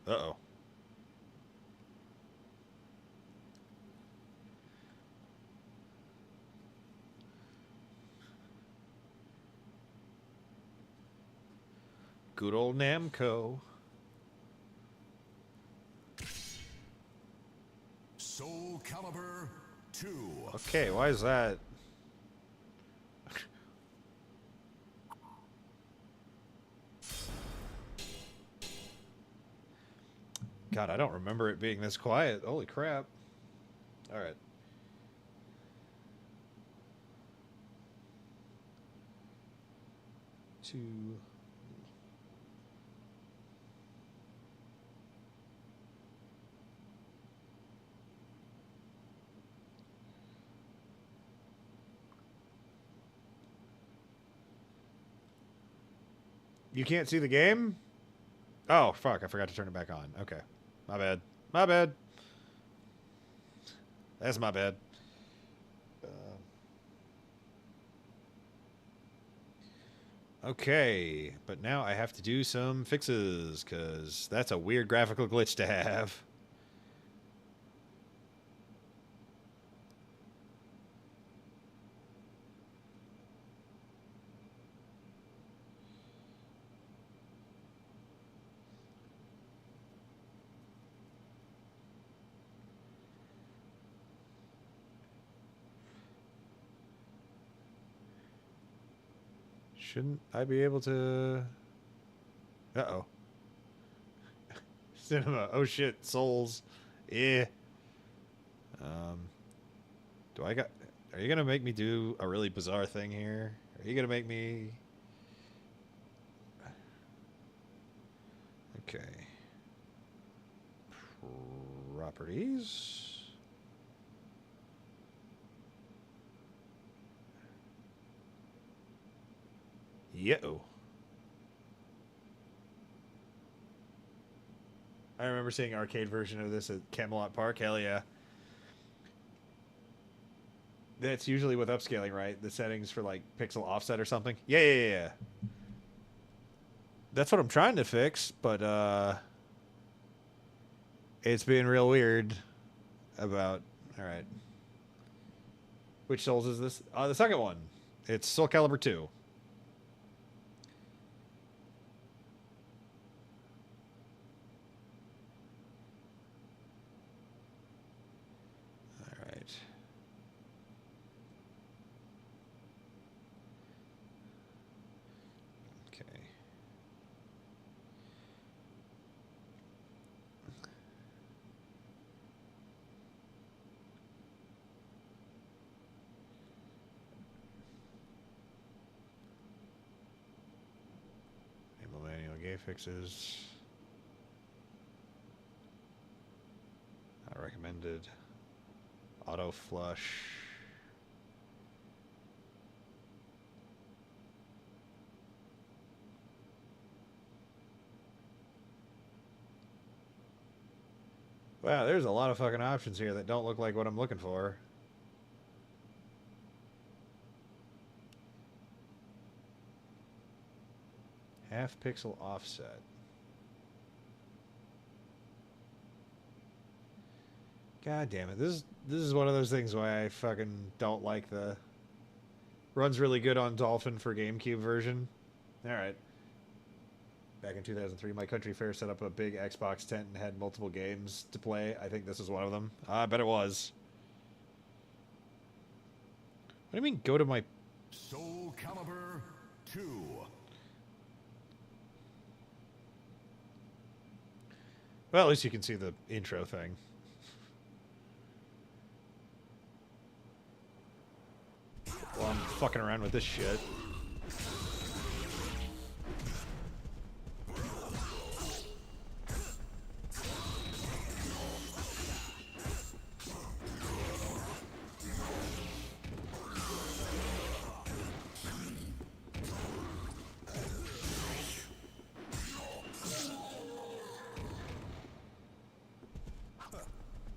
Uh-oh. Good old Namco. Soul Calibur 2. Okay, why is that? God, I don't remember it being this quiet. Holy crap. All right. Two. You can't see the game? Oh, fuck. I forgot to turn it back on. Okay. My bad. My bad. That's my bad. Okay. But now I have to do some fixes, because that's a weird graphical glitch to have. Shouldn't I be able to... Uh-oh. Cinema. Oh, shit. Souls. Yeah. Do I got... Are you going to make me do a really bizarre thing here? Are you going to make me... Okay. Properties. Yo. I remember seeing an arcade version of this at Camelot Park. Hell yeah. That's usually with upscaling, right? The settings for like pixel offset or something. Yeah. That's what I'm trying to fix, but it's being real weird about... Alright. Which Souls is this? The second one. It's Soul Calibur 2. Alright. Okay. Enable manual gay fixes. Not recommended. Auto flush. Wow, there's a lot of fucking options here that don't look like what I'm looking for. Half pixel offset. God damn it. This is one of those things why I fucking don't like the... Runs really good on Dolphin for GameCube version. Alright. Back in 2003, my country fair set up a big Xbox tent and had multiple games to play. I think this is one of them. I bet it was. What do you mean, go to my... Soul Calibur 2. Well, at least you can see the intro thing. Well, I'm fucking around with this shit.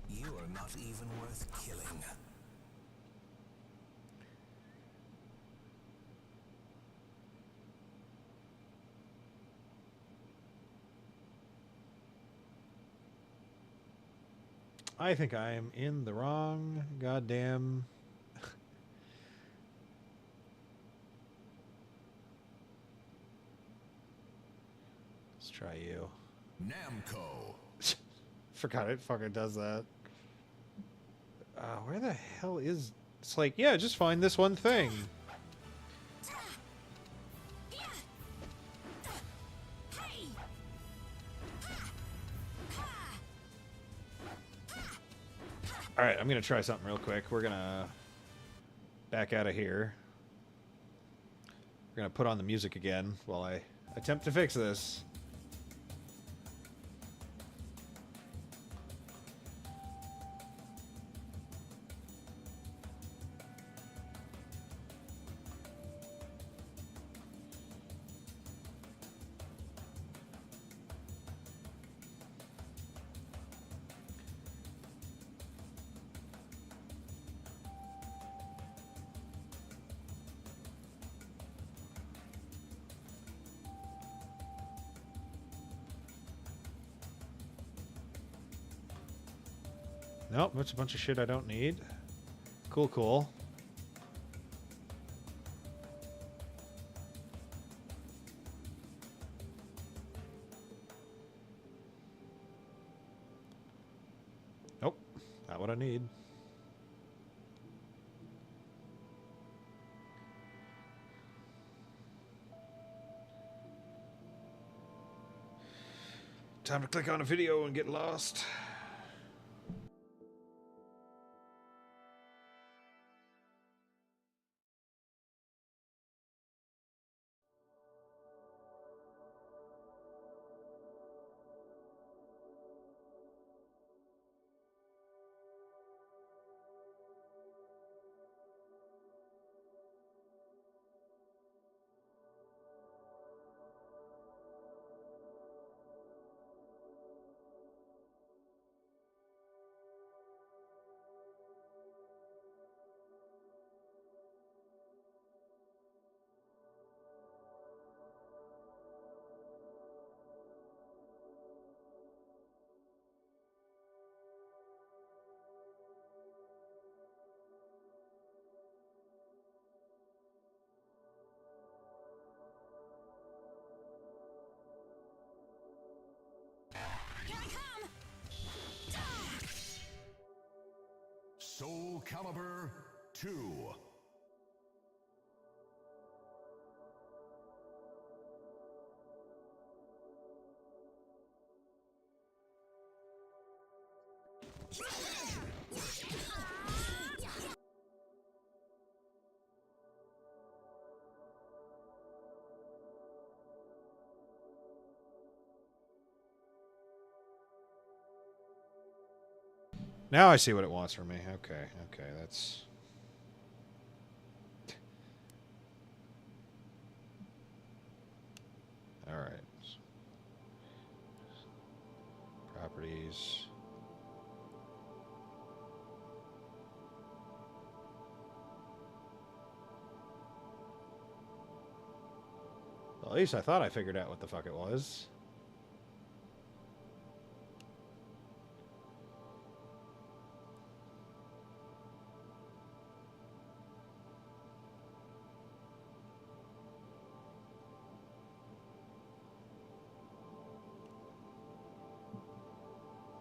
You are not even worth killing. I think I am in the wrong goddamn... Let's try you. Namco. Forgot it fucking does that. Where the hell is... It's like, yeah, just find this one thing. Alright, I'm going to try something real quick. We're going to back out of here. We're going to put on the music again while I attempt to fix this. Nope, that's a bunch of shit I don't need. Cool, cool. Nope, not what I need. Time to click on a video and get lost. Calibur 2. Now I see what it wants from me. Okay, okay, that's... Alright. Properties. Well, at least I thought I figured out what the fuck it was.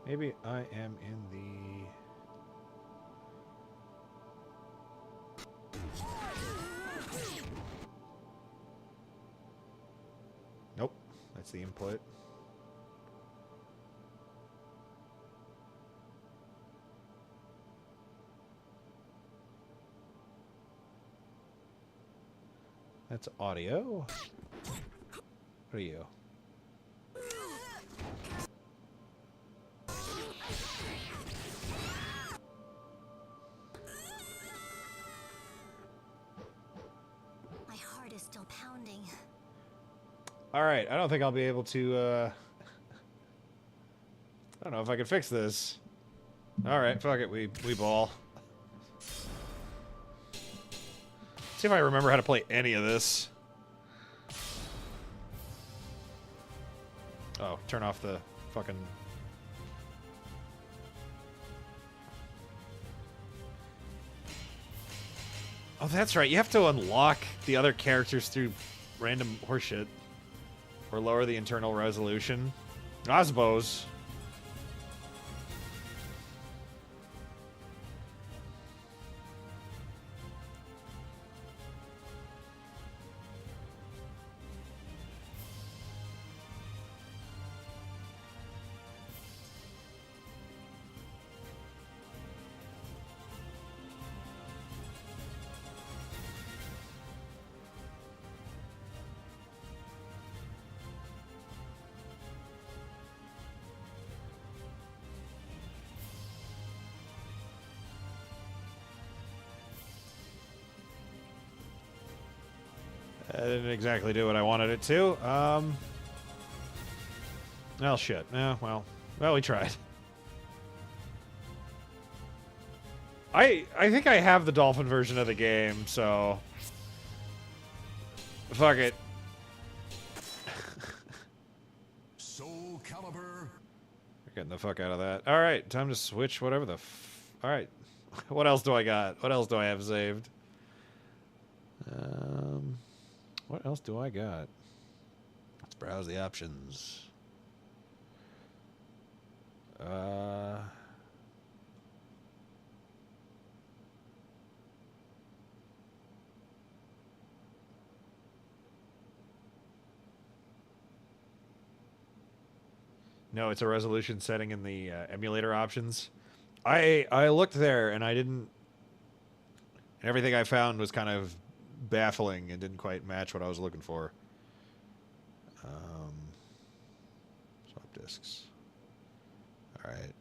Maybe I am in the... Nope, that's the input. That's audio. What are you? My heart is still pounding. All right, I don't think I'll be able to, I don't know if I can fix this. All right, fuck it, we ball. See if I remember how to play any of this. Oh, turn off the fucking... Oh, that's right. You have to unlock the other characters through random horseshit. Or lower the internal resolution. I suppose. That didn't exactly do what I wanted it to. Well, shit. Yeah, well, we tried. I think I have the dolphin version of the game, so fuck it. Soul Calibur. We're getting the fuck out of that. All right, time to switch whatever the all right. What else do I got? What else do I have saved? What else do I got? Let's browse the options. No, it's a resolution setting in the emulator options. I looked there and I didn't... Everything I found was kind of baffling and didn't quite match what I was looking for. Swap disks. Alright.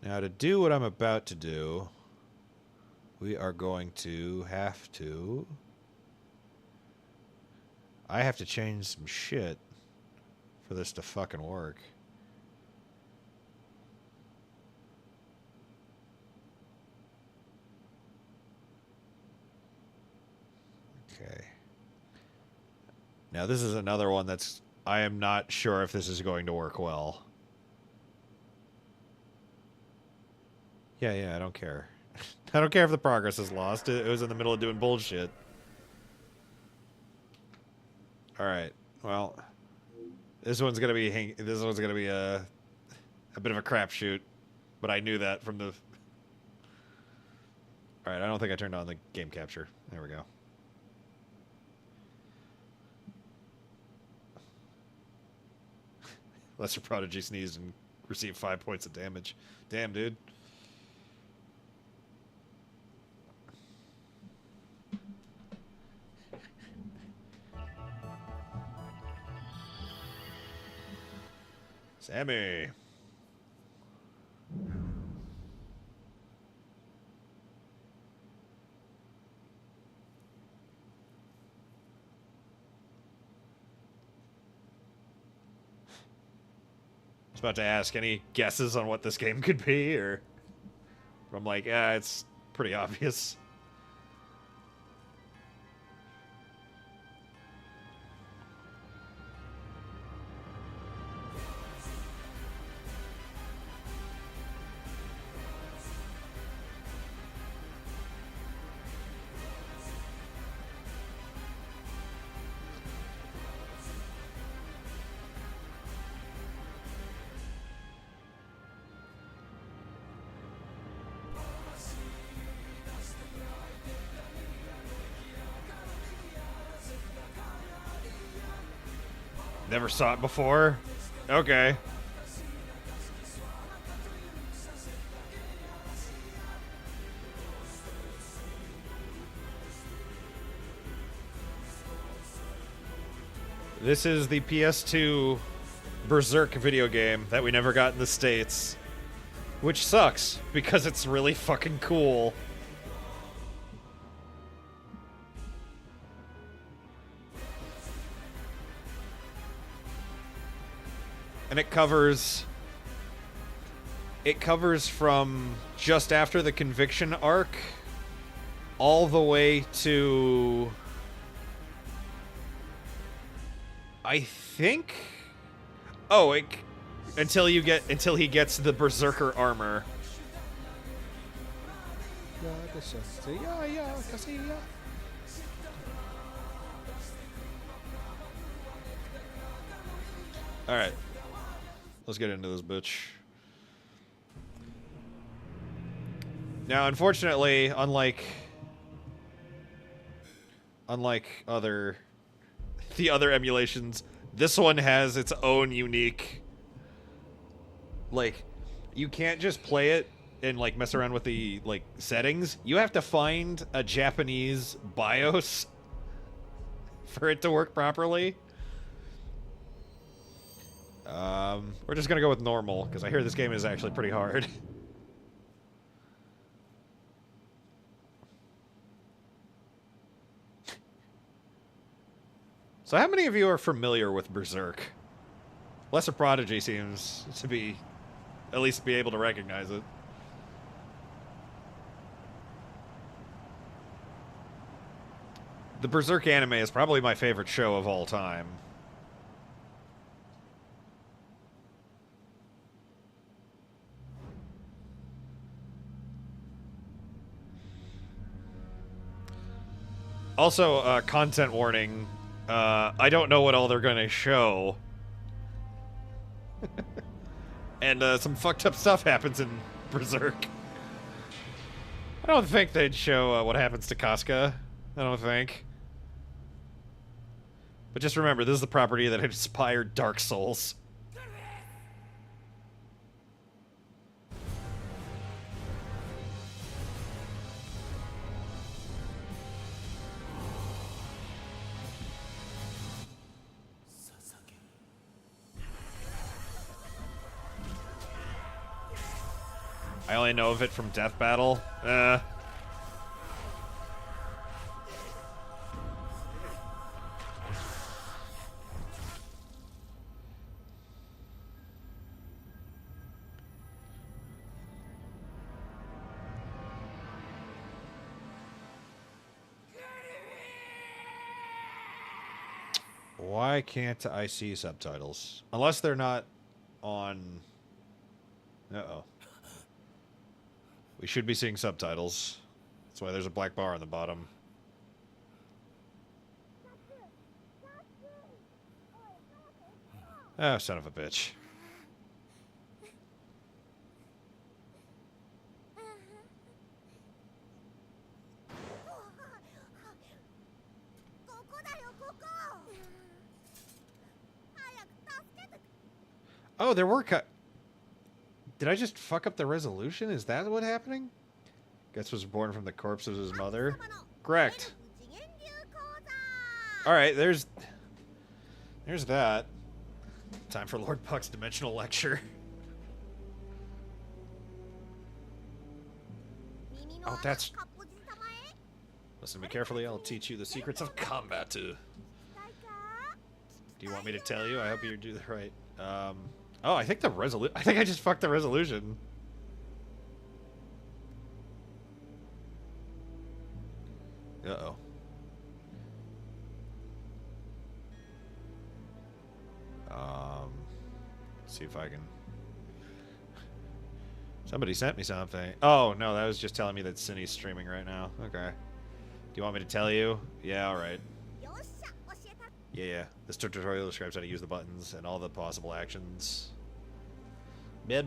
Now to do what I'm about to do, we are going to have to... I have to change some shit for this to fucking work. Okay. Now this is another one that's... I am not sure if this is going to work well. Yeah, I don't care. I don't care if the progress is lost. It was in the middle of doing bullshit. Alright, well... This one's gonna be a bit of a crapshoot. But I knew that from the... Alright, I don't think I turned on the game capture. There we go. Lesser Prodigy sneezed and received 5 points of damage. Damn, dude. Sammy. I was about to ask, any guesses on what this game could be, or... I'm like, yeah, it's pretty obvious. Never saw it before? Okay. This is the PS2 Berserk video game that we never got in the States. Which sucks, because it's really fucking cool. And it covers from just after the Conviction arc all the way to, I think, until he gets the Berserker armor. All right. Let's get into this bitch. Now, unfortunately, unlike the other emulations, this one has its own unique, like, you can't just play it and like mess around with the like settings. You have to find a Japanese BIOS for it to work properly. We're just gonna go with normal, because I hear this game is actually pretty hard. So how many of you are familiar with Berserk? Lesser Prodigy seems to be, at least be able to recognize it. The Berserk anime is probably my favorite show of all time. Also, content warning, I don't know what all they're gonna show. And some fucked up stuff happens in Berserk. I don't think they'd show what happens to Casca. I don't think. But just remember, this is the property that inspired Dark Souls. I only know of it from Death Battle. Why can't I see subtitles? Unless they're not on... Uh-oh. We should be seeing subtitles. That's why there's a black bar on the bottom. Oh, son of a bitch. Oh, there were Did I just fuck up the resolution? Is that what happening? Guts was born from the corpse of his mother. Correct. Alright, there's that. Time for Lord Puck's dimensional lecture. Oh, that's... Listen to me carefully, I'll teach you the secrets of combat. Do you want me to tell you? I hope you do the right. Oh, I think I think I just fucked the resolution. Uh-oh. Let's see if I can... Somebody sent me something. Oh, no, that was just telling me that Cine's streaming right now. Okay. Do you want me to tell you? Yeah, alright. Yeah. This tutorial describes how to use the buttons and all the possible actions. Yeah,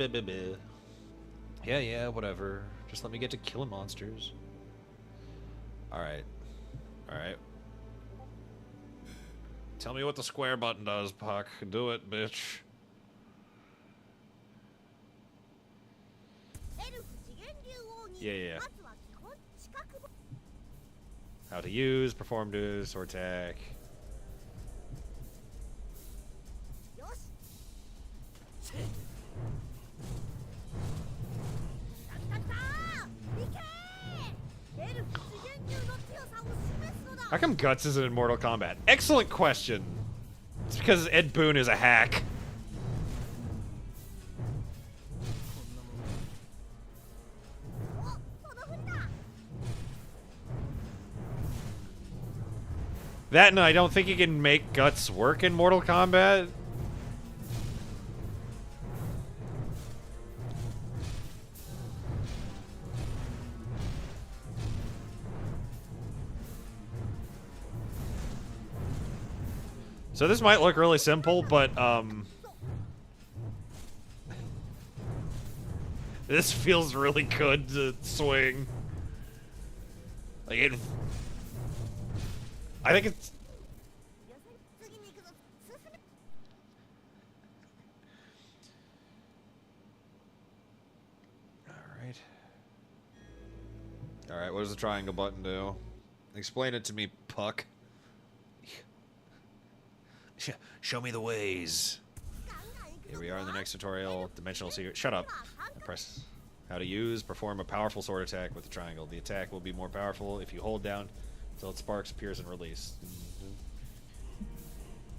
whatever. Just let me get to killing monsters. Alright. Alright. Tell me what the square button does, Puck. Do it, bitch. Yeah. How to use, perform to, sword attack. How come Guts isn't in Mortal Kombat? Excellent question. It's because Ed Boon is a hack. That and I don't think he can make Guts work in Mortal Kombat. So this might look really simple, but this feels really good to swing. Like it, I think it's... Alright. Alright, what does the triangle button do? Explain it to me, Puck. Show me the ways. Here we are in the next tutorial. Dimensional secret. Shut up. Press how to use. Perform a powerful sword attack with the triangle. The attack will be more powerful if you hold down until it sparks, appears, and release.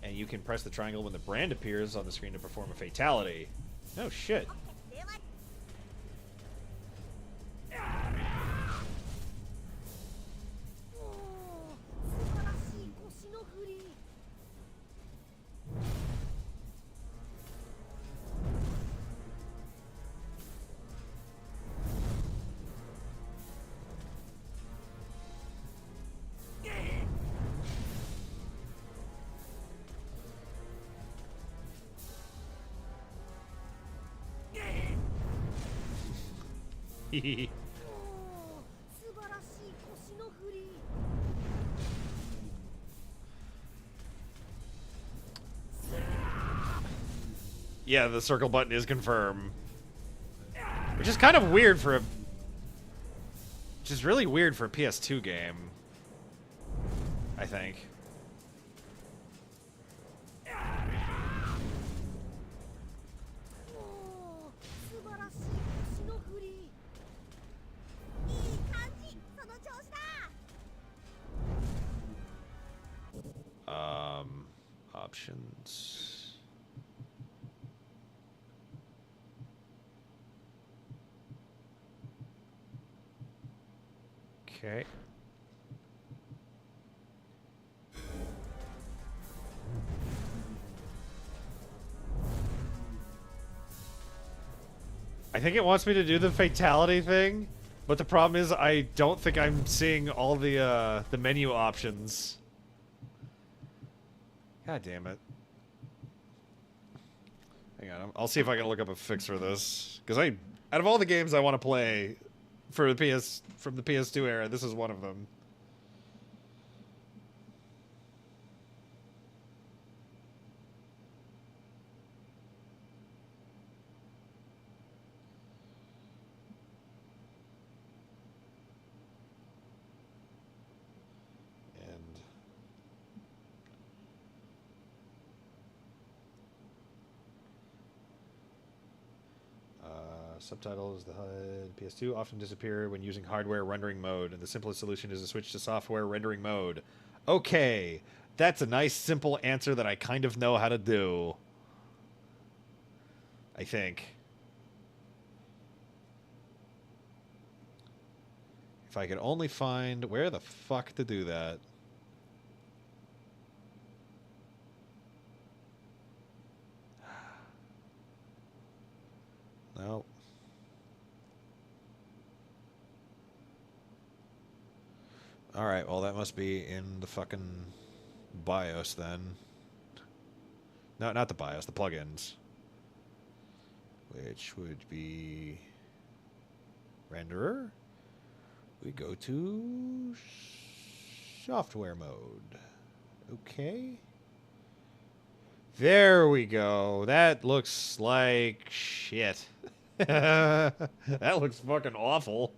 And you can press the triangle when the brand appears on the screen to perform a fatality. Oh shit. Yeah, the circle button is confirm. Which is kind of weird for a... Which is really weird for a PS2 game. I think. Options. Okay. I think it wants me to do the fatality thing, but the problem is I don't think I'm seeing all the menu options. God damn it. Hang on, I'll see if I can look up a fix for this. Because out of all the games I want to play for the from the PS2 era, this is one of them. Subtitles, the HUD, PS2 often disappear when using hardware rendering mode, and the simplest solution is to switch to software rendering mode. Okay, that's a nice, simple answer that I kind of know how to do. I think. If I could only find where the fuck to do that. No. Alright, well that must be in the fucking BIOS then. No, not the BIOS, the plugins. Which would be renderer. We go to software mode. Okay. There we go. That looks like shit. That looks fucking awful.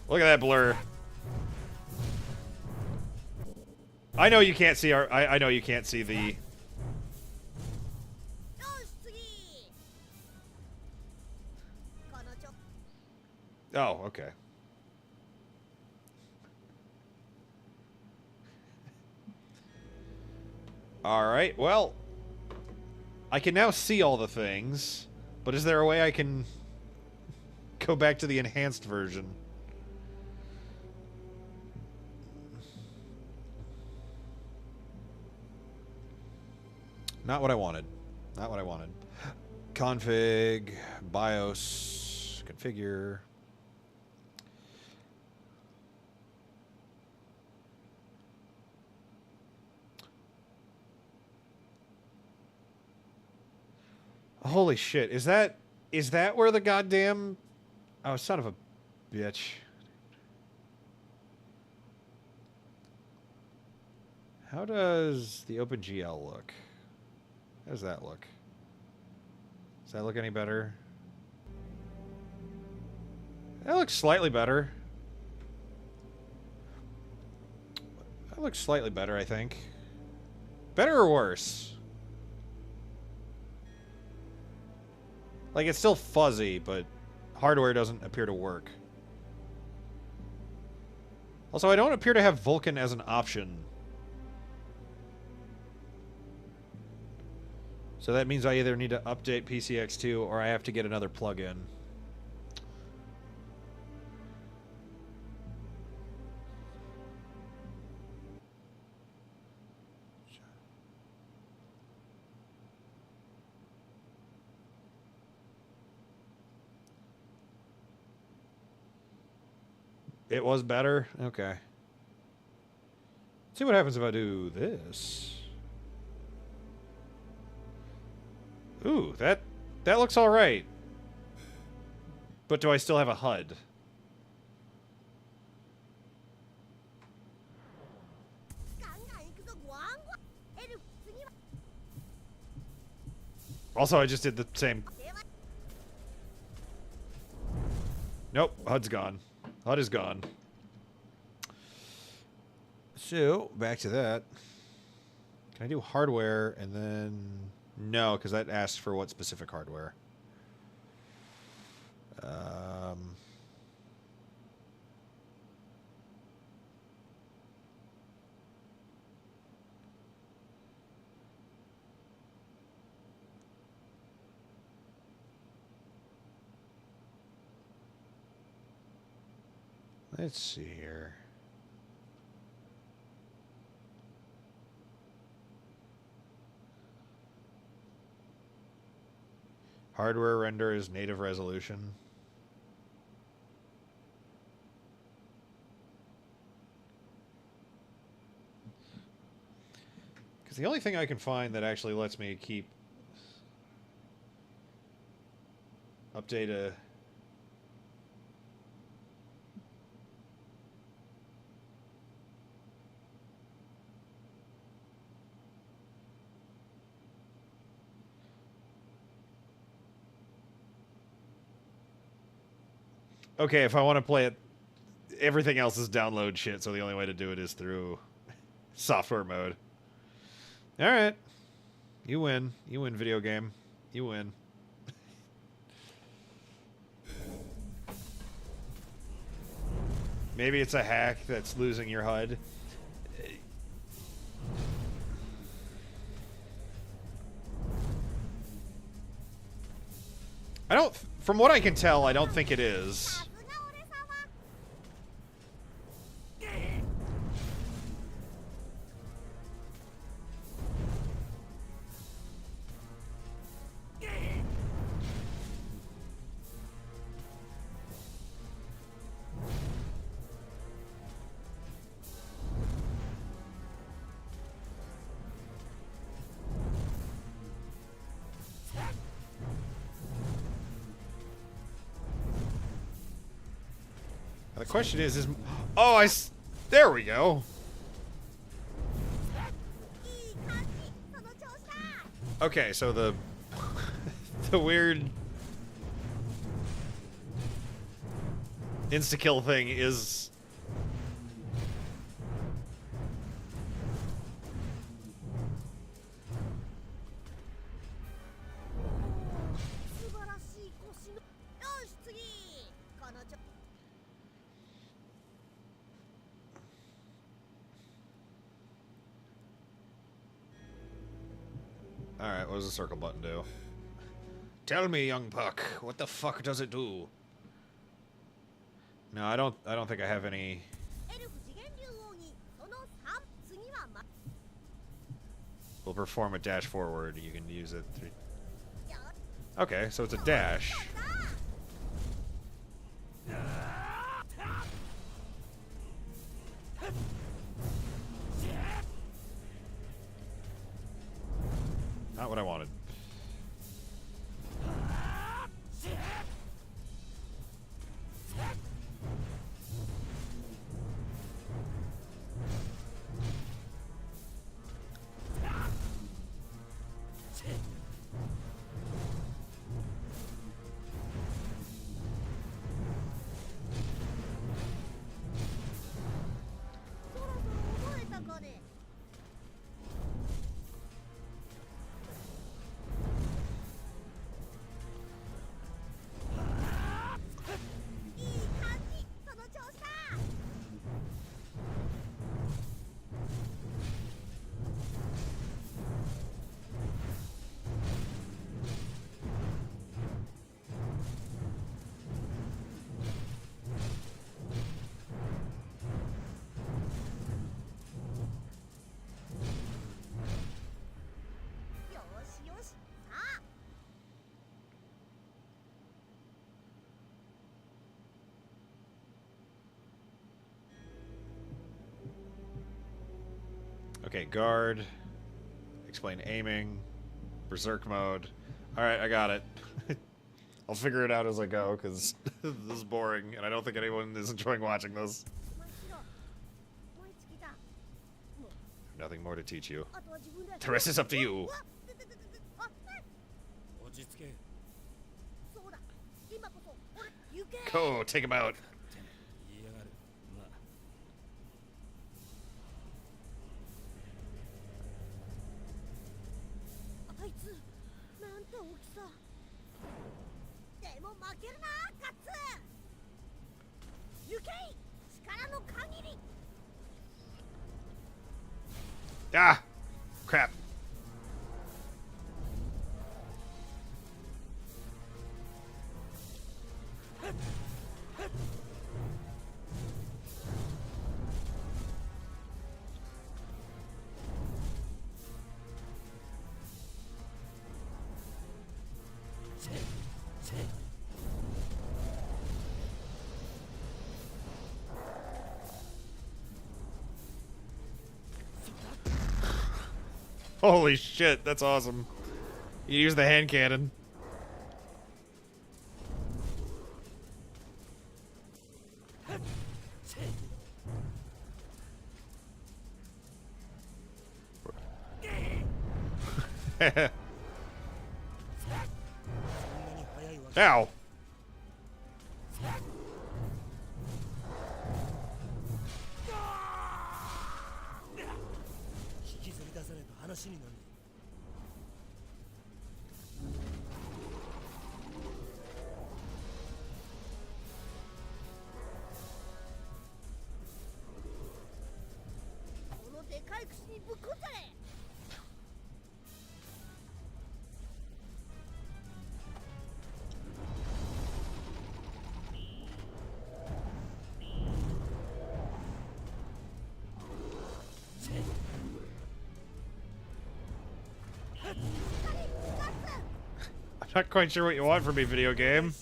Look at that blur. I know you can't see our... I know you can't see the... Oh, okay. Alright, well... I can now see all the things, but is there a way I can go back to the enhanced version? Not what I wanted. Not what I wanted. Config, BIOS, configure. Holy shit, is that where the goddamn... Oh, son of a bitch. How does the OpenGL look? How does that look? Does that look any better? That looks slightly better. That looks slightly better, I think. Better or worse? Like, it's still fuzzy, but hardware doesn't appear to work. Also, I don't appear to have Vulkan as an option. So that means I either need to update PCX2 or I have to get another plugin. It was better? Okay. Let's see what happens if I do this. Ooh, that looks alright. But do I still have a HUD? Also, I just did the same. Nope, HUD's gone. HUD is gone. So, back to that. Can I do hardware and then... No, because that asks for what specific hardware. Let's see here. Hardware render is native resolution. Because the only thing I can find that actually lets me keep update a Okay, if I want to play it, everything else is download shit, so the only way to do it is through software mode. Alright. You win. You win, video game. You win. Maybe it's a hack that's losing your HUD. I don't, from what I can tell, I don't think it is. The question is oh, there we go. Okay, so the the weird insta-kill thing is Alright, what does the circle button do? Tell me, young puck, what the fuck does it do? No, I don't think I have any. We'll perform a dash forward. You can use it. Okay, so it's a dash. Not what I wanted. Okay, guard. Explain aiming. Berserk mode. Alright, I got it. I'll figure it out as I go, because this is boring, and I don't think anyone is enjoying watching this. Nothing more to teach you. The rest is up to you. Go, take him out. Ah! Crap. Holy shit, that's awesome. You use the hand cannon. Ow. I'm not quite sure what you want from me, video game.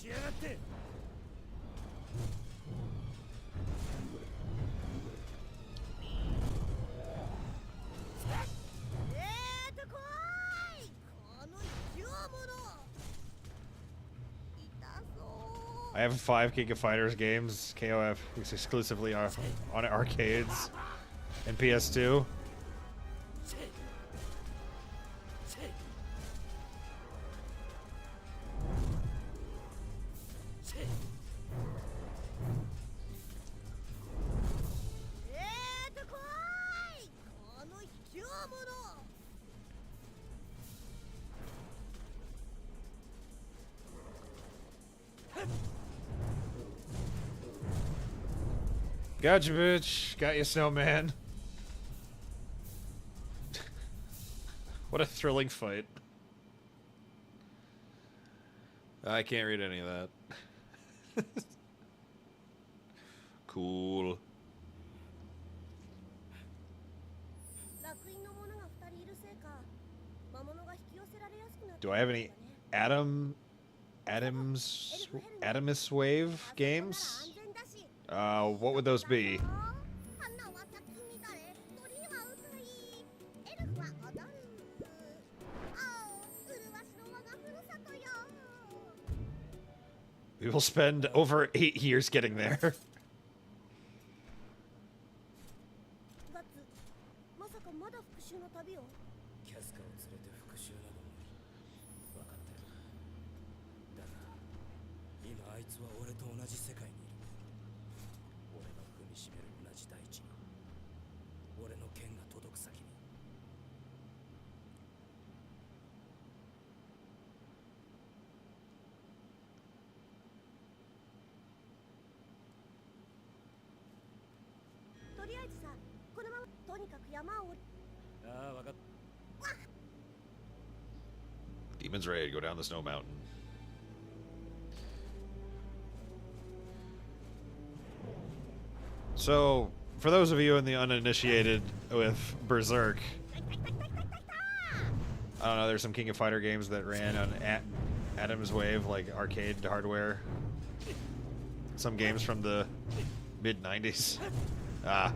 I have 5 King of Fighters games. KOF is exclusively on arcades and PS2. Gotcha, bitch. Got you, snowman. What a thrilling fight. I can't read any of that. Cool. Do I have any Adamus Wave games? What would those be? We will spend over 8 years getting there. Demon's Raid, go down the snow mountain. So, for those of you in the uninitiated with Berserk, I don't know, there's some King of Fighter games that ran on Adam's Wave, like arcade hardware. Some games from the mid-90s. Ah.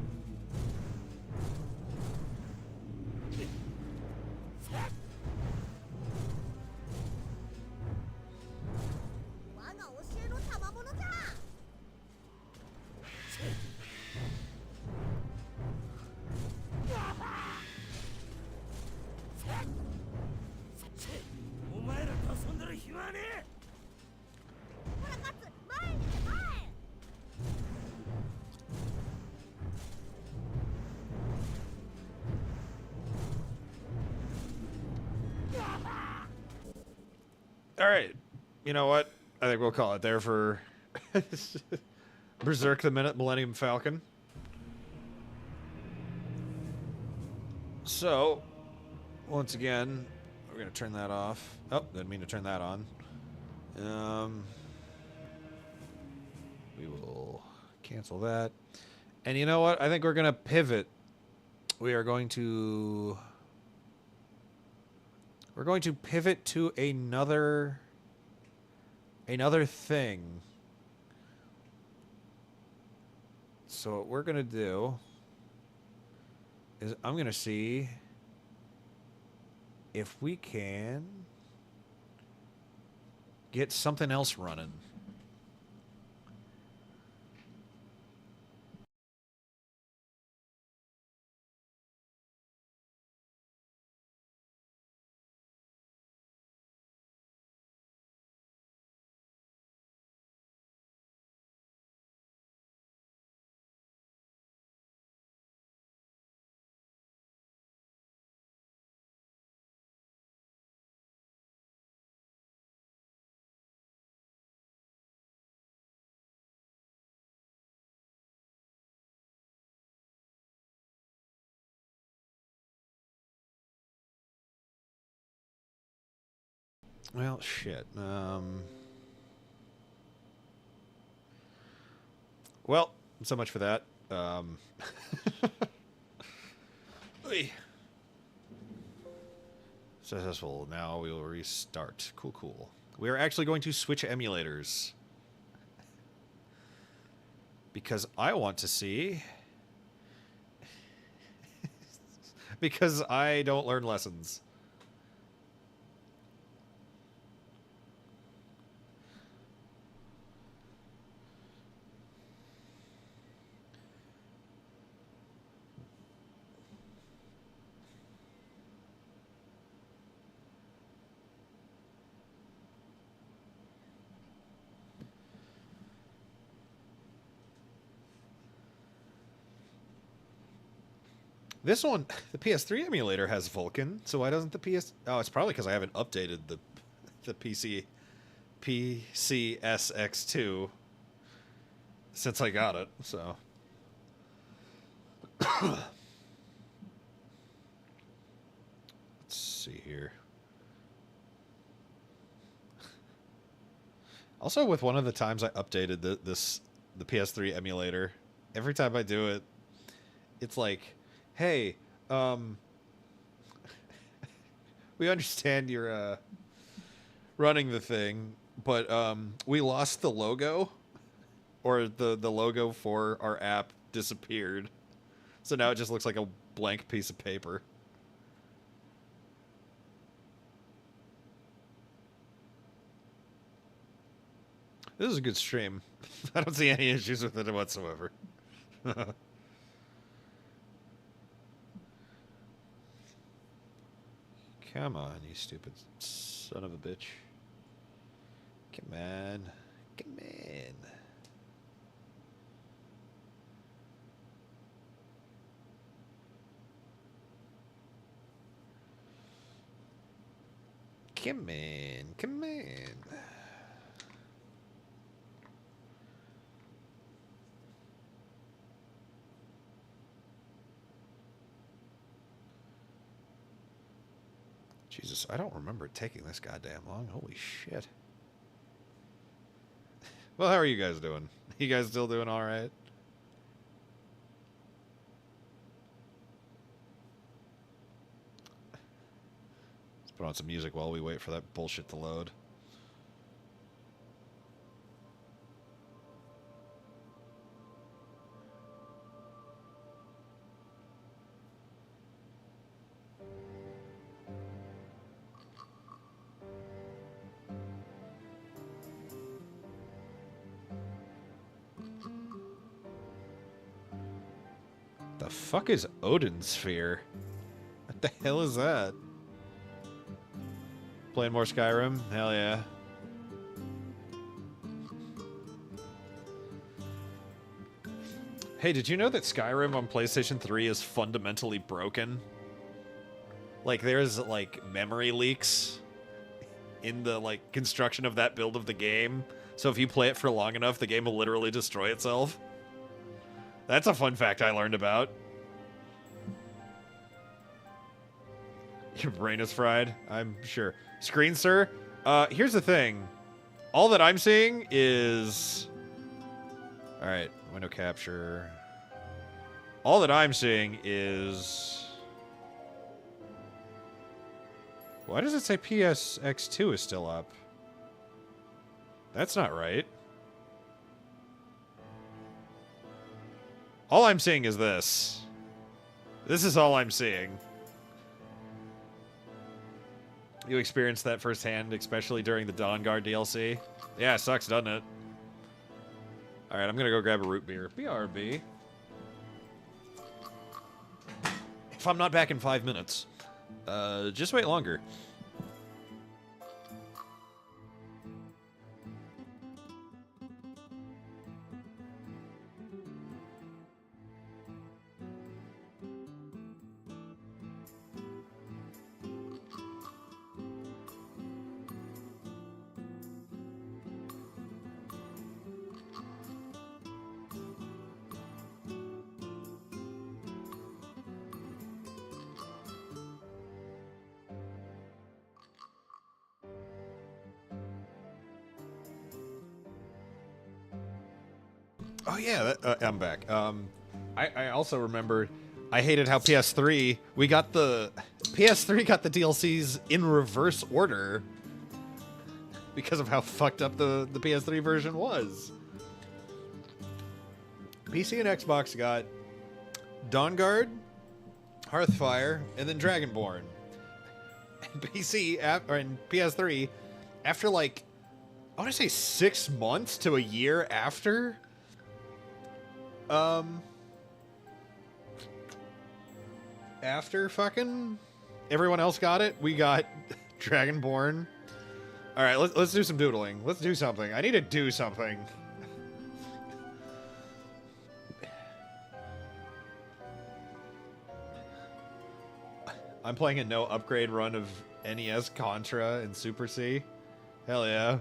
Alright, you know what? I think we'll call it there for Berserk the Millennium Falcon. So, once again, we're going to turn that off. Oh, didn't mean to turn that on. We will cancel that. And you know what? I think we're going to pivot. We are going to... We're going to pivot to another thing. So what we're going to do is I'm going to see if we can get something else running. Well, shit. Well, so much for that. Oy. Successful. Now we will restart. Cool, cool. We are actually going to switch emulators. Because I want to see... because I don't learn lessons. This one, the PS3 emulator has Vulkan, so why doesn't the PS... Oh, it's probably because I haven't updated the PCSX2 since I got it, so... Let's see here. Also, with one of the times I updated the PS3 emulator, every time I do it, it's like... Hey, we understand you're running the thing, but we lost the logo, or the logo for our app disappeared. So now it just looks like a blank piece of paper. This is a good stream. I don't see any issues with it whatsoever. Come on, you stupid son of a bitch. Come on. Come on. Come on. Come on. Jesus, I don't remember it taking this goddamn long. Holy shit. Well, how are you guys doing? You guys still doing all right? Let's put on some music while we wait for that bullshit to load. The fuck is Odin Sphere? What the hell is that? Playing more Skyrim? Hell yeah. Hey, did you know that Skyrim on PlayStation 3 is fundamentally broken? Like, there's, like, memory leaks in the, like, construction of that build of the game. So if you play it for long enough, the game will literally destroy itself. That's a fun fact I learned about. Your brain is fried, I'm sure. Screen Sir, here's the thing. All that I'm seeing is... Alright, window capture. All that I'm seeing is... Why does it say PSX2 is still up? That's not right. All I'm seeing is this. This is all I'm seeing. You experienced that firsthand, especially during the Dawn Guard DLC? Yeah, it sucks, doesn't it? Alright, I'm gonna go grab a root beer. BRB. If I'm not back in 5 minutes, just wait longer. Oh yeah, I'm back. I also remember I hated how PS3 got the DLCs in reverse order because of how fucked up the PS3 version was. PC and Xbox got Dawnguard, Hearthfire, and then Dragonborn. And PS3, after like, I want to say 6 months to a year after, after fucking everyone else got it, we got Dragonborn. All right, let's do some doodling. Let's do something. I need to do something. I'm playing a no upgrade run of NES Contra and Super C. Hell yeah.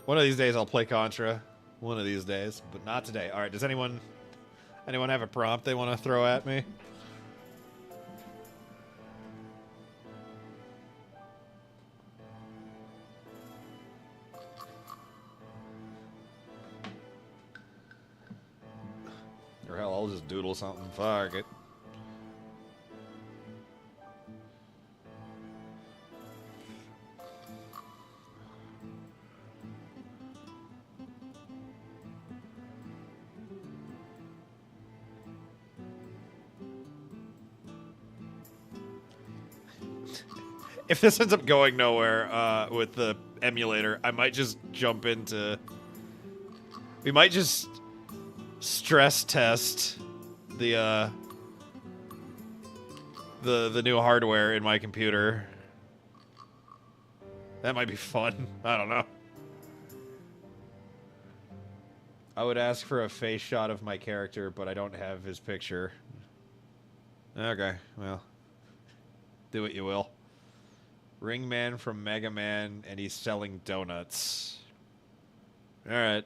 One of these days I'll play Contra. One of these days, but not today. All right, does anyone have a prompt they want to throw at me? Or hell, I'll just doodle something. Fuck it. If this ends up going nowhere with the emulator, I might just jump into... We might just stress test the new hardware in my computer. That might be fun. I don't know. I would ask for a face shot of my character, but I don't have his picture. Okay, well. Do what you will. Ringman from Mega Man, and he's selling donuts. Alright.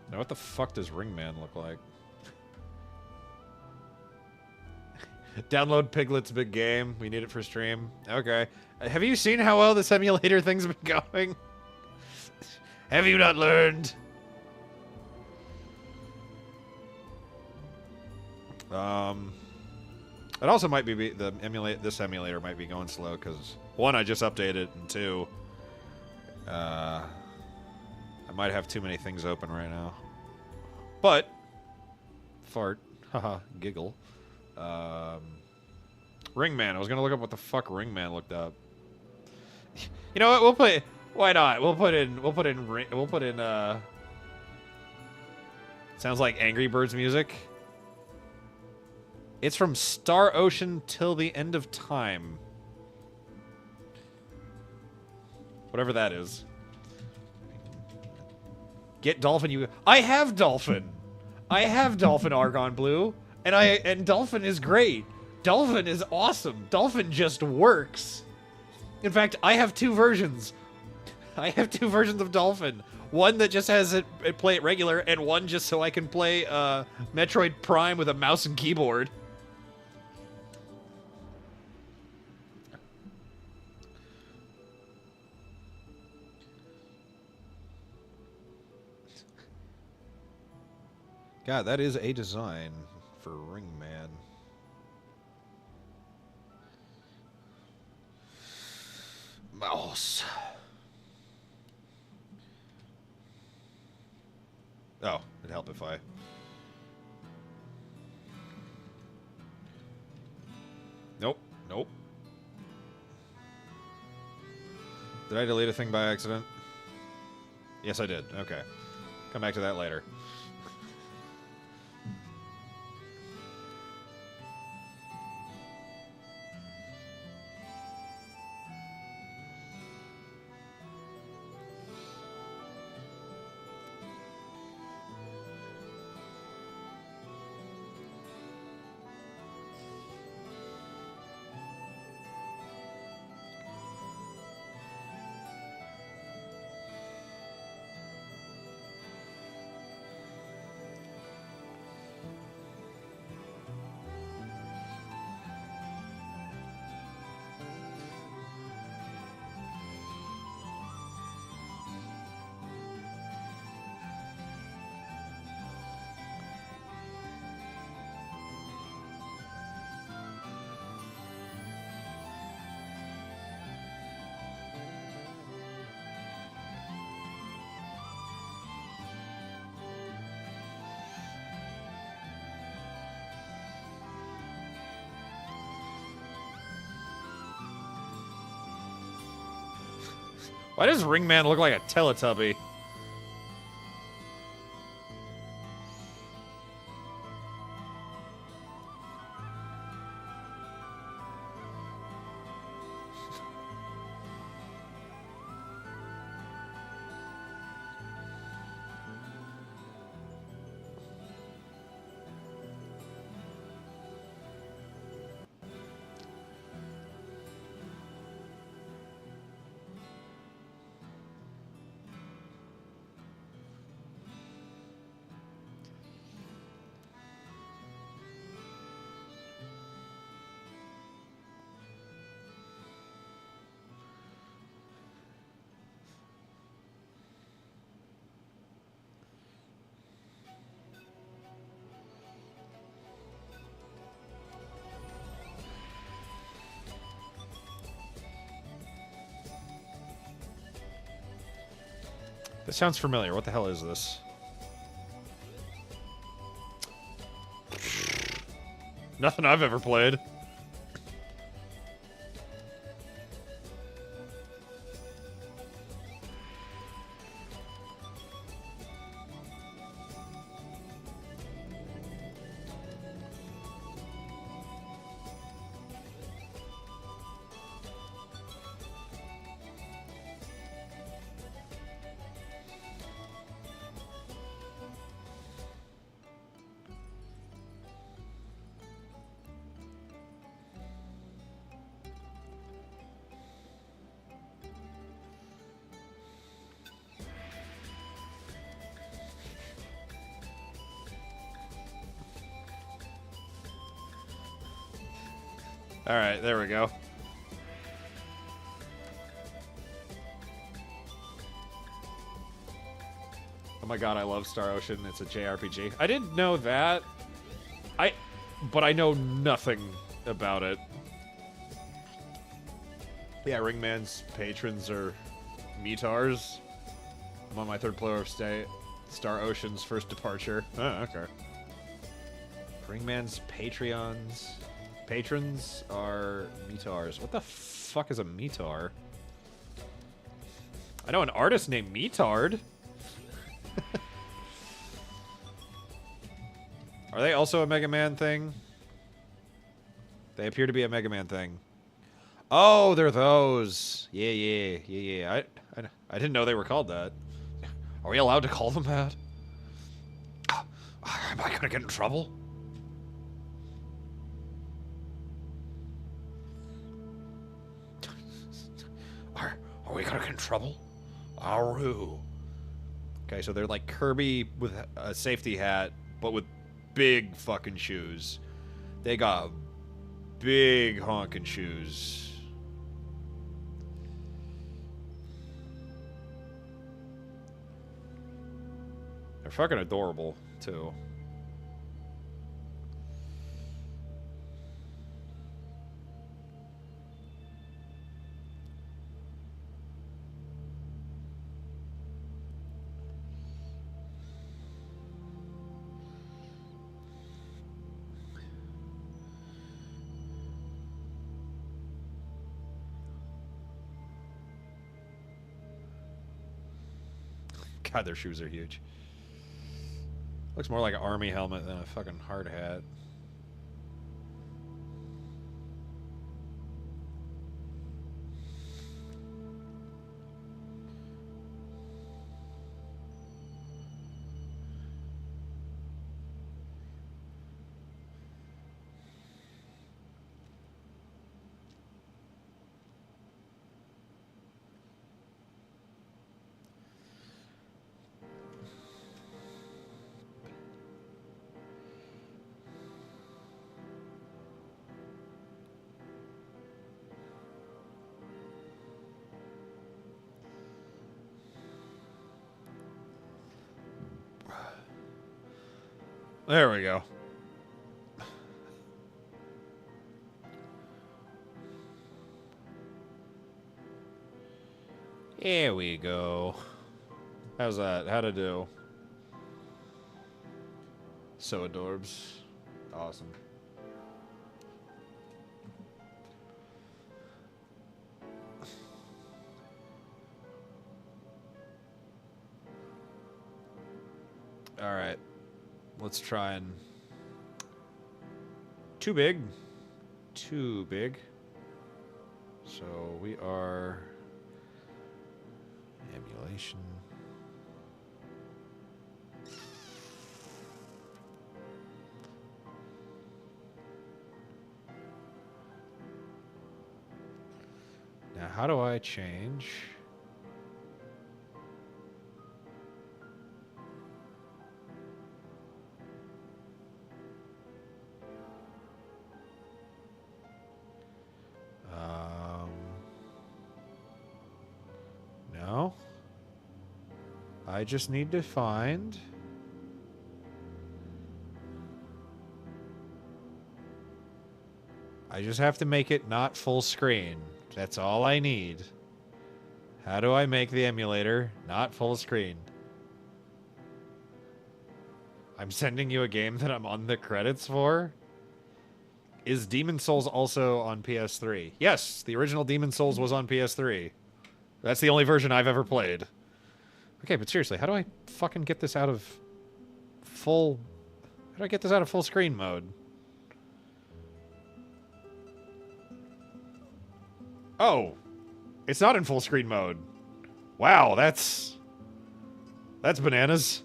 Now what the fuck does Ringman look like? Download Piglet's Big Game. We need it for stream. Okay. Have you seen how well this emulator thing's been going? Have you not learned? It also might be this emulator might be going slow because one, I just updated, and two, I might have too many things open right now. But fart, haha, giggle. Ringman. I was gonna look up what the fuck Ringman looked up. You know what? We'll play. Why not? We'll put in. Sounds like Angry Birds music. It's from Star Ocean Till the End of Time. Whatever that is. Get Dolphin, you... I have Dolphin! I have Dolphin Argon Blue, and Dolphin is great. Dolphin is awesome. Dolphin just works. In fact, I have two versions. I have two versions of Dolphin. One that just has it play it regular, and one just so I can play Metroid Prime with a mouse and keyboard. God, that is a design for Ringman. Mouse. Oh, it'd help if I... Nope, nope. Did I delete a thing by accident? Yes, I did. Okay. Come back to that later. Why does Ringman look like a Teletubby? This sounds familiar. What the hell is this? Nothing I've ever played. Alright, there we go. Oh my god, I love Star Ocean. It's a JRPG. I didn't know that. But I know nothing about it. Yeah, Ringman's patrons are Metars. I'm on my third floor of Star Ocean's first departure. Oh, okay. Ringman's patrons are Metars. What the fuck is a Metar? I know an artist named Metard. Are they also a Mega Man thing? They appear to be a Mega Man thing. Oh, they're those. Yeah. I didn't know they were called that. Are we allowed to call them that? Am I gonna get in trouble? Are we gonna get in trouble? Aru. Okay, so they're like Kirby with a safety hat, but with big fucking shoes. They got big honking shoes. They're fucking adorable, too. God, their shoes are huge. Looks more like an army helmet than a fucking hard hat. There we go. Here we go. How's that? How'd it do? So adorbs. Awesome. Alright. Let's try and... Too big. Too big. So we are... Emulation. Now, how do I change? No. I just need to find... I just have to make it not full screen. That's all I need. How do I make the emulator not full screen? I'm sending you a game that I'm on the credits for? Is Demon Souls also on PS3? Yes, the original Demon Souls was on PS3. That's the only version I've ever played. Okay, but seriously, how do I fucking get this out of full... How do I get this out of full screen mode? Oh, it's not in full screen mode. Wow, that's bananas.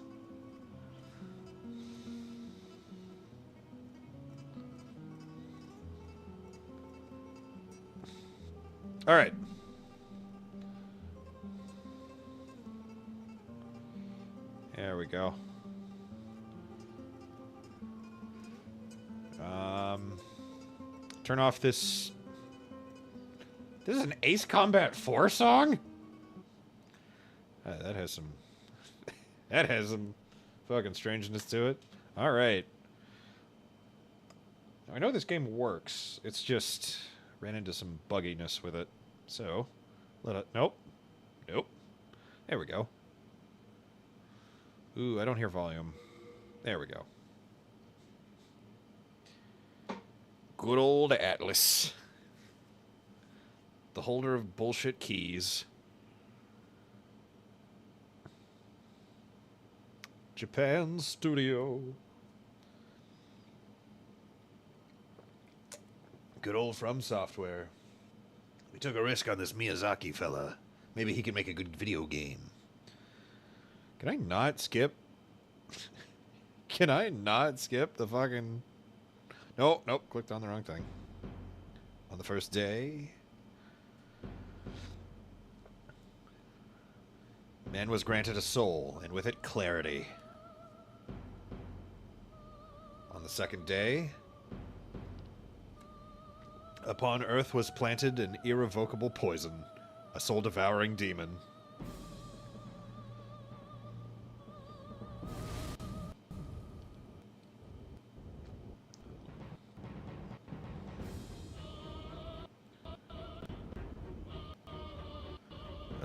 All right. There we go. Turn off this. This is an Ace Combat 4 song? That has some... that has some fucking strangeness to it. Alright. I know this game works. It's just... ran into some bugginess with it. So... let it... Nope. Nope. There we go. Ooh, I don't hear volume. There we go. Good old Atlas. The holder of bullshit keys. Japan Studio. Good old From Software. We took a risk on this Miyazaki fella. Maybe he can make a good video game. Can I not skip? Can I not skip the fucking... Nope, nope, clicked on the wrong thing. On the first day... Man was granted a soul, and with it clarity. On the second day, upon earth was planted an irrevocable poison, a soul-devouring demon.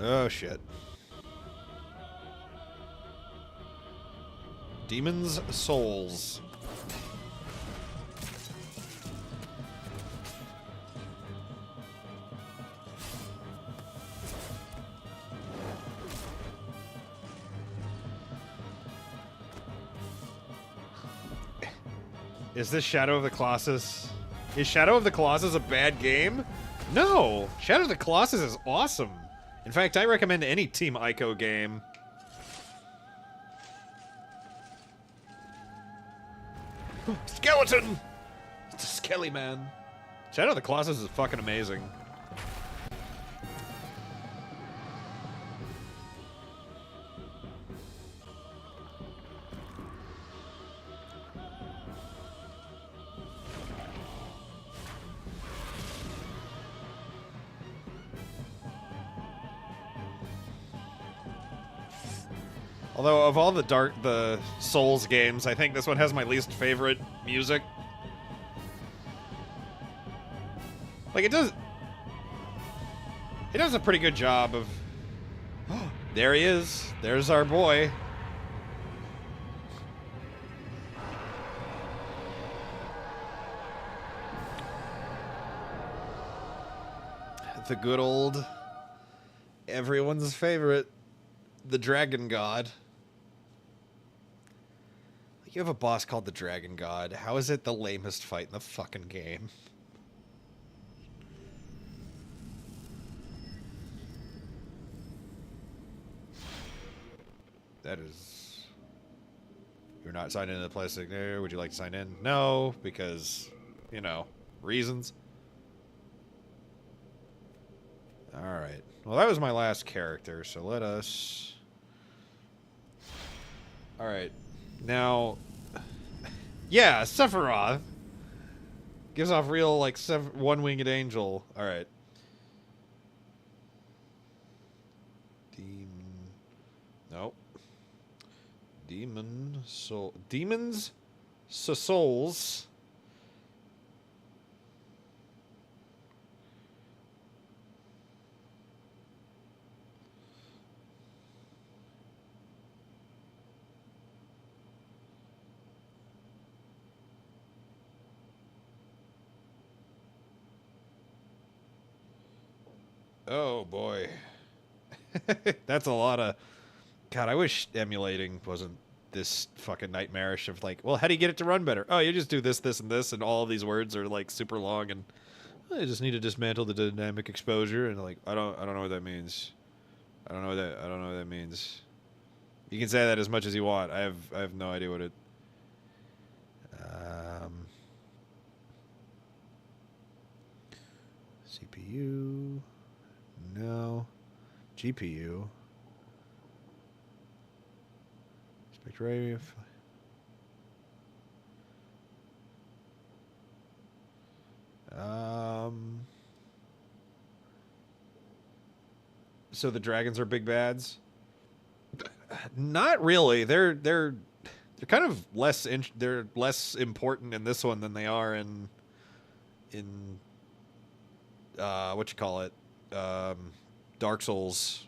Oh, shit. Demons' Souls. Is this Shadow of the Colossus? Is Shadow of the Colossus a bad game? No! Shadow of the Colossus is awesome. In fact, I recommend any Team Ico game. Skeleton! It's a skelly man. Shadow of the Colossus is fucking amazing. Although, of all the Souls games, I think this one has my least favorite music. Like, it does a pretty good job of... There he is. There's our boy. The good old... everyone's favorite, the Dragon God. You have a boss called the Dragon God. How is it the lamest fight in the fucking game? That is... You're not signed into the plastic there. Would you like to sign in? No, because, you know, reasons. Alright. Well, that was my last character, so let us... Alright. Now... Yeah, Sephiroth! Gives off real, like, one-winged angel. Alright. Nope. Demons? Souls. Oh, boy. That's a lot of... God, I wish emulating wasn't this fucking nightmarish of like, well, how do you get it to run better? Oh, you just do this, this, and this, and all of these words are like super long, and I just need to dismantle the dynamic exposure, and like, I don't know what that means. I don't know what that means. You can say that as much as you want. I have no idea what it... CPU... No. GPU. Spectrum. So the dragons are big bads? Not really. They're kind of less they're less important in this one than they are in what you call it? Dark Souls.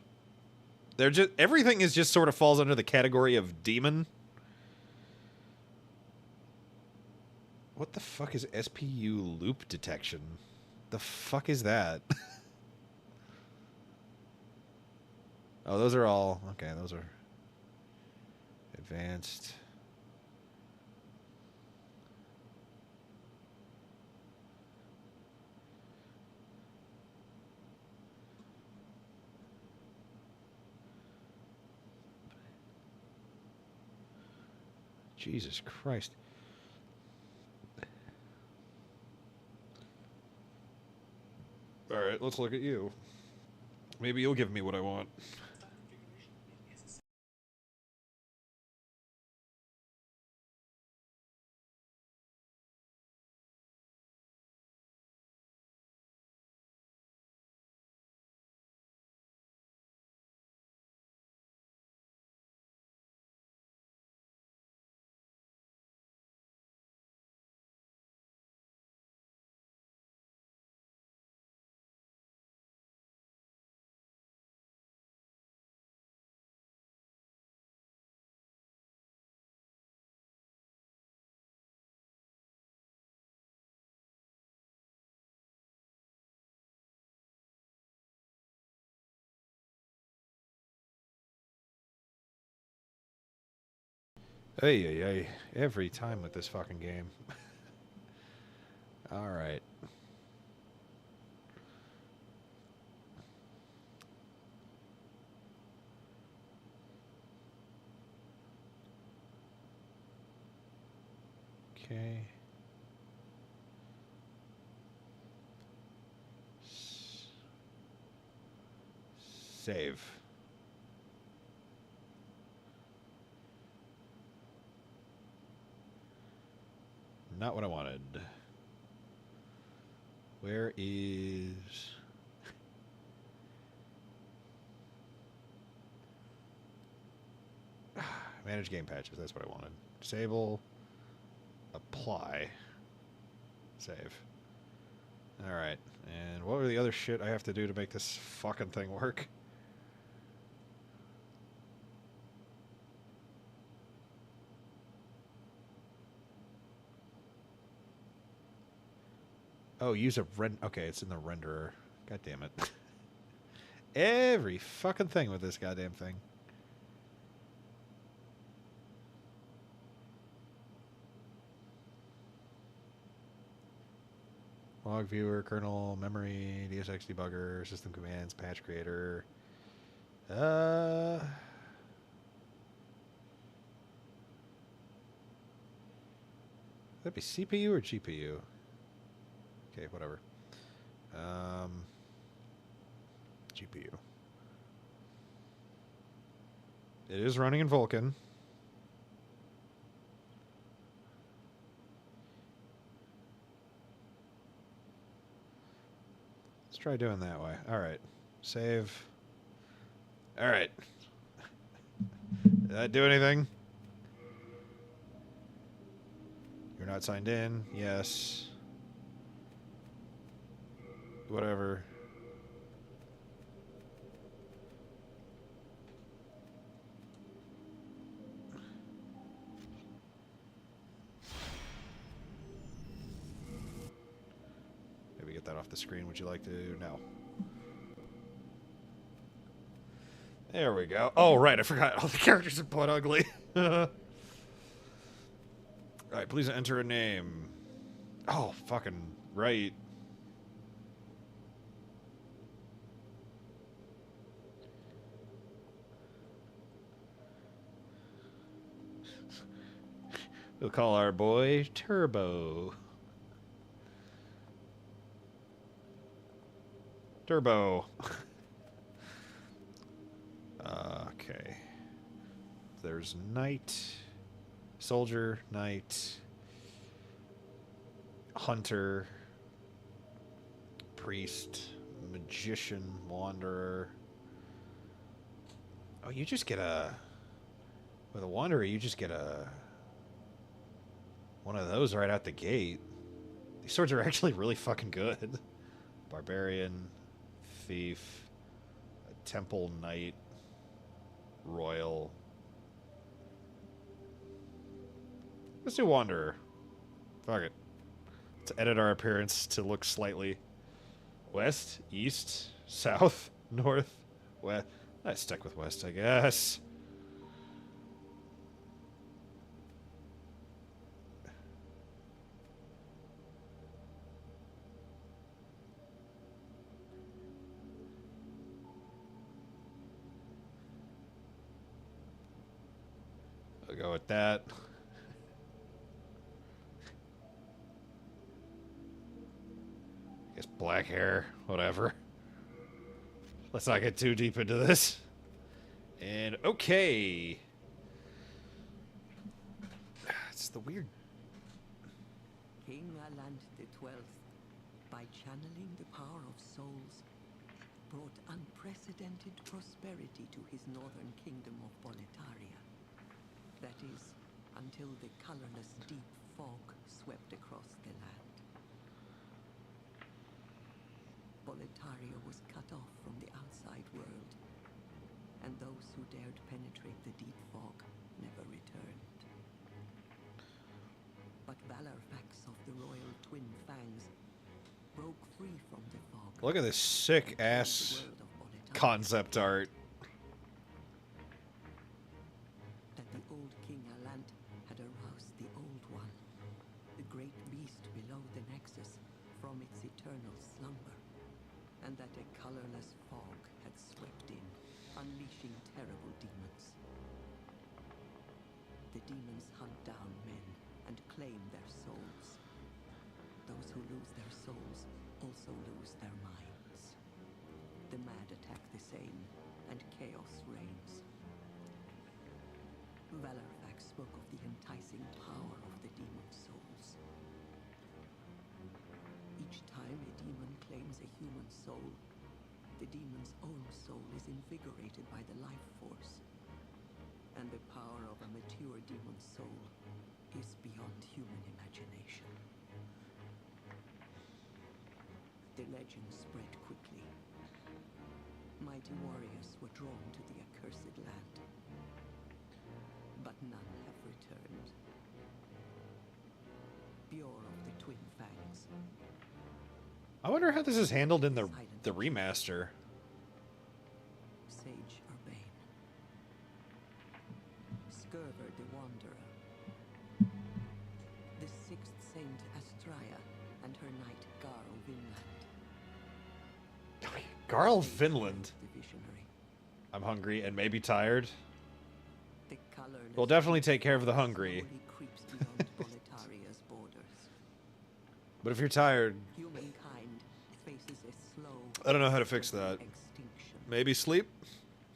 They're just everything is just sort of falls under the category of demon. What the fuck is SPU loop detection? The fuck is that? Oh, those are all okay. Those are advanced. Jesus Christ. All right, let's look at you. Maybe you'll give me what I want. Hey, every time with this fucking game. All right. Okay. Save. Not what I wanted. Where is... Manage game patches, that's what I wanted. Disable. Apply. Save. Alright. And what were the other shit I have to do to make this fucking thing work? Oh, use a okay, it's in the renderer. God damn it. Every fucking thing with this goddamn thing. Log viewer, kernel, memory, DSX debugger, system commands, patch creator. That'd be CPU or GPU? Okay, whatever. GPU. It is running in Vulkan. Let's try doing that way. All right. Save. All right. Did that do anything? You're not signed in. Yes. Whatever. Maybe get that off the screen. Would you like to? No. There we go. Oh, right. I forgot. All the characters are butt ugly. All right. Please enter a name. Oh, fucking right. We'll call our boy Turbo. Turbo. Okay. There's Knight, Soldier, Knight, Hunter, Priest, Magician, Wanderer. Oh, you just get a... With a Wanderer, you just get a... one of those right out the gate. These swords are actually really fucking good. Barbarian, Thief, a Temple Knight, Royal. Let's do Wanderer. Fuck it. Let's edit our appearance to look slightly west, east, south, north, west. Let's stick with west, I guess. I'll go with that. Guess black hair, whatever. Let's not get too deep into this. And okay. It's the weird. King Alant XII, by channeling the power of souls, brought unprecedented prosperity to his northern kingdom of Boletaria. That is, until the colorless deep fog swept across the land. Boletaria was cut off from the outside world, and those who dared penetrate the deep fog never returned. But Valorfax of the royal twin fangs broke free from the fog. Look at this sick ass concept art. That the old King Alant had aroused the old one, the great beast below the Nexus, from its eternal slumber, and that a colorless fog had swept in, unleashing terrible demons. The demons hunt down men and claim their souls. Those who lose their souls also lose their minds. The mad attack the sane, and chaos reigns. Valorfax spoke of the enticing power of the demon souls. Each time a demon claims a human soul, the demon's own soul is invigorated by the life force, and the power of a mature demon's soul is beyond human imagination. The legend spread quickly. Mighty warriors were drawn to the accursed land, but none have returned. Pure of the twin fangs. I wonder how this is handled in the remaster. Sage Urbane. Skurver the Wanderer. The sixth saint Astraea and her knight Garl Vinland. Garl Vinland. The visionary. I'm hungry and maybe tired. The colorless We'll definitely take care of the hungry. slowly creeps beyond Boletaria's borders. But if you're tired, Humankind faces a slow. I don't know how to fix that. Extinction. Maybe sleep?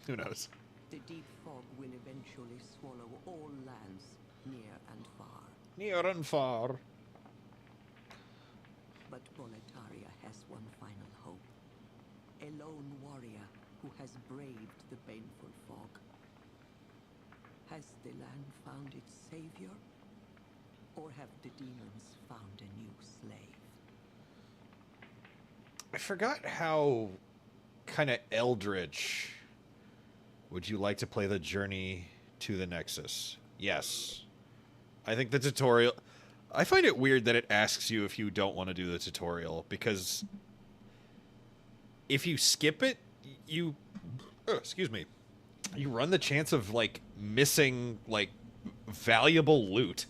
Who knows? The deep fog will eventually swallow all lands, near and far. Near and far. But Boletaria has one final hope. A lone warrior who has braved the baneful fog. Has the land found its savior? Or have the demons found a new slave? I forgot how kind of eldritch would you like to play the journey to the Nexus? Yes. I think the tutorial... I find it weird that it asks you if you don't want to do the tutorial, because if you skip it, you... Oh, excuse me. You run the chance of, like, missing, like, valuable loot.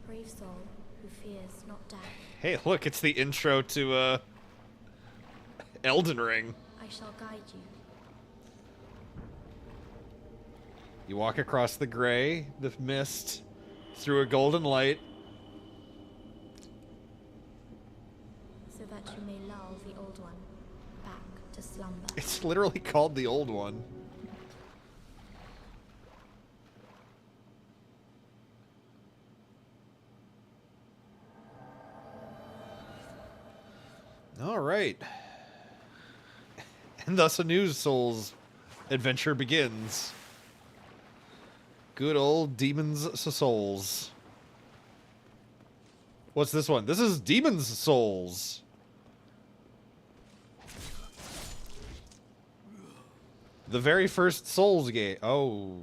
Brave soul who fears not death. Hey, look, it's the intro to, Elden Ring. I shall guide you. You walk across the gray, the mist, through a golden light. So that you may lull the old one back to slumber. It's literally called the Old One. All right. And thus a new Souls adventure begins. Good old Demon's Souls. What's this one? This is Demon's Souls. The very first Souls game. Oh.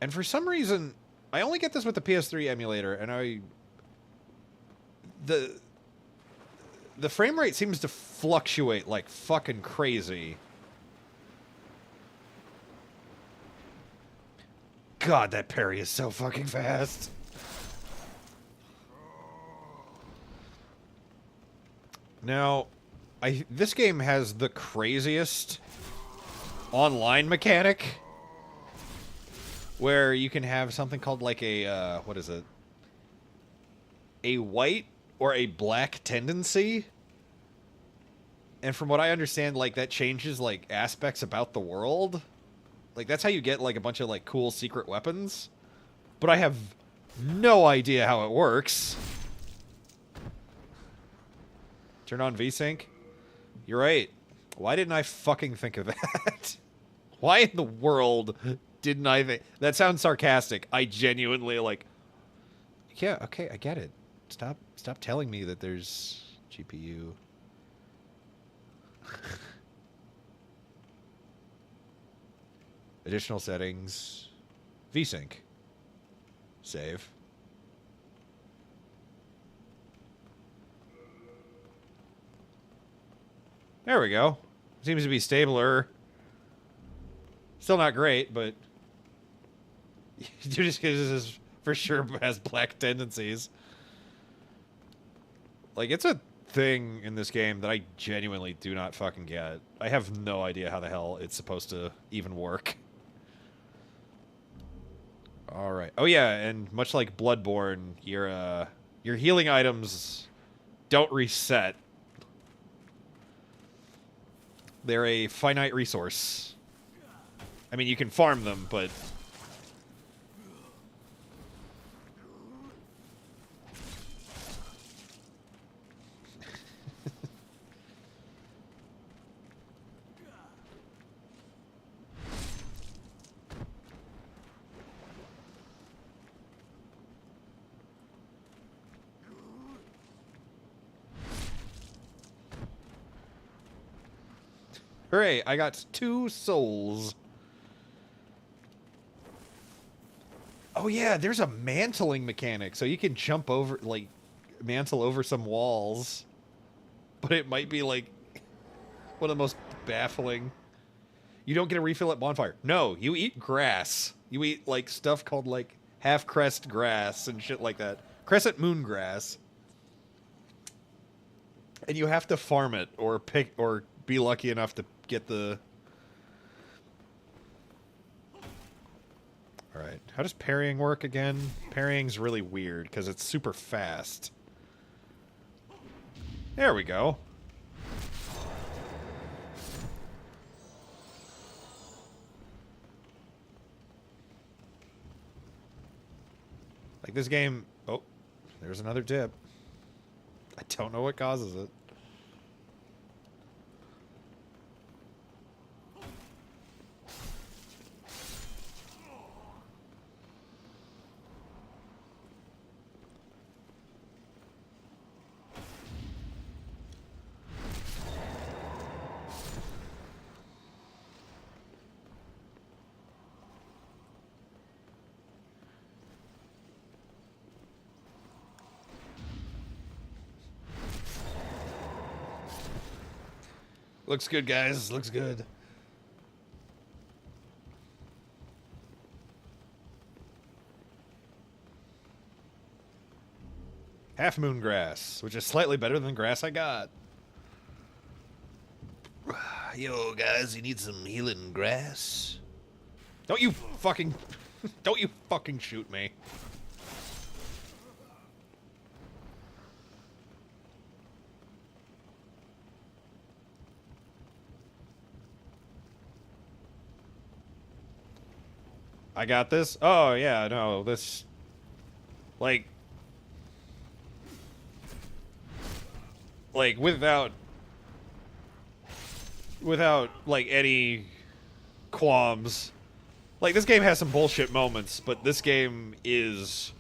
And for some reason, I only get this with the PS3 emulator, and the frame rate seems to fluctuate like fucking crazy. God, that parry is so fucking fast. Now, this game has the craziest online mechanic where you can have something called like a, what is it? A white or a black tendency. And from what I understand, like, that changes, like, aspects about the world. Like, that's how you get, like, a bunch of, like, cool secret weapons. But I have no idea how it works. Turn on VSync. You're right. Why didn't I fucking think of that? Why in the world didn't I think... That sounds sarcastic. I genuinely, like... Yeah, okay, I get it. Stop telling me that there's GPU. Additional settings. VSync. Save. There we go. Seems to be stabler. Still not great, but... just because this for sure has black tendencies. Like, it's a thing in this game that I genuinely do not fucking get. I have no idea how the hell it's supposed to even work. Alright. Oh yeah, and much like Bloodborne, your healing items don't reset. They're a finite resource. I mean, you can farm them, but... Hooray, I got 2 souls. Oh yeah, there's a mantling mechanic, so you can jump over, like, mantle over some walls. But it might be, like, one of the most baffling. You don't get a refill at bonfire. No, you eat grass. You eat, like, stuff called, like, half crest grass and shit like that. Crescent moon grass. And you have to farm it or pick or be lucky enough to get the... Alright, how does parrying work again? Parrying's really weird because it's super fast. There we go. Like this game... Oh, there's another dip. I don't know what causes it. Looks good, guys. Looks good. Half moon grass, which is slightly better than grass I got. Yo, guys, you need some healing grass? Don't you fucking shoot me. I got this? Oh, yeah, no, this... Like, without, like, any qualms. Like, this game has some bullshit moments, but this game is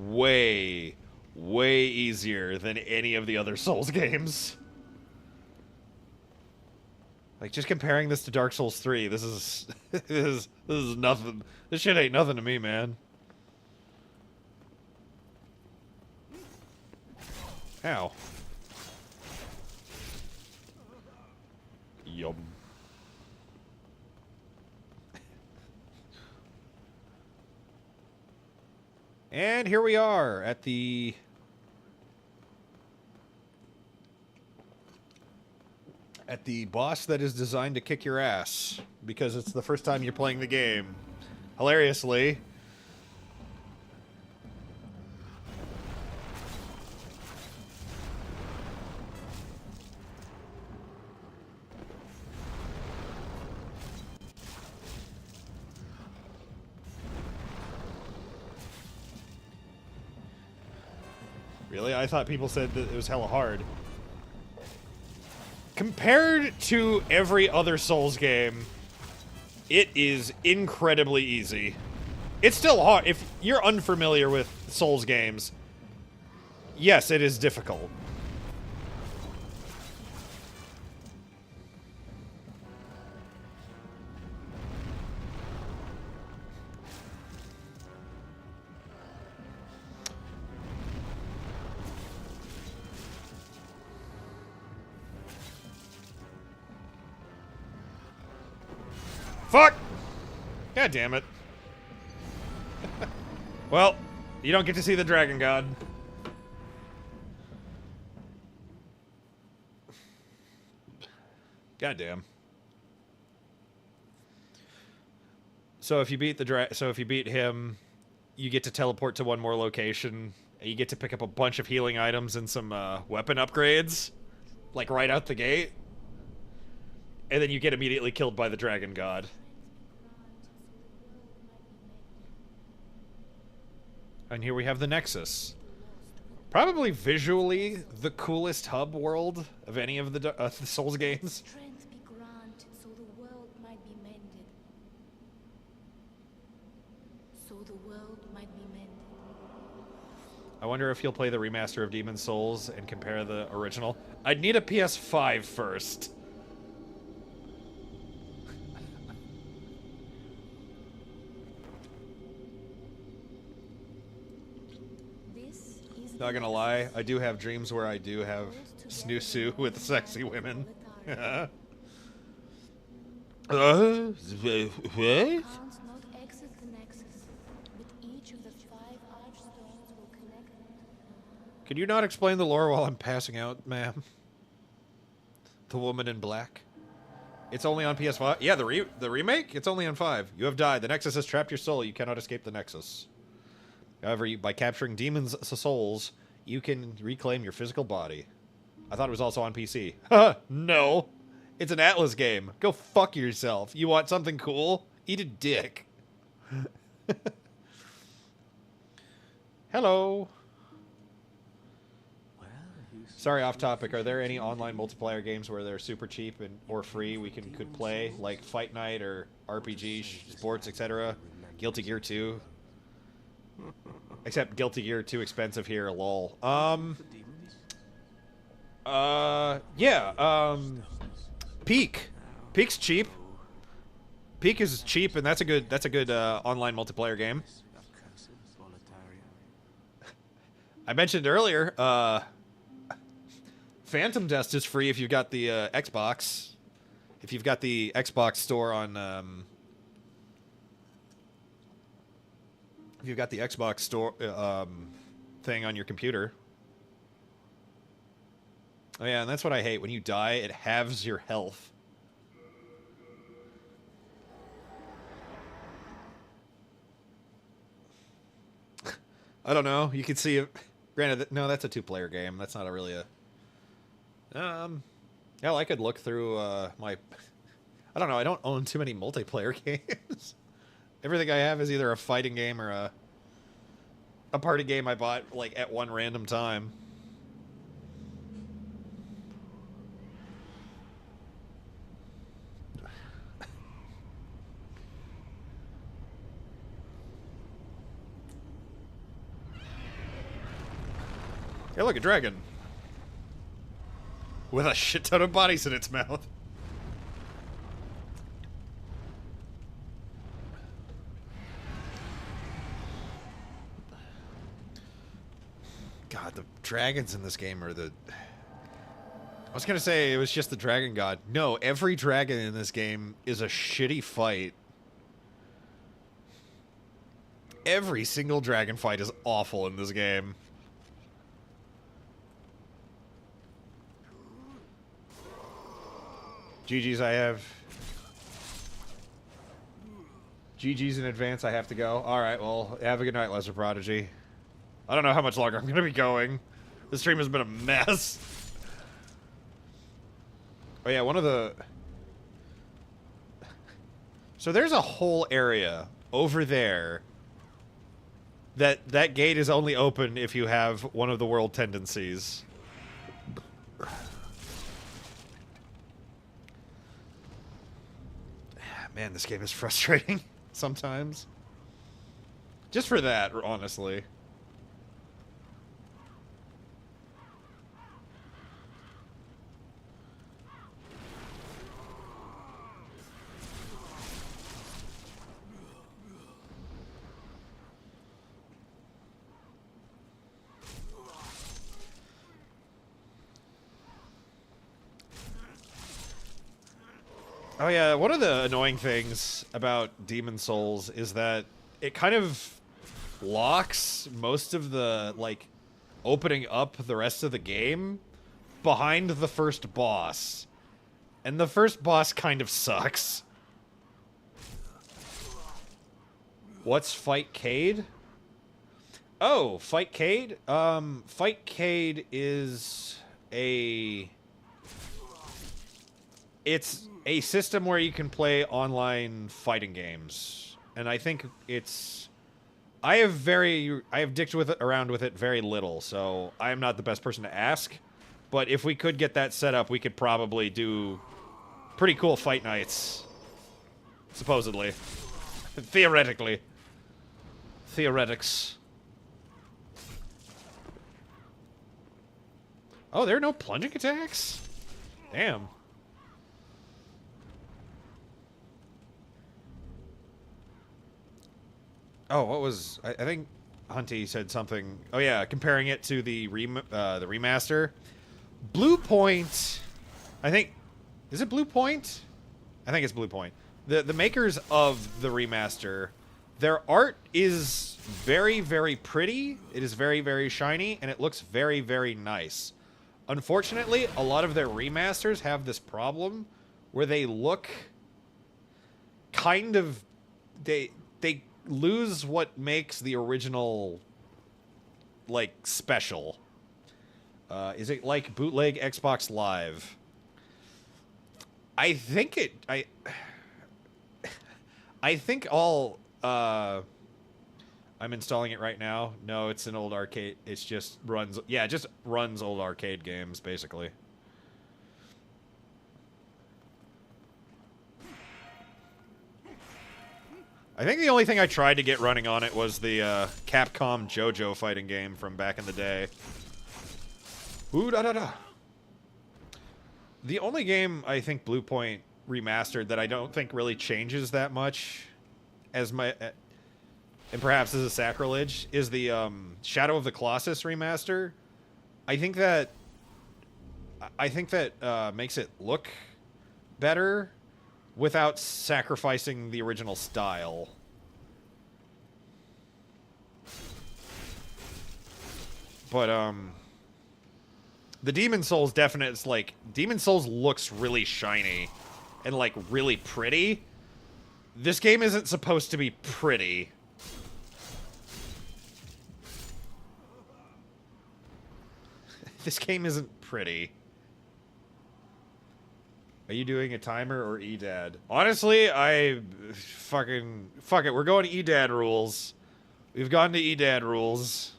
way, way easier than any of the other Souls games. Like, just comparing this to Dark Souls 3, this is this is nothing. This shit ain't nothing to me, man. Ow. Yum. And here we are at the... At the boss that is designed to kick your ass, because it's the first time you're playing the game. Hilariously. Really? I thought people said that it was hella hard. Compared to every other Souls game, it is incredibly easy. It's still hard. If you're unfamiliar with Souls games, yes, it is difficult. Fuck! God damn it. Well, you don't get to see the Dragon God. God damn. So if you beat him, you get to teleport to one more location, and you get to pick up a bunch of healing items and some weapon upgrades, like right out the gate. And then you get immediately killed by the Dragon God. And here we have the Nexus. Probably visually the coolest hub world of any of the Souls games. Strength be granted so the world might be mended. So the world might be mended. I wonder if he'll play the remaster of Demon's Souls and compare the original. I'd need a PS5 first. Not gonna lie, I do have dreams where I do have snoosu with sexy women. Can't not exit the Nexus, but each Can you not explain the lore while I'm passing out, ma'am? The woman in black. It's only on PS5. Yeah, the remake? It's only on 5. You have died. The Nexus has trapped your soul. You cannot escape the Nexus. However, by capturing demons' souls, you can reclaim your physical body. I thought it was also on PC. No. It's an Atlas game. Go fuck yourself. You want something cool? Eat a dick. Hello. Sorry, off topic. Are there any online multiplayer games where they're super cheap and or free we could play, like Fight Night or RPG, sports, etc.? Guilty Gear 2. Except Guilty Gear too expensive here. Lol. Yeah. Peak. Peak's cheap. Peak is cheap, and that's a good online multiplayer game. I mentioned earlier, Phantom Dust is free if you've got the Xbox. If you've got the Xbox store on, if you've got the Xbox store thing on your computer. Oh yeah, and that's what I hate. When you die, it halves your health. I don't know. You can see it. Granted, no, that's a two-player game. That's not really a... Yeah, well, I could look through my... I don't know. I don't own too many multiplayer games. Everything I have is either a fighting game or a party game I bought like at one random time. Hey, look, a dragon. With a shit ton of bodies in its mouth. God, the dragons in this game are the... I was gonna say it was just the dragon god. No, every dragon in this game is a shitty fight. Every single dragon fight is awful in this game. GG's I have. GG's in advance, I have to go. Alright, well, have a good night, Lesser Prodigy. I don't know how much longer I'm going to be going. This stream has been a mess. Oh yeah, one of the... So there's a whole area over there that gate is only open if you have one of the world tendencies. Man, this game is frustrating sometimes. Just for that, honestly. Oh yeah, one of the annoying things about Demon Souls is that it kind of locks most of the, like, opening up the rest of the game behind the first boss. And the first boss kind of sucks. What's Fight Cade? Oh, Fight Cade? Fight Cade is a... It's a system where you can play online fighting games. And I think it's... I have dicked around with it very little, so I am not the best person to ask. But if we could get that set up, we could probably do pretty cool fight nights. Supposedly. Theoretically. Theoretics. Oh, there are no plunging attacks? Damn. Oh, what was... I think Hunty said something... Oh, yeah, comparing it to the remaster. Blue Point... I think... Is it Blue Point? I think it's Blue Point. The makers of the remaster, their art is very, very pretty. It is very, very shiny, and it looks very, very nice. Unfortunately, a lot of their remasters have this problem where they look kind of... They lose what makes the original, like, special. Is it like bootleg Xbox Live? I think I think all... I'm installing it right now. No, it's an old arcade. It's just runs... Yeah, it just runs old arcade games, basically. I think the only thing I tried to get running on it was the Capcom JoJo fighting game from back in the day. Ooh, da da da. The only game I think Blue Point remastered that I don't think really changes that much as my... and perhaps as a sacrilege, is the Shadow of the Colossus remaster. I think that makes it look better without sacrificing the original style. But the Demon Souls it's like Demon Souls looks really shiny and like really pretty. This game isn't supposed to be pretty. This game isn't pretty. Are you doing a timer or EDAD? Honestly, fuck it. We're going to EDAD rules. We've gone to EDAD rules.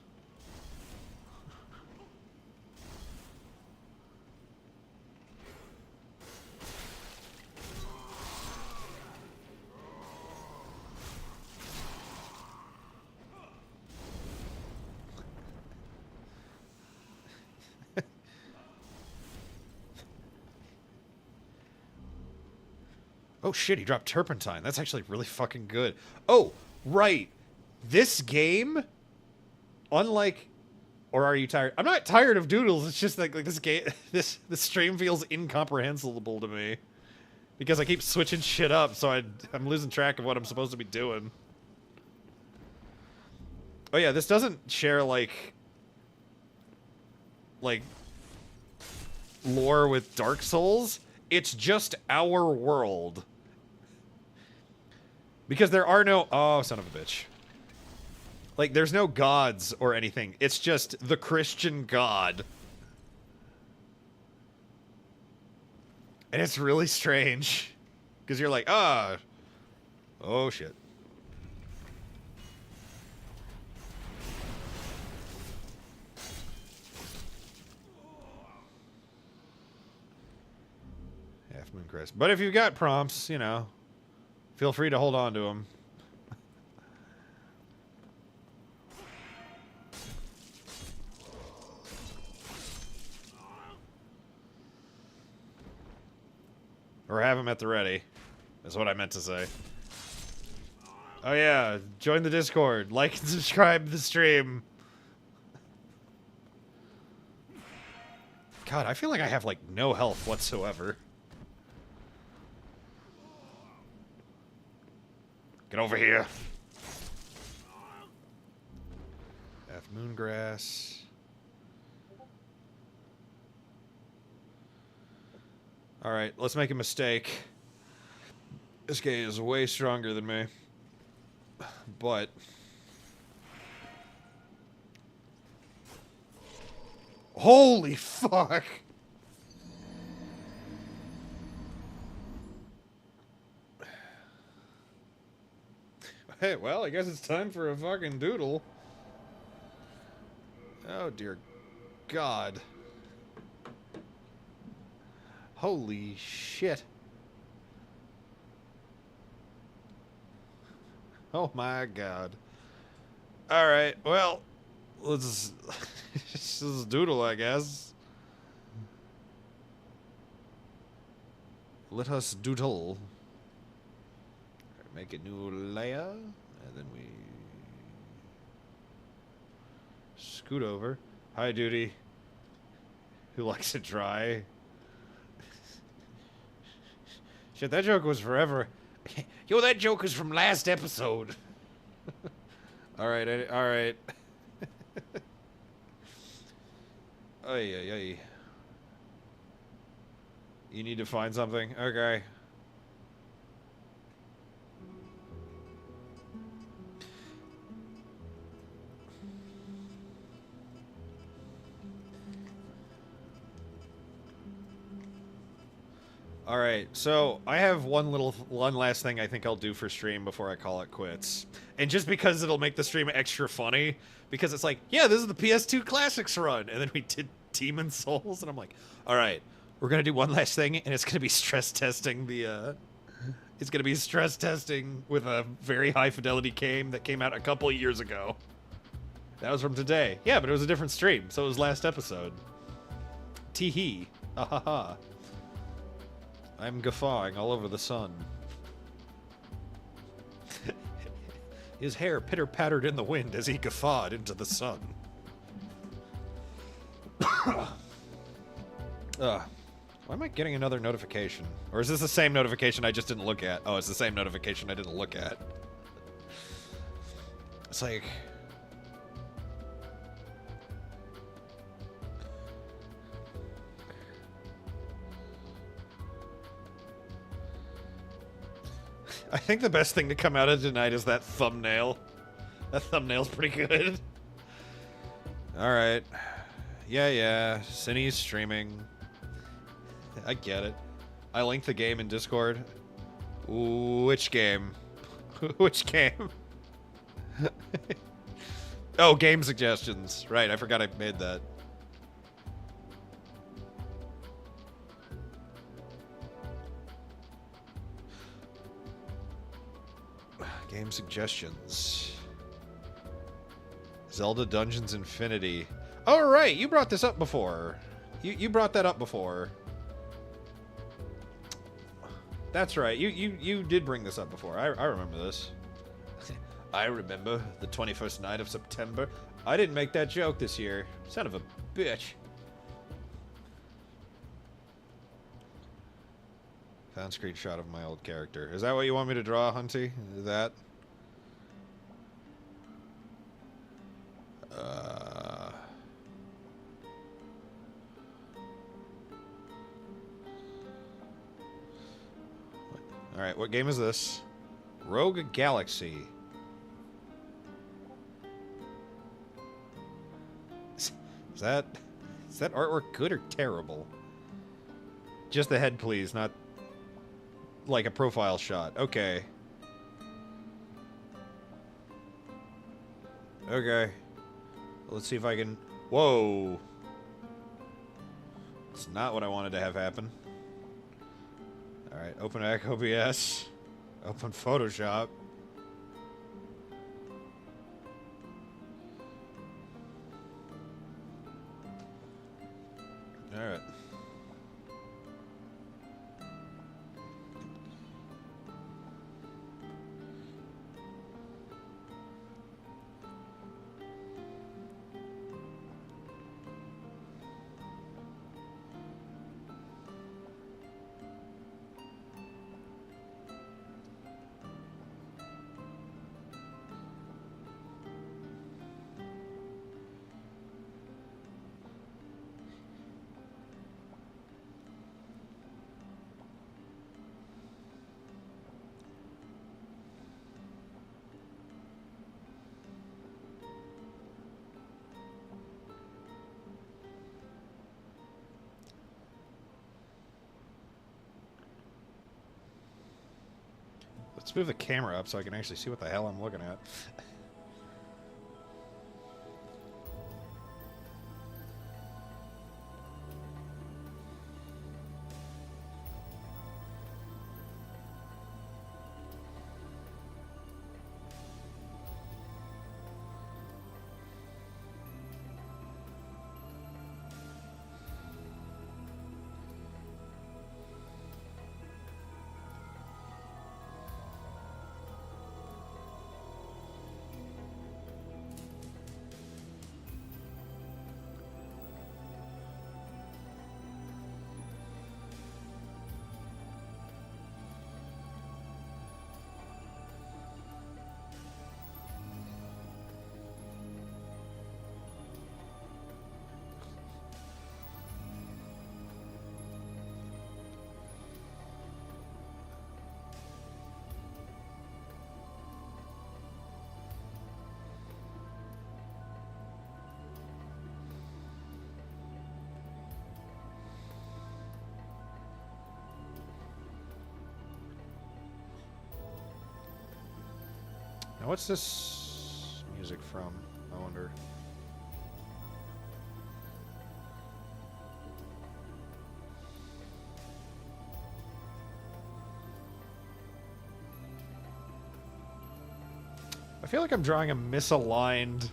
Oh shit, he dropped Turpentine. That's actually really fucking good. Oh, right. This game, unlike... Or are you tired? I'm not tired of Doodles. It's just like this game... This stream feels incomprehensible to me. Because I keep switching shit up, so I'm losing track of what I'm supposed to be doing. Oh yeah, this doesn't share, like lore with Dark Souls. It's just our world. Because there are no... Oh, son of a bitch. Like, there's no gods or anything. It's just the Christian God. And it's really strange. Because you're like, ah. Oh, shit. Half Moon Crest. But if you've got prompts, you know... Feel free to hold on to them. Or have them at the ready. That's what I meant to say. Oh yeah, join the Discord. Like and subscribe to the stream. God, I feel like I have, like, no health whatsoever. Get over here. F Moongrass. Alright, let's make a mistake. This guy is way stronger than me. But... Holy fuck! Hey, well, I guess it's time for a fucking doodle. Oh, dear God. Holy shit. Oh, my God. Alright, well, let's just doodle, I guess. Let us doodle. Make a new layer, and then we scoot over. Hi, Duty. Who likes it dry? Shit, that joke was forever. Yo, that joke is from last episode. All right, all right. Ay, ay, ay. You need to find something? Okay. All right, so I have one last thing I think I'll do for stream before I call it quits. And just because it'll make the stream extra funny, because it's like, yeah, this is the PS2 Classics run, and then we did Demon Souls, and I'm like, all right, we're gonna do one last thing, and it's gonna be stress testing the, it's gonna be stress testing with a very high fidelity game that came out a couple of years ago. That was from today. Yeah, but it was a different stream, so it was last episode. Tee-hee. Ha ha ha. I'm guffawing all over the sun. His hair pitter-pattered in the wind as he guffawed into the sun. Why am I getting another notification? Or is this the same notification I just didn't look at? Oh, it's the same notification I didn't look at. It's like... I think the best thing to come out of tonight is that thumbnail. That thumbnail's pretty good. Alright. Yeah. Cine's streaming. I get it. I linked the game in Discord. Which game? Which game? Oh, game suggestions. Right, I forgot I made that. Game suggestions. Zelda Dungeons Infinity. Oh, right, you brought this up before. You brought that up before. That's right. You did bring this up before. I remember this. I remember the 21st night of September. I didn't make that joke this year. Son of a bitch. Found screenshot of my old character. Is that what you want me to draw, Hunty? That? Alright, what game is this? Rogue Galaxy. Is that artwork good or terrible? Just the head, please, not like a profile shot. Okay. Okay. Let's see if I can... Whoa! It's not what I wanted to have happen. Alright, open OBS. Open Photoshop. Alright. Let's move the camera up so I can actually see what the hell I'm looking at. Now, what's this music from? I wonder. I feel like I'm drawing a misaligned...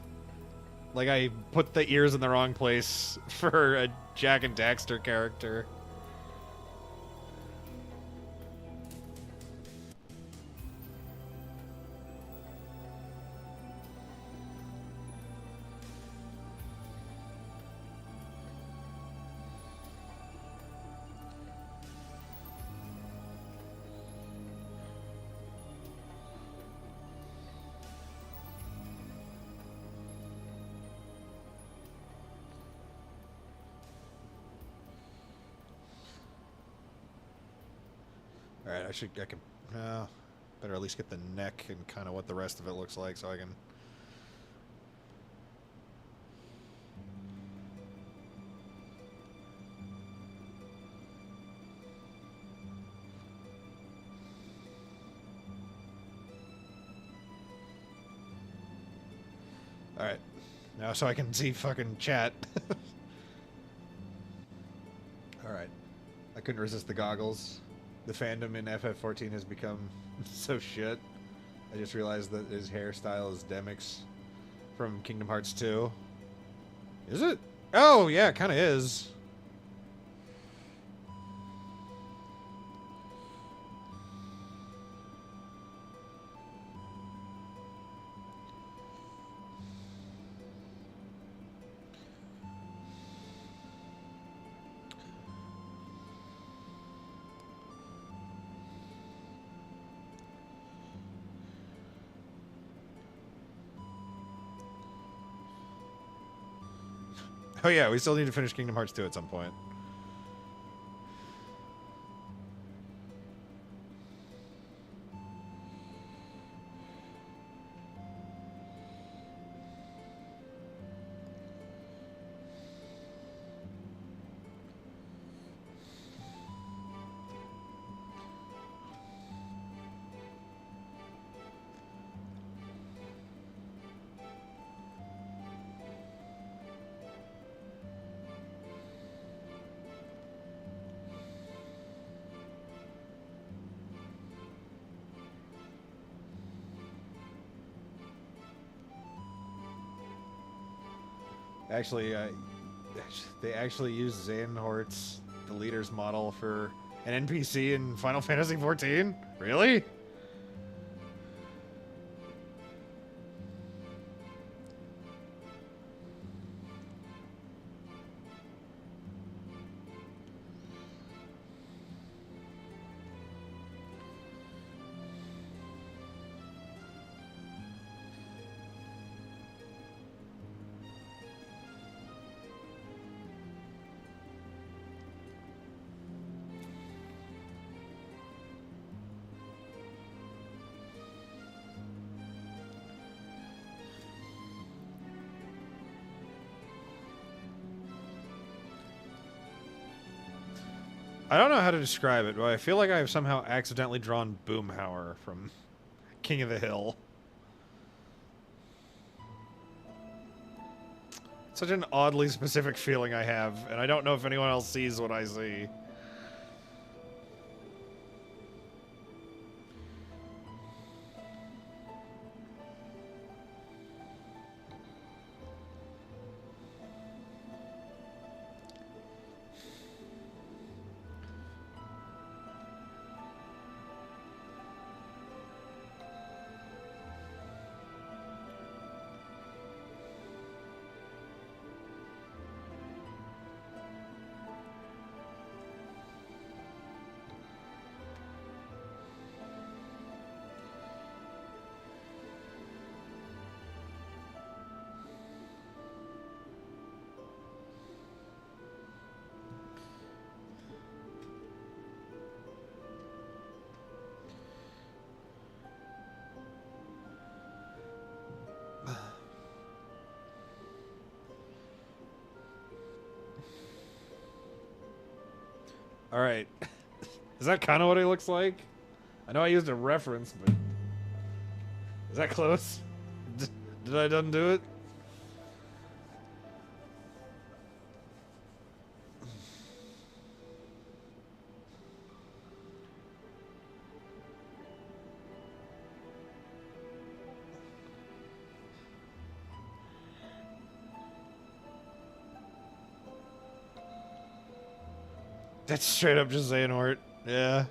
Like I put the ears in the wrong place for a Jack and Daxter character. Alright, I can, better at least get the neck and kind of what the rest of it looks like so I can... Alright, now so I can see fucking chat. Alright, I couldn't resist the goggles. The fandom in FF14 has become so shit. I just realized that his hairstyle is Demyx from Kingdom Hearts 2. Is it? Oh, yeah, it kind of is. Oh yeah, we still need to finish Kingdom Hearts 2 at some point. Actually, they actually use Xehanort, the leader's model, for an NPC in Final Fantasy XIV? Really? I don't know how to describe it, but I feel like I have somehow accidentally drawn Boomhauer from King of the Hill. Such an oddly specific feeling I have, and I don't know if anyone else sees what I see. Alright. Is that kind of what he looks like? I know I used a reference, but... Is that close? Did I done do it? That's straight up just saying Hort. Yeah.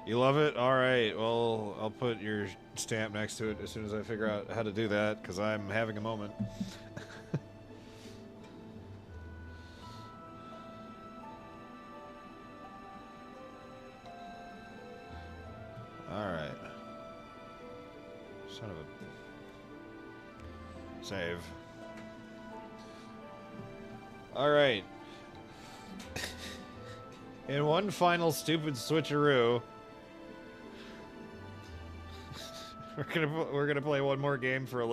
You love it? Alright, well, I'll put your stamp next to it as soon as I figure out how to do that, because I'm having a moment. Alright. Son of a... Save. Alright. In one final stupid switcheroo, we're gonna play one more game for a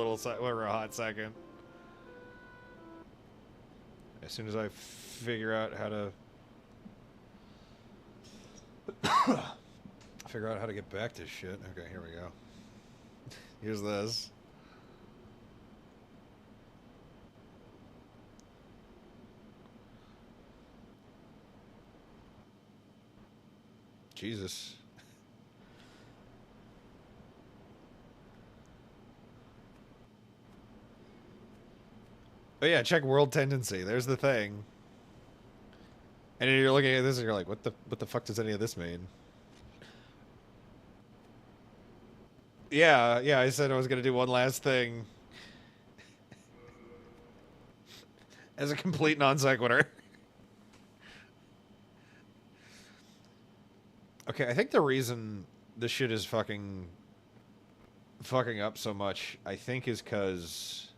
hot second. As soon as I figure out how to get back to shit. Okay, here we go. Here's this. Jesus. Oh yeah, check world tendency. There's the thing. And you're looking at this and you're like, what the fuck does any of this mean? Yeah, I said I was gonna do one last thing. As a complete non sequitur. Okay, I think the reason this shit is fucking up so much, I think, is because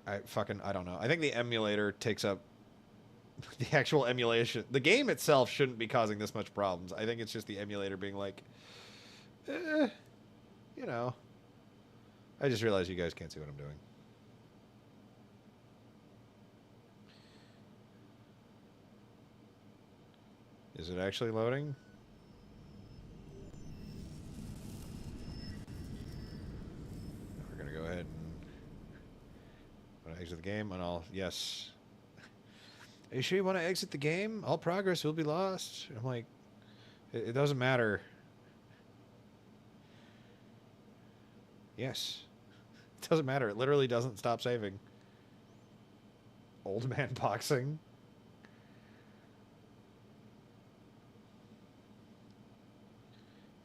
I don't know. I think the emulator takes up the actual emulation. The game itself shouldn't be causing this much problems. I think it's just the emulator being like, you know. I just realized you guys can't see what I'm doing. Is it actually loading? We're gonna go ahead and exit the game, and I'll yes. Are you sure you want to exit the game? All progress will be lost. I'm like, it doesn't matter. Yes, it doesn't matter. It literally doesn't stop saving. Old man boxing.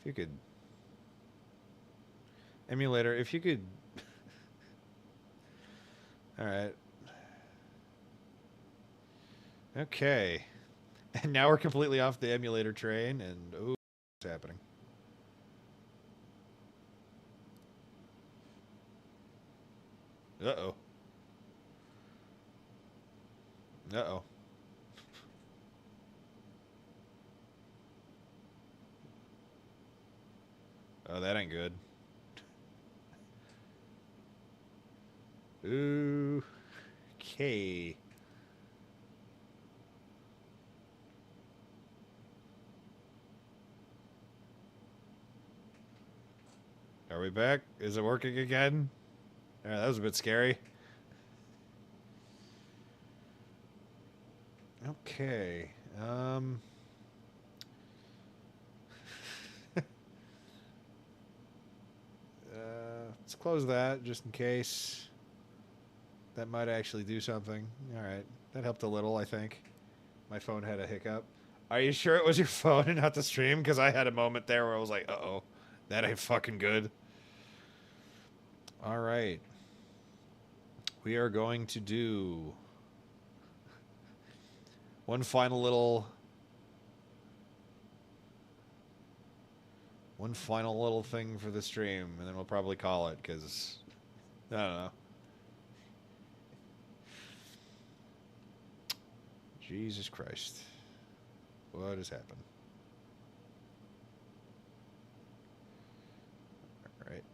If you could... Emulator, if you could... Alright. Okay. And now we're completely off the emulator train, and... Oh, what's happening? Uh-oh. Uh-oh. Oh, that ain't good. Ooh. Okay. Are we back? Is it working again? Alright, that was a bit scary. Okay. Let's close that just in case. That might actually do something. Alright. That helped a little, I think. My phone had a hiccup. Are you sure it was your phone and not the stream? Because I had a moment there where I was like, uh-oh. That ain't fucking good. Alright. We are going to do one final little thing for the stream, and then we'll probably call it, because I don't know. Jesus Christ. What has happened? All right.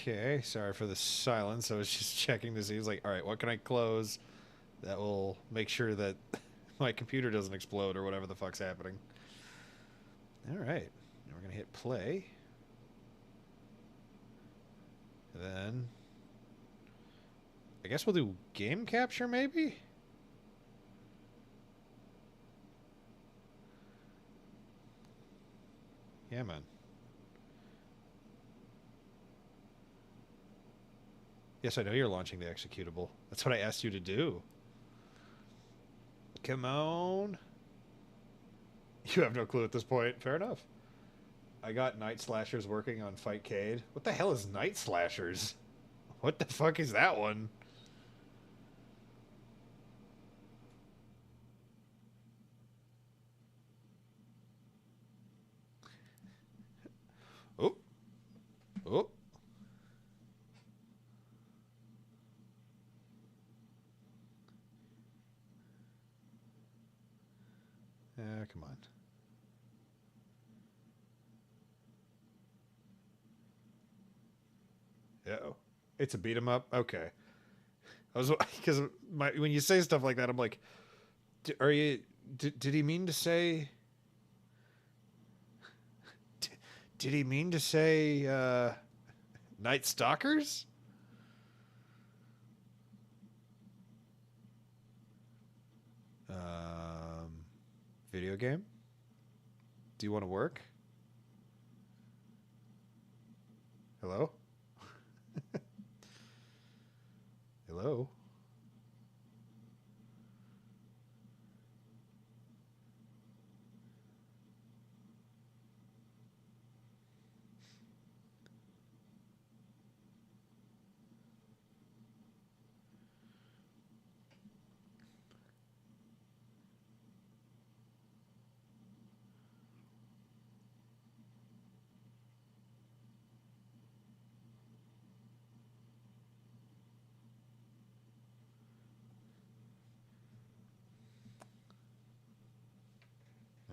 Okay, sorry for the silence. I was just checking to see. He's like, all right, what can I close that will make sure that my computer doesn't explode or whatever the fuck's happening. All right, now we're gonna hit play. And then I guess we'll do game capture, maybe? Yeah, man. Yes, I know you're launching the executable. That's what I asked you to do. Come on. You have no clue at this point. Fair enough. I got Night Slashers working on Fightcade. What the hell is Night Slashers? What the fuck is that one? Oh. Oh. Come on. Uh-oh. It's a beat 'em up? Okay. I was because when you say stuff like that, I'm like, are you did he mean to say did he mean to say Night Stalkers? Video game? Do you want to work? Hello? Hello?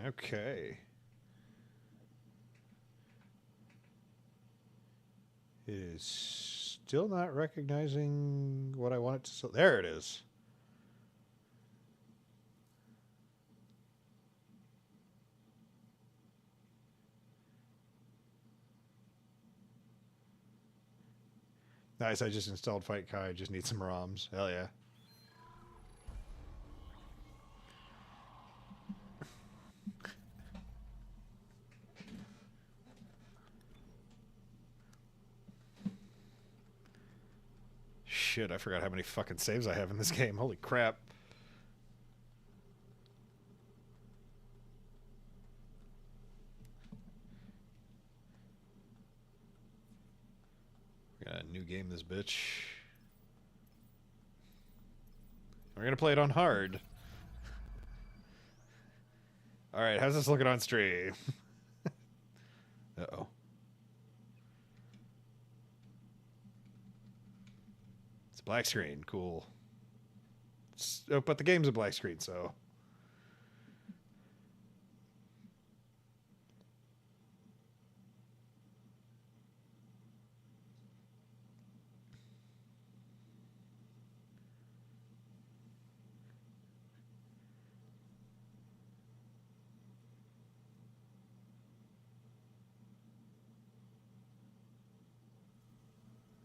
Okay. It is still not recognizing what I want it to. So there it is. Nice. I just installed Fight Kai. I just need some ROMs. Hell yeah. Shit, I forgot how many fucking saves I have in this game. Holy crap. We got a new game, this bitch. We're gonna play it on hard. Alright, how's this looking on stream? Uh-oh. Black screen, cool. Oh, but the game's a black screen, so.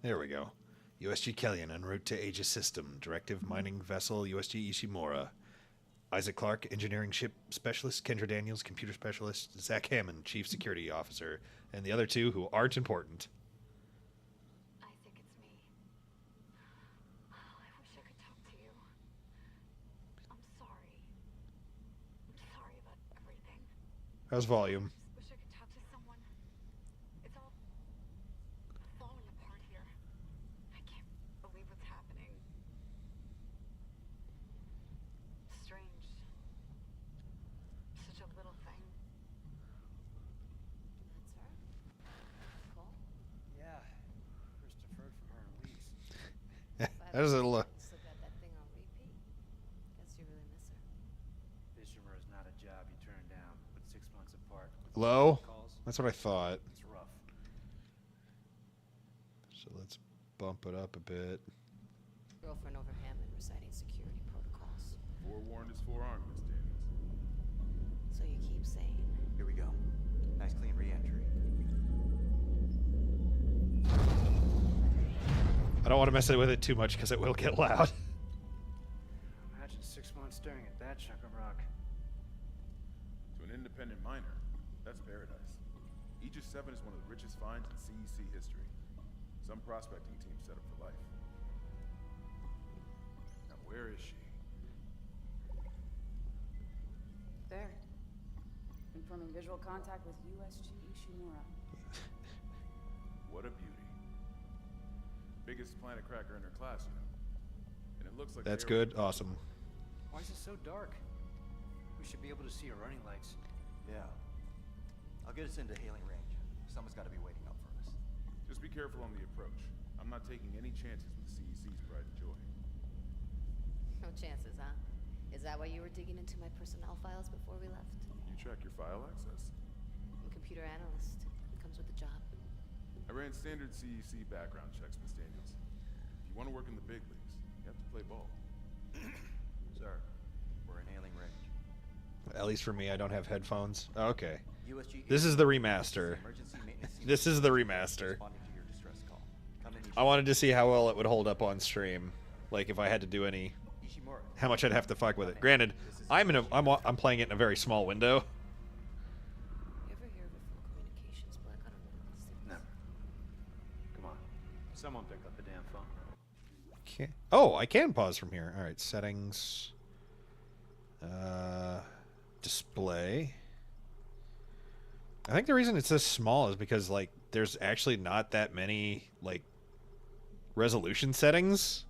There we go. USG Kellyan en route to Aegis System. Directive Mining Vessel USG Ishimura. Isaac Clarke, Engineering Ship Specialist. Kendra Daniels, Computer Specialist. Zach Hammond, Chief Security Officer. And the other two who aren't important. Isaac, it's me. Oh, I wish I could talk to you. I'm sorry. I'm sorry about everything. How's volume? Wish I could talk to someone. It's all falling apart here. I can't believe what's happening. Strange. Such a little thing. That's her? Cool. Yeah. First deferred from her in weeks. How does it look? Still got that thing on repeat. Guess you really miss her. Fishermer is not a job you turn down, but 6 months apart. Hello? That's what I thought. It's rough. So bump it up a bit. Girlfriend over Hammond reciting security protocols. Forewarned is forearmed, Miss Daniels. So you keep saying. Here we go. Nice clean re-entry. I don't want to mess with it too much because it will get loud. Imagine 6 months staring at that chunk of rock. To an independent miner, that's paradise. Aegis 7 is one of the richest finds in CEC history. Some prospecting team set up for life. Now, where is she? There. Confirming visual contact with USG Ishimura. What a beauty. Biggest planet cracker in her class, you know. And it looks like That's good. Awesome. Why is it so dark? We should be able to see her running lights. Yeah. I'll get us into hailing range. Someone's got to be waiting up for us. Just be careful on the approach. I'm not taking any chances with CEC's pride and joy. No chances, huh? Is that why you were digging into my personnel files before we left? You check your file access. I'm a computer analyst. It comes with the job. I ran standard CEC background checks, Miss Daniels. If you want to work in the big leagues, you have to play ball. Sir, we're in hailing range. At least for me, I don't have headphones. Oh, okay. USG This is the remaster. This is the remaster. I wanted to see how well it would hold up on stream. Like if I had to do any, how much I'd have to fuck with it. Granted, I'm playing it in a very small window. Ever hear of a full communications blackout on one of these things? Never. Come on. Someone pick up the damn phone. Oh, I can pause from here. All right, settings. Display. I think the reason it's this small is because like there's actually not that many like resolution settings.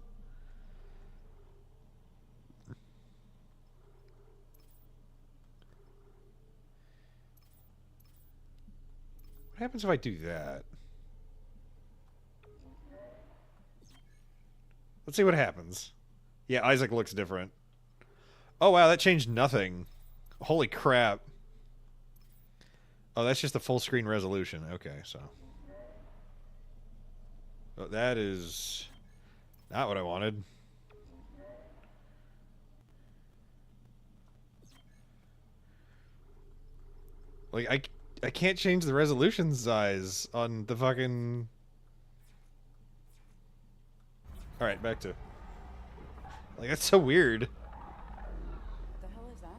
What happens if I do that? Let's see what happens. Yeah, Isaac looks different. Oh wow, that changed nothing. Holy crap. Oh, that's just the full screen resolution. Okay, so. Oh, that is not what I wanted. Like, I can't change the resolution size on the fucking... Alright, back to... Like, that's so weird. What the hell is that?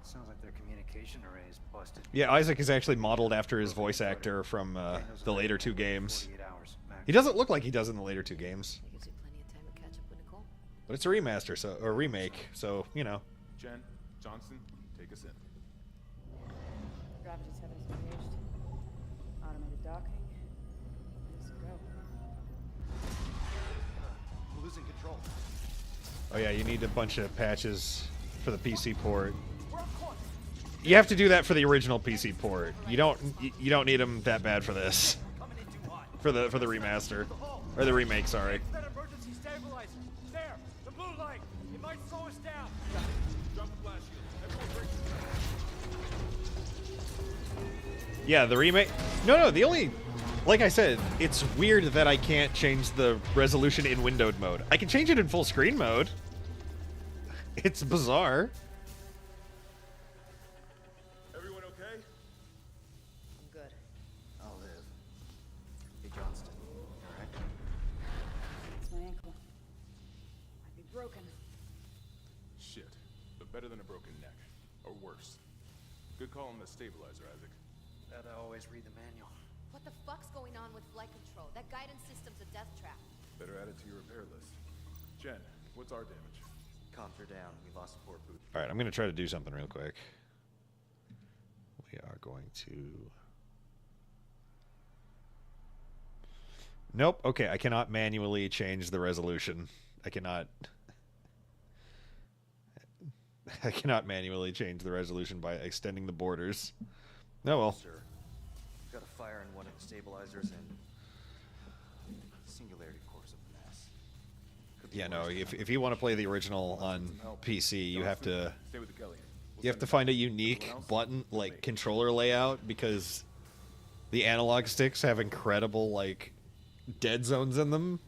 Sounds like their communication array is busted. Yeah, Isaac is actually modeled after his voice actor from the later two games. He doesn't look like he does in the later two games. Gives you plenty of time to catch up with Nicole. But it's a remaster, so or remake, so, you know. Jen, Johnson, take us in. Gravity tether is engaged. Automated docking. Let's go. We're losing control. Oh yeah, you need a bunch of patches for the PC port. You have to do that for the original PC port. You don't need them that bad for this. For the remaster or the remake, sorry. That emergency stabilizer. There, the blue light. It might slow us down. Drop the flash shield. Everyone break. Yeah, the remake. No, the only, like I said, it's weird that I can't change the resolution in windowed mode. I can change it in full screen mode. It's bizarre. Everyone okay? I'm good. I'll live. Hey, Johnston. All right? It's my ankle. Might be broken. Shit. But better than a broken neck. Or worse. Good call on the stabilizer, Isaac. Gotta always read the manual. What the fuck's going on with flight control? That guidance system's a death trap. Better add it to your repair list. Jen, what's our damage? Comms are down. We lost support boot. All right, I'm going to try to do something real quick. We are going to... Nope. Okay, I cannot manually change the resolution. I cannot manually change the resolution by extending the borders. No, well. Sir, got a fire in one of the stabilizers and singularity core's a mess. Yeah, no. If you want to play the original on PC, you have to Stay with the Kelly. you have to find a unique button controller layout because the analog sticks have incredible dead zones in them.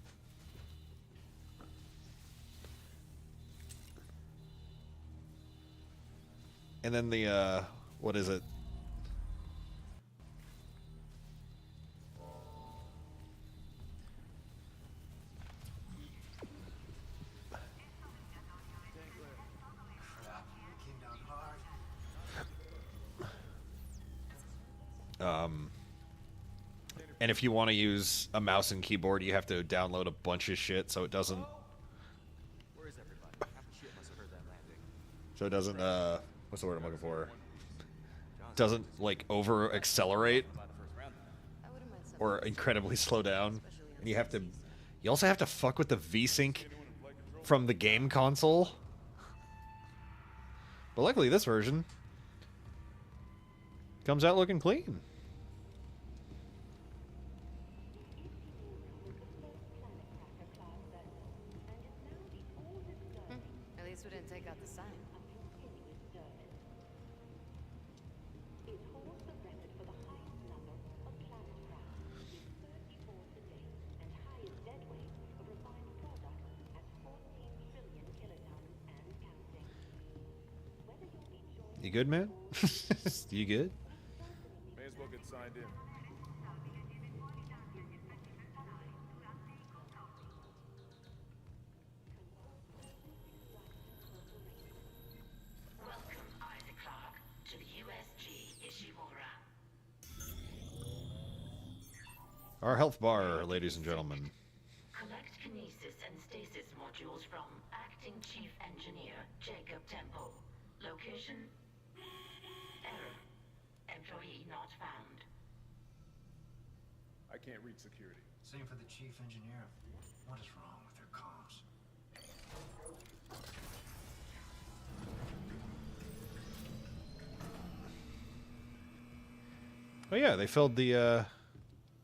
And then the, what is it? And if you want to use a mouse and keyboard, you have to download a bunch of shit so it doesn't... Where is everybody? Half the shit must have heard that landing. So it doesn't, what's the word I'm looking for? Doesn't, like, over-accelerate. Or incredibly slow down. And you have to... You also have to fuck with the V-Sync from the game console. But luckily, this version comes out looking clean. At least we didn't take out the sign. You good, man? You good? May as well get signed in. Welcome, Isaac Clarke, to the USG Ishimura. Our health bar, ladies and gentlemen. Collect kinesis and stasis modules from Acting Chief Engineer Jacob Temple. Location? Error. Employee not found. I can't reach security. Same for the chief engineer. What is wrong with their comms? Oh yeah, they filled the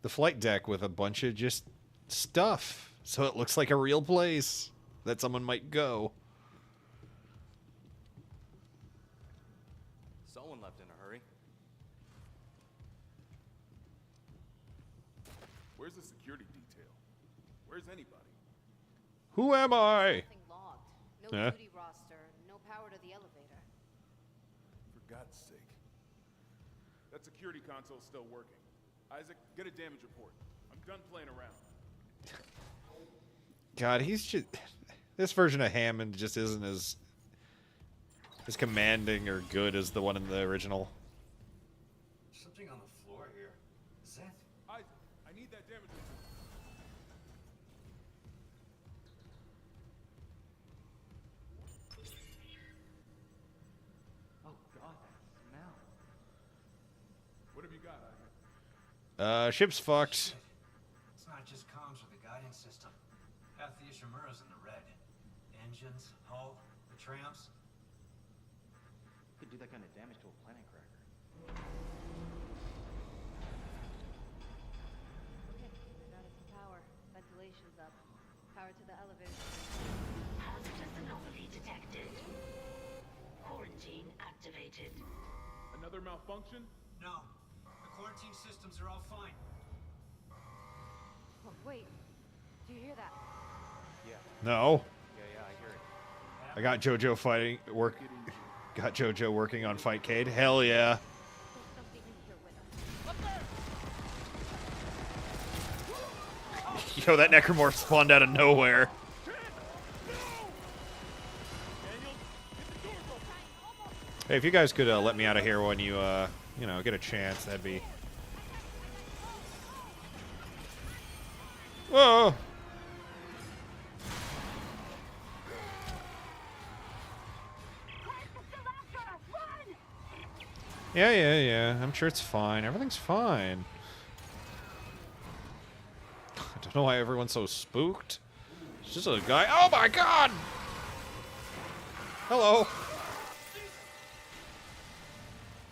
flight deck with a bunch of just stuff, so it looks like a real place that someone might go. Someone left in a hurry. Where's the security detail? Where's anybody? Who am I? Nothing logged. No Yeah. duty roster. No power to the elevator. For God's sake. That security console's still working. Isaac, get a damage report. I'm done playing around. God, he's just... This version of Hammond just isn't as commanding or good as the one in the original. Something on the floor here. Is that? Isaac, I need that damage report. Oh God, that smell. What have you got, Isaac? Ship's fucked. It's not just comms or the guidance system. Half the Ishimura's in the red. Engines, hull, the tramps. Could do that kind of damage to a planet cracker. Okay, we're out of some power. Ventilation's up. Power to the elevator. Hazardous anomaly detected. Quarantine activated. Another malfunction? No. The quarantine systems are all fine. Oh, wait. Do you hear that? Yeah. No. Yeah, I hear it. I got JoJo fighting Got JoJo working on Fightcade. Hell yeah. Yo, that necromorph spawned out of nowhere. Hey, if you guys could let me out of here when you, you know, get a chance, that'd be... Whoa! Yeah. I'm sure it's fine. Everything's fine. I don't know why everyone's so spooked. It's just a guy. Oh my god! Hello.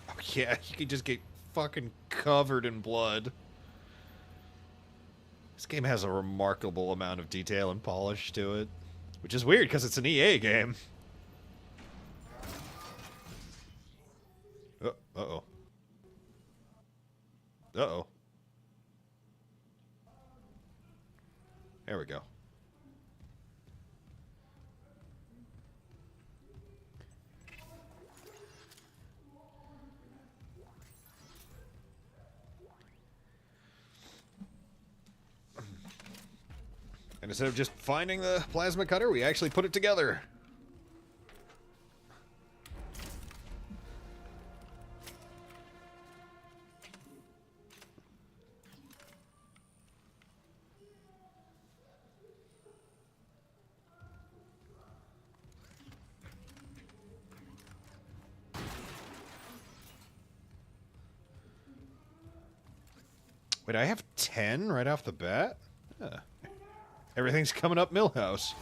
Oh yeah, you could just get fucking covered in blood. This game has a remarkable amount of detail and polish to it, which is weird because it's an EA game. Uh-oh. And instead of just finding the plasma cutter, we actually put it together. Wait, I have 10 right off the bat? Huh. Everything's coming up Millhouse.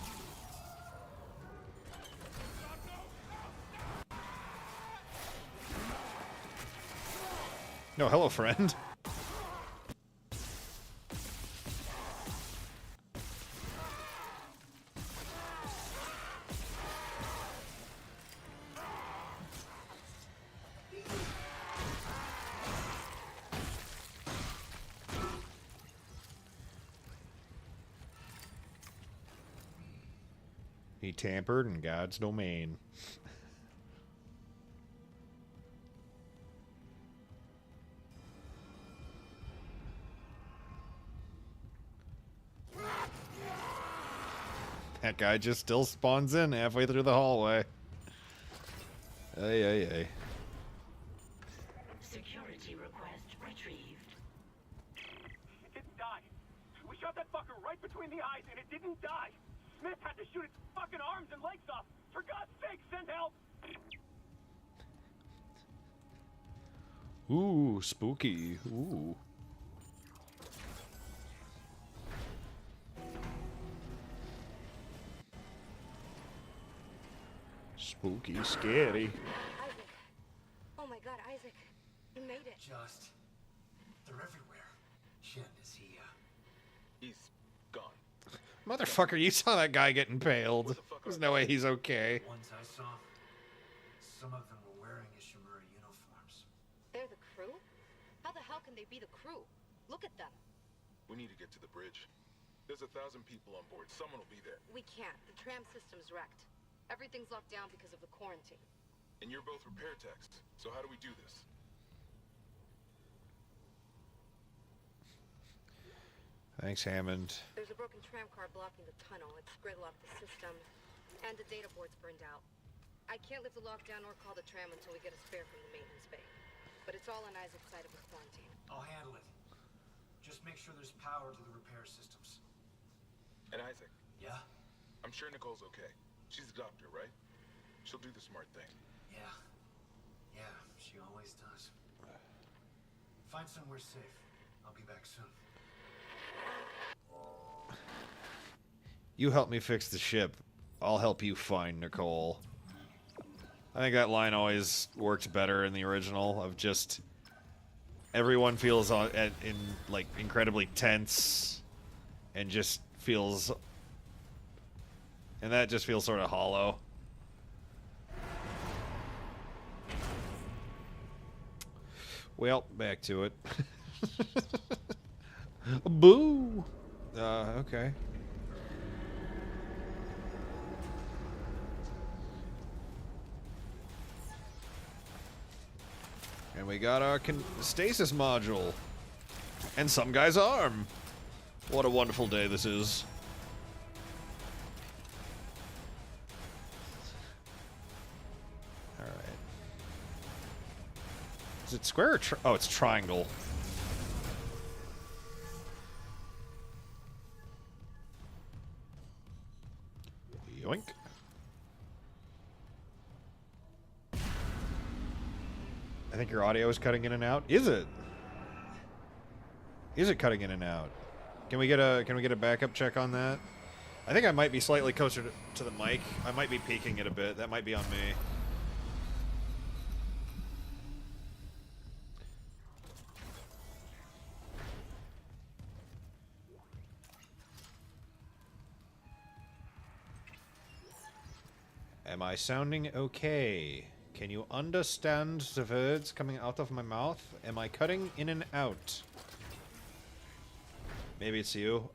No, hello, friend. He tampered in God's domain. That guy just still spawns in halfway through the hallway. Ay, ay, ay. Security request retrieved. It didn't die. We shot that fucker right between the eyes and it didn't die. Smith had to shoot its fucking arms and legs off. For God's sake, send help! Ooh, spooky. Ooh. Spooky, scary. Isaac. Oh my god, Isaac. You made it. They're everywhere. Shen, is he, He's gone. Motherfucker, you saw that guy get impaled. There's no way he's okay. Ones I saw, some of them were wearing Ishimura uniforms. They're the crew? How the hell can they be the crew? Look at them. We need to get to the bridge. There's 1,000 people on board. Someone will be there. We can't. The tram system's wrecked. Everything's locked down because of the quarantine. And you're both repair techs. So how do we do this? Thanks, Hammond. There's a broken tram car blocking the tunnel. It's gridlocked the system. And the data board's burned out. I can't lift the lockdown or call the tram until we get a spare from the maintenance bay. But it's all on Isaac's side of the quarantine. I'll handle it. Just make sure there's power to the repair systems. And Isaac. Yeah? I'm sure Nicole's okay. She's a doctor, right? She'll do the smart thing. Yeah. Yeah, she always does. Find somewhere safe. I'll be back soon. You help me fix the ship. I'll help you find Nicole. I think that line always works better in the original of just everyone feels like incredibly tense and just feels, and that just feels sort of hollow. Well, back to it. Boo. Okay. And we got our stasis module. And some guy's arm. What a wonderful day this is. Alright. Is it square or oh, it's triangle. Yoink. I think your audio is cutting in and out. Is it? Is it cutting in and out? Can we get a backup check on that? I think I might be slightly closer to the mic. I might be peaking it a bit. That might be on me. Am I sounding okay? Can you understand the words coming out of my mouth? Am I cutting in and out? Maybe it's you.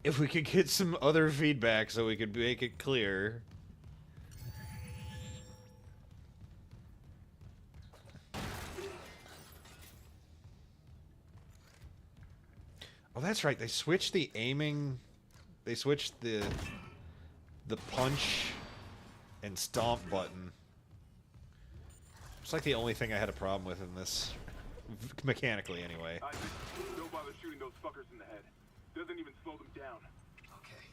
If we could get some other feedback so we could make it clear. Oh, that's right. They switched the aiming They switched the punch and stomp button. It's like the only thing I had a problem with in this, mechanically anyway. Don't bother shooting those fuckers in the head. Doesn't even slow them down. Okay.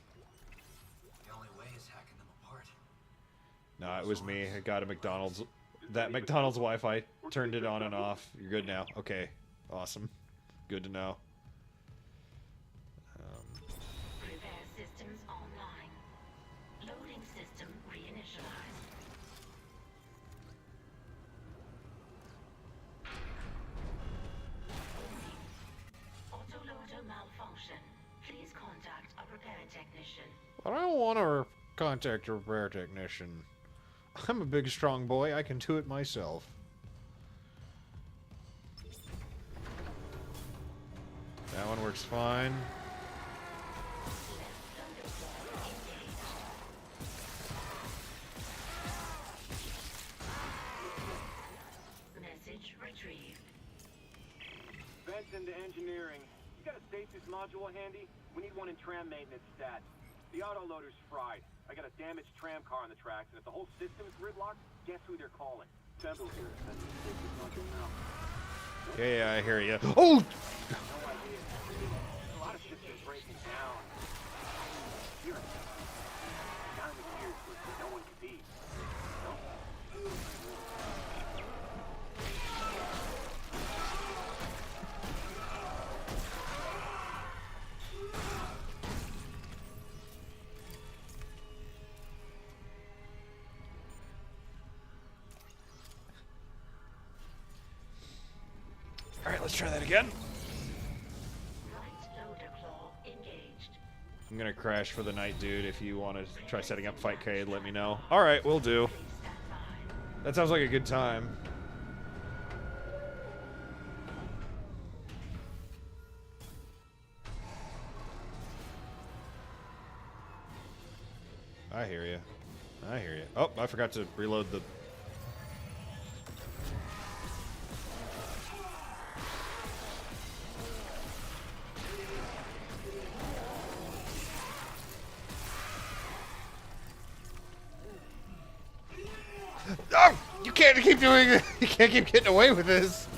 The only way is hacking them apart. No, it was me. I got a McDonald's. That McDonald's Wi-Fi turned it on and off. You're good now. Okay. Awesome. Good to know. Repair systems online. Loading system reinitialized. Autoloader malfunction. Please contact a repair technician. I don't want to contact a repair technician. I'm a big, strong boy. I can do it myself. That one works fine. Message retrieved. Vents into engineering. You got a stasis module handy? We need one in tram maintenance stat. The autoloader's fried. I got a damaged tram car on the tracks, and if the whole system's gridlocked, guess who they're calling? Temple's here to send the stasis module now. Yeah, I hear you. Oh! No idea. A lot of shit's been breaking down. Here. Down in the gears where no one can be. No? Alright, let's try that again. Right loader claw engaged. I'm gonna crash for the night, dude. If you want to try setting up Fight Cade, let me know. Alright, we'll do. That sounds like a good time. I hear you. I hear you. Oh, I forgot to reload the... Oh! You can't keep doing it! You can't keep getting away with this!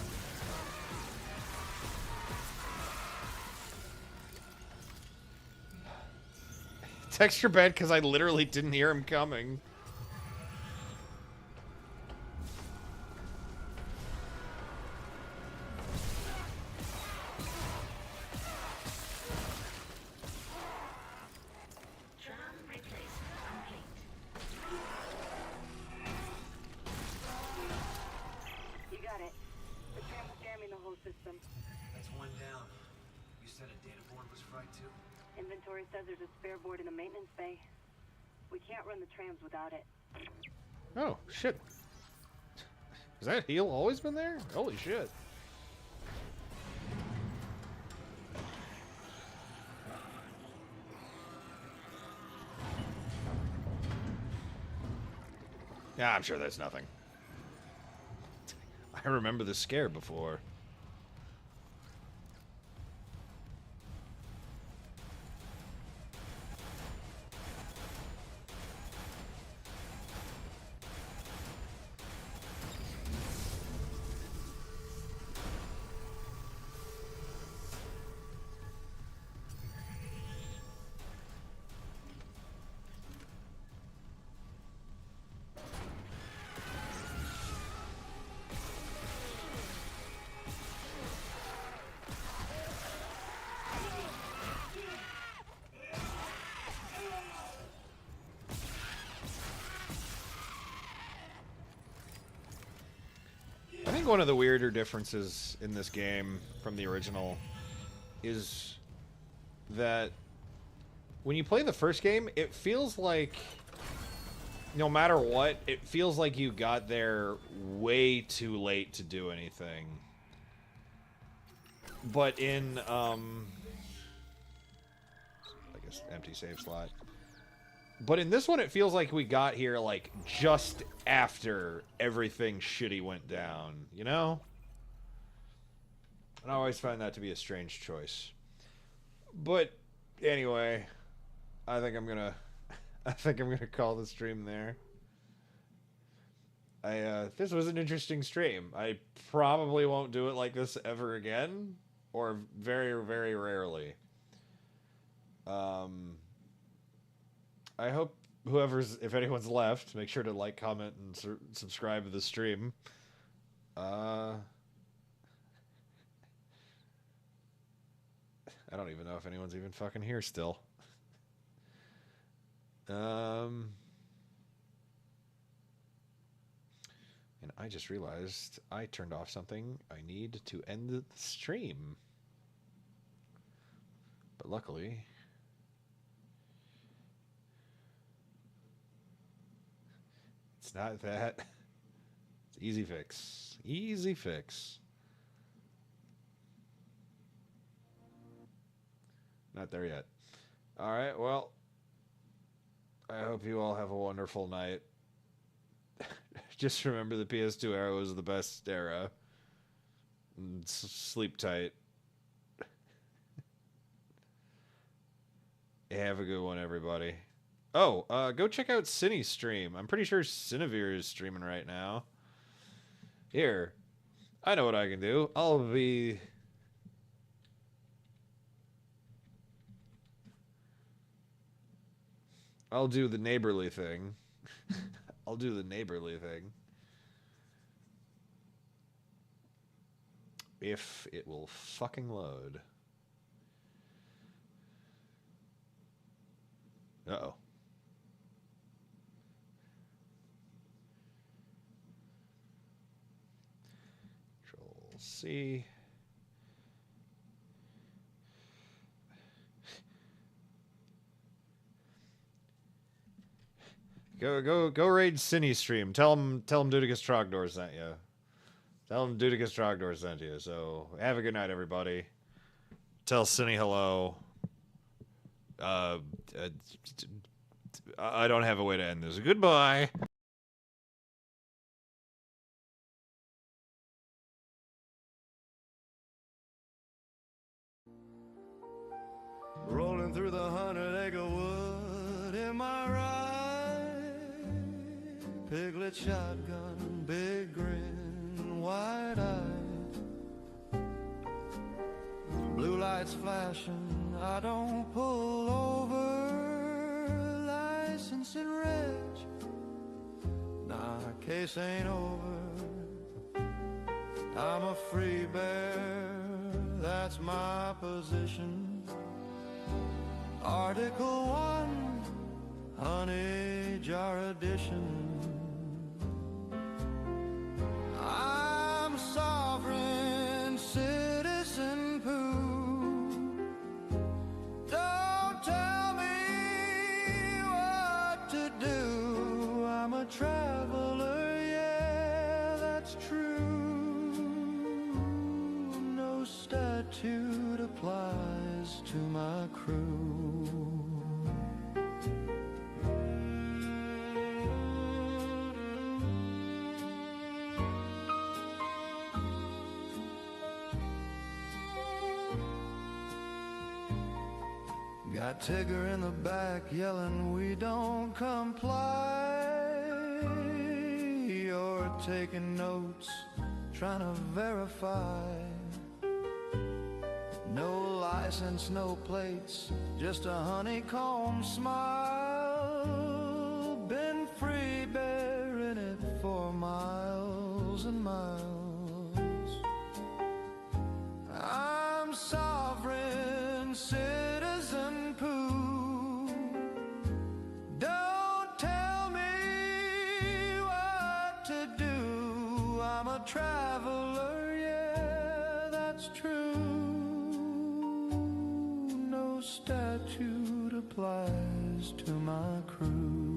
Text your bed because I literally didn't hear him coming. Tram replacement complete. You got it. The tram was jamming the whole system. That's one down. You said a data board was fried too? Inventory says there's a spare board in the maintenance bay. We can't run the trams without it. Oh, shit. Has that heel always been there? Holy shit. Yeah, I'm sure that's nothing. I remember the scare before. I think one of the weirder differences in this game from the original is that when you play the first game, it feels like no matter what, it feels like you got there way too late to do anything. But in, I guess empty save slot. But in this one, it feels like we got here, like, just after everything shitty went down, you know? And I always find that to be a strange choice. But, anyway, I think I'm gonna call the stream there. This was an interesting stream. I probably won't do it like this ever again, or very, very rarely. I hope if anyone's left, make sure to like, comment, and subscribe to the stream. I don't even know if anyone's even fucking here still. And I just realized I turned off something I need to end the stream. But luckily, it's not that. It's easy fix. Easy fix. Not there yet. Alright, well, I hope you all have a wonderful night. Just remember the PS2 era was the best era. And sleep tight. Have a good one, everybody. Oh, go check out Cine's stream. I'm pretty sure Cinevere is streaming right now. Here. I know what I can do. I'll do the neighborly thing. I'll do the neighborly thing. If it will fucking load. Uh-oh. Control-C. Go raid Cine's stream. Tell him Dudicus Trogdor sent you. Tell him Dudicus Trogdor sent you. So have a good night, everybody. Tell Cine hello. I don't have a way to end this. Goodbye. Rolling through the 100-acre wood, am I right? Piglet shotgun, big grin, wide-eyed. Blue lights flashing, I don't pull over. License and reg, nah, case ain't over. I'm a free bear, that's my position. Article 1, honey jar edition. I'm sovereign citizen poo. Don't tell me what to do. I'm a traveler, yeah, that's true. No statute applies to my crew. Got Tigger in the back yelling, we don't comply. You're taking notes, trying to verify. No license, no plates, just a honeycomb smile. Been free bearing it for miles and miles. I'm sovereign citizen poo. Don't tell me what to do. I'm a traveler, yeah, that's true. No statute applies to my crew.